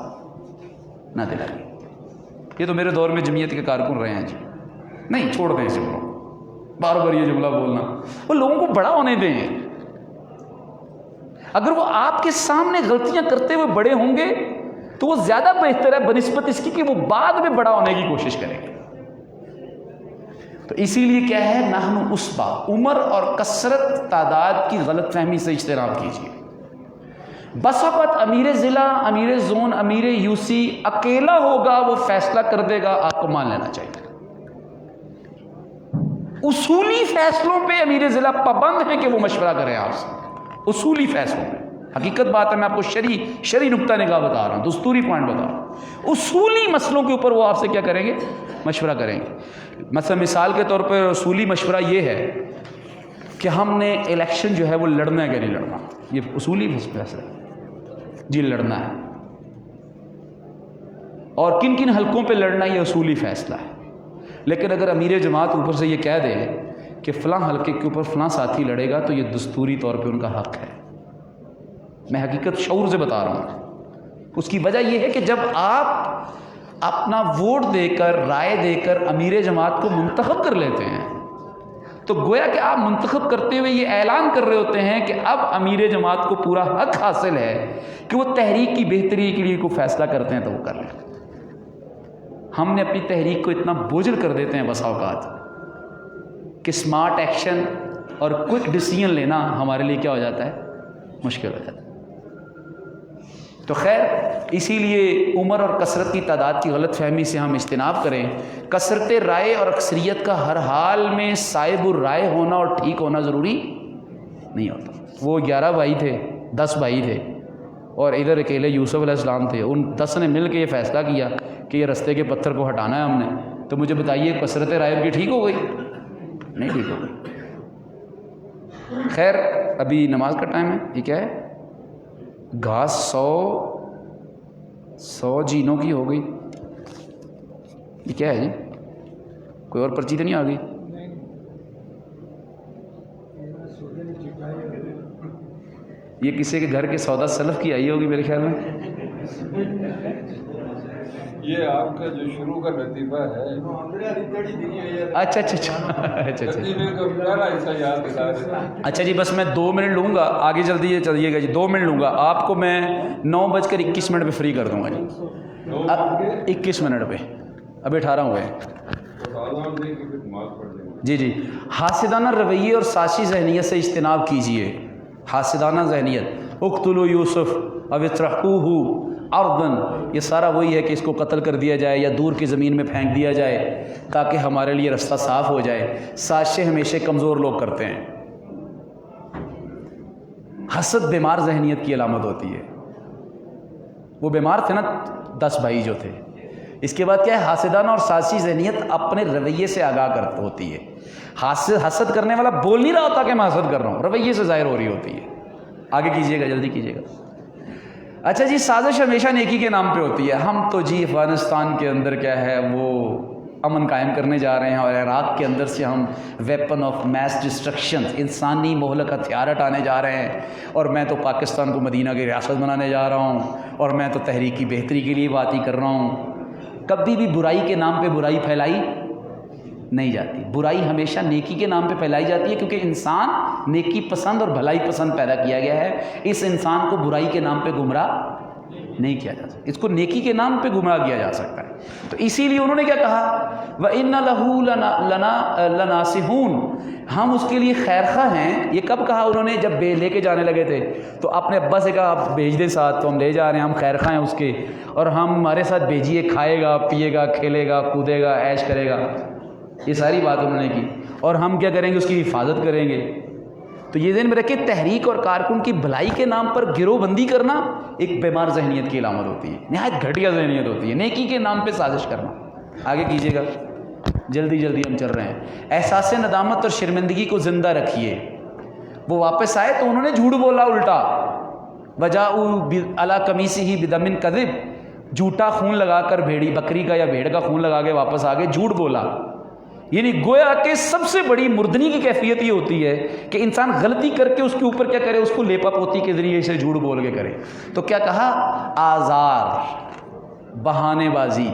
نہ دلائیے۔ یہ تو میرے دور میں جمعیت کے کارکن رہے ہیں جی، نہیں چھوڑ دیں اس کو، بار بار یہ جملہ بولنا، وہ لوگوں کو بڑا ہونے دیں۔ اگر وہ آپ کے سامنے غلطیاں کرتے ہوئے بڑے ہوں گے تو وہ زیادہ بہتر ہے بنسبت اس کی کہ وہ بعد میں بڑا ہونے کی کوشش کریں گے۔ تو اسی لیے کیا ہے، نحن اسبا، عمر اور کثرت تعداد کی غلط فہمی سے اجتناب کیجیے۔ بس وقت امیر ضلع، امیر زون، امیر یوسی اکیلا ہوگا، وہ فیصلہ کر دے گا، آپ کو مان لینا چاہیے۔ اصولی فیصلوں پہ امیر ضلع پابند ہے کہ وہ مشورہ کریں آپ سے، اصولی فیصلوں میں۔ حقیقت بات ہے، میں آپ کو شرعی نقطہ نگاہ بتا رہا ہوں، دستوری پوائنٹ بتا رہا ہوں۔ اصولی مسئلوں کے اوپر وہ آپ سے کیا کریں گے؟ مشورہ کریں گے۔ مثال کے طور پر اصولی مشورہ یہ ہے کہ ہم نے الیکشن جو ہے وہ لڑنا ہے کہ نہیں لڑنا، یہ اصولی فیصلہ ہے جی، لڑنا ہے، اور کن کن حلقوں پہ لڑنا ہے، یہ اصولی فیصلہ ہے۔ لیکن اگر امیر جماعت اوپر سے یہ کہہ دے کہ فلاں حلقے کے اوپر فلاں ساتھی لڑے گا، تو یہ دستوری طور پہ ان کا حق ہے۔ میں حقیقت شعور سے بتا رہا ہوں۔ اس کی وجہ یہ ہے کہ جب آپ اپنا ووٹ دے کر، رائے دے کر امیر جماعت کو منتخب کر لیتے ہیں، تو گویا کہ آپ منتخب کرتے ہوئے یہ اعلان کر رہے ہوتے ہیں کہ اب امیر جماعت کو پورا حق حاصل ہے کہ وہ تحریک کی بہتری کے لیے کوئی فیصلہ کرتے ہیں تو وہ کر لیں۔ ہم نے اپنی تحریک کو اتنا بوجھل کر دیتے ہیں بسا اوقات کہ اسمارٹ ایکشن اور کوئک ڈیسیژن لینا ہمارے لیے کیا ہو جاتا ہے؟ مشکل ہو جاتا ہے۔ تو خیر، اسی لیے عمر اور کثرت کی تعداد کی غلط فہمی سے ہم اجتناب کریں۔ کثرت رائے اور اکثریت کا ہر حال میں صاحب الرائے ہونا اور ٹھیک ہونا ضروری نہیں ہوتا۔ وہ 11 بھائی تھے، 10 بھائی تھے، اور ادھر اکیلے یوسف علیہ السلام تھے۔ ان 10 نے مل کے یہ فیصلہ کیا کہ یہ رستے کے پتھر کو ہٹانا ہے ہم نے، تو مجھے بتائیے کثرت رائے ان کی ٹھیک ہو گئی؟ نہیں ٹھیک ہو گئی۔ خیر، ابھی نماز کا ٹائم ہے۔ یہ کیا ہے؟ گھاس 100 جینوں کی ہو گئی۔ یہ کیا ہے جی؟ کوئی اور پرچی تو نہیں آ گئی؟ یہ کسی کے گھر کے سودا سلف کی آئی ہوگی میرے خیال میں۔ یہ آپ کا جو شروع کا لطیفہ ہے، اچھا اچھا جی، بس میں 2 منٹ لوں گا، آگے جلدی چلیے گا جی، 2 منٹ لوں گا آپ کو، میں 9:21 پہ فری کر دوں گا جی، 21 منٹ پہ، ابھی 18 ہوئے ہیں جی جی۔ حاسدانہ رویے اور سازشی ذہنیت سے اجتناب کیجیے۔ حاسدانہ ذہنیت، اقتلوا یوسف او اطرحوہ ارضاً، یہ سارا وہی ہے کہ اس کو قتل کر دیا جائے یا دور کی زمین میں پھینک دیا جائے تاکہ ہمارے لیے رستہ صاف ہو جائے۔ سازشیں ہمیشہ کمزور لوگ کرتے ہیں۔ حسد بیمار ذہنیت کی علامت ہوتی ہے۔ وہ بیمار تھے نا 10 بھائی جو تھے، اس کے بعد کیا ہے، حاسدانہ اور سازشی ذہنیت اپنے رویے سے آگاہ ہوتی ہے۔ حسد کرنے والا بول نہیں رہا ہوتا کہ میں حسد کر رہا ہوں، رویے سے ظاہر ہو رہی ہوتی ہے۔ آگے کیجئے گا، جلدی کیجئے گا۔ اچھا جی، سازش ہمیشہ نیکی کے نام پہ ہوتی ہے۔ ہم تو جی افغانستان کے اندر کیا ہے وہ امن قائم کرنے جا رہے ہیں، اور عراق کے اندر سے ہم ویپن آف میس ڈسٹرکشن، انسانی مہلک ہتھیار ہٹانے جا رہے ہیں، اور میں تو پاکستان کو مدینہ کی ریاست بنانے جا رہا ہوں، اور میں تو تحریک کی بہتری کے لیے بات ہی کر رہا ہوں۔ کبھی بھی برائی کے نام پہ برائی پھیلائی نہیں جاتی۔ برائی ہمیشہ نیکی کے نام پہ پھیلائی جاتی ہے، کیونکہ انسان نیکی پسند اور بھلائی پسند پیدا کیا گیا ہے۔ اس انسان کو برائی کے نام پہ گمراہ نہیں کیا جا سکتا، اس کو نیکی کے نام پہ گمراہ کیا جا سکتا ہے۔ تو اسی لیے انہوں نے کیا کہا، وَإِنَّ لَهُ لَنَاصِحُونَ، ہم اس کے لیے خیر خواہ ہیں۔ یہ کب کہا انہوں نے؟ جب لے کے جانے لگے تھے تو اپنے ابا سے کہا آپ بھیج دیں ساتھ، تو ہم لے جا رہے ہیں، ہم خیر خواہ ہیں اس کے، اور ہم ہمارے ساتھ بھیجیے، کھائے گا، پیے گا، کھیلے گا، کودے گا، عیش کرے گا۔ یہ ساری بات انہوں نے کی، اور ہم کیا کریں گے، اس کی حفاظت کریں گے۔ تو یہ ذہن میں رکھے، تحریک اور کارکن کی بھلائی کے نام پر گروہ بندی کرنا ایک بیمار ذہنیت کی علامت ہوتی ہے، نہایت گھٹیا ذہنیت ہوتی ہے، نیکی کے نام پہ سازش کرنا۔ آگے کیجیے گا، جلدی جلدی ہم چل رہے ہیں۔ احساس ندامت اور شرمندگی کو زندہ رکھیے۔ وہ واپس آئے تو انہوں نے جھوٹ بولا الٹا، وجاؤوا علی قمیصہ بدم کذب، جھوٹا خون لگا کر، بکری کا یا بھیڑ کا خون لگا کے واپس آ گئے، جھوٹ بولا۔ یعنی گویا کہ سب سے بڑی مردنی کی کیفیت یہ ہوتی ہے کہ انسان غلطی کر کے اس کے اوپر کیا کرے، اس کو لیپا پوتی کے ذریعے سے جھوٹ بول کے کرے۔ تو کیا کہا، آزار، بہانے بازی،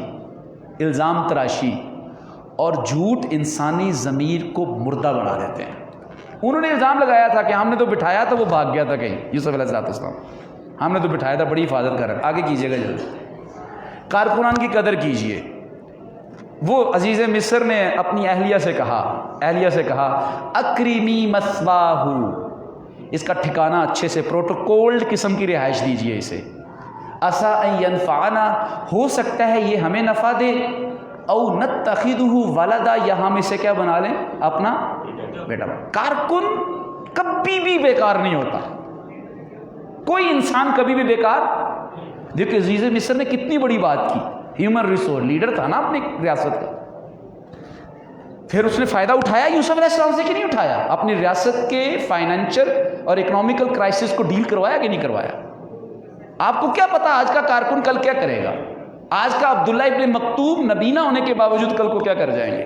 الزام تراشی اور جھوٹ انسانی ضمیر کو مردہ بنا دیتے ہیں۔ انہوں نے الزام لگایا تھا کہ ہم نے تو بٹھایا تھا، وہ بھاگ گیا تھا کہیں، یوسف علیہ السلام، ہم نے تو بٹھایا تھا، بڑی حفاظت کر رہا ہے۔ آگے کیجیے گا جلدی۔ کارکنان کی قدر کیجیے۔ وہ عزیز مصر نے اپنی اہلیہ سے کہا اکریمی مثواہ، اس کا ٹھکانہ اچھے سے پروٹوکولڈ قسم کی رہائش دیجیے اسے۔ عسیٰ ان ینفعنا، ہو سکتا ہے یہ ہمیں نفع دے، او نتخذہ ولدا، یا ہم اسے کیا بنا لیں، اپنا بیٹا۔ کارکن کبھی بھی بیکار نہیں ہوتا، کوئی انسان کبھی بھی بیکار۔ دیکھیں عزیز مصر نے کتنی بڑی بات کی، ہیومن ریسورس لیڈر تھا نا اپنی ریاست کا، پھر اس نے فائدہ اٹھایا یوسف علیہ السلام سے کہ نہیں اٹھایا؟ اپنی ریاست کے فائنینشل اور اکنامیکل کرائسس کو ڈیل کروایا کہ نہیں کروایا؟ آپ کو کیا پتا آج کا کارکن کل کیا کرے گا؟ آج کا عبداللہ ابن مکتوم نبی نہ ہونے کے باوجود کل کو کیا کر جائیں گے؟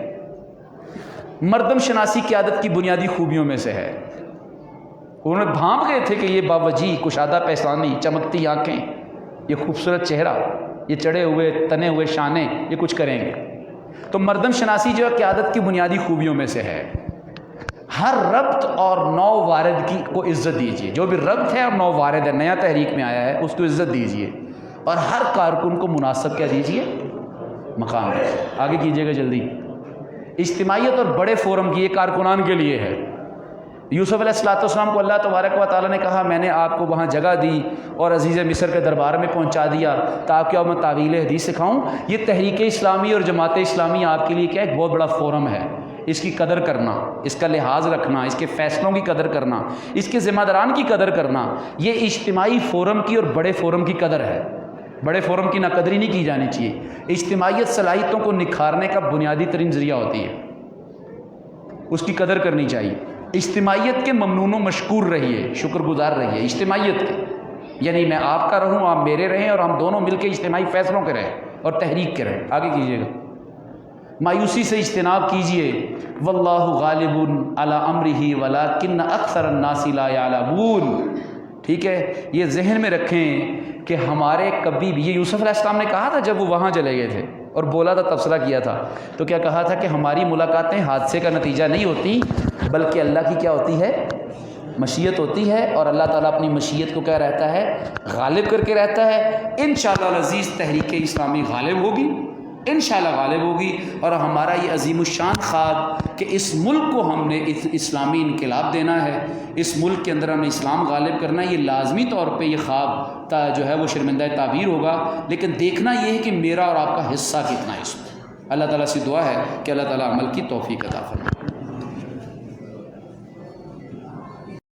مردم شناسی قیادت کی بنیادی خوبیوں میں سے ہے۔ انہوں نے بھانپ گئے تھے کہ یہ باوجی، کشادہ پیشانی، چمکتی آنکھیں، یہ خوبصورت چہرہ، یہ چڑھے ہوئے تنے ہوئے شانے، یہ کچھ کریں گے۔ تو مردم شناسی جو ہے قیادت کی بنیادی خوبیوں میں سے ہے۔ ہر ربط اور نو وارد کی کو عزت دیجیے، جو بھی ربط ہے اور نو وارد ہے، نیا تحریک میں آیا ہے، اس کو عزت دیجیے، اور ہر کارکن کو مناسب کیا دیجیے، مقام دیجیے۔ آگے کیجیے گا جلدی۔ اجتماعیت اور بڑے فورم کی، یہ کارکنان کے لیے ہے۔ یوسف علیہ السلام کو اللہ تبارک و تعالیٰ نے کہا میں نے آپ کو وہاں جگہ دی اور عزیز مصر کے دربار میں پہنچا دیا تاکہ میں تعویل حدیث سکھاؤں۔ یہ تحریک اسلامی اور جماعت اسلامی آپ کے لیے کیا ایک بہت بڑا فورم ہے، اس کی قدر کرنا، اس کا لحاظ رکھنا، اس کے فیصلوں کی قدر کرنا، اس کے ذمہ داران کی قدر کرنا، یہ اجتماعی فورم کی اور بڑے فورم کی قدر ہے۔ بڑے فورم کی ناقدری نہیں کی جانی چاہیے۔ اجتماعیت صلاحیتوں کو نکھارنے کا بنیادی ترین ذریعہ ہوتی ہے، اس کی قدر کرنی چاہیے۔ اجتماعیت کے ممنون و مشکور رہیے، شکر گزار رہیے اجتماعیت کے، یعنی میں آپ کا رہوں، آپ میرے رہیں، اور ہم دونوں مل کے اجتماعی فیصلوں کے رہیں اور تحریک کے رہیں۔ آگے کیجیے گا۔ مایوسی سے اجتناب کیجیے۔ واللہ غالب علی امرہ ولکن اکثر الناس لا یعلمون۔ ٹھیک ہے، یہ ذہن میں رکھیں کہ ہمارے کبھی بھی، یہ یوسف علیہ السلام نے کہا تھا جب وہ وہاں چلے گئے تھے اور بولا تھا، تبصرہ کیا تھا، تو کیا کہا تھا کہ ہماری ملاقاتیں حادثے کا نتیجہ نہیں ہوتی بلکہ اللہ کی کیا ہوتی ہے، مشیت ہوتی ہے، اور اللہ تعالیٰ اپنی مشیت کو کیا رہتا ہے، غالب کر کے رہتا ہے۔ انشاءاللہ العزیز تحریک اسلامی غالب ہوگی، انشاءاللہ غالب ہوگی، اور ہمارا یہ عظیم الشان خواب کہ اس ملک کو ہم نے اسلامی انقلاب دینا ہے، اس ملک کے اندر ہمیں اسلام غالب کرنا ہے، یہ لازمی طور پہ یہ خواب جو ہے وہ شرمندہ تعبیر ہوگا، لیکن دیکھنا یہ ہے کہ میرا اور آپ کا حصہ کتنا ہے اس میں۔ اللہ تعالیٰ سے دعا ہے کہ اللہ تعالیٰ عمل کی توفیق عطا فرمائے۔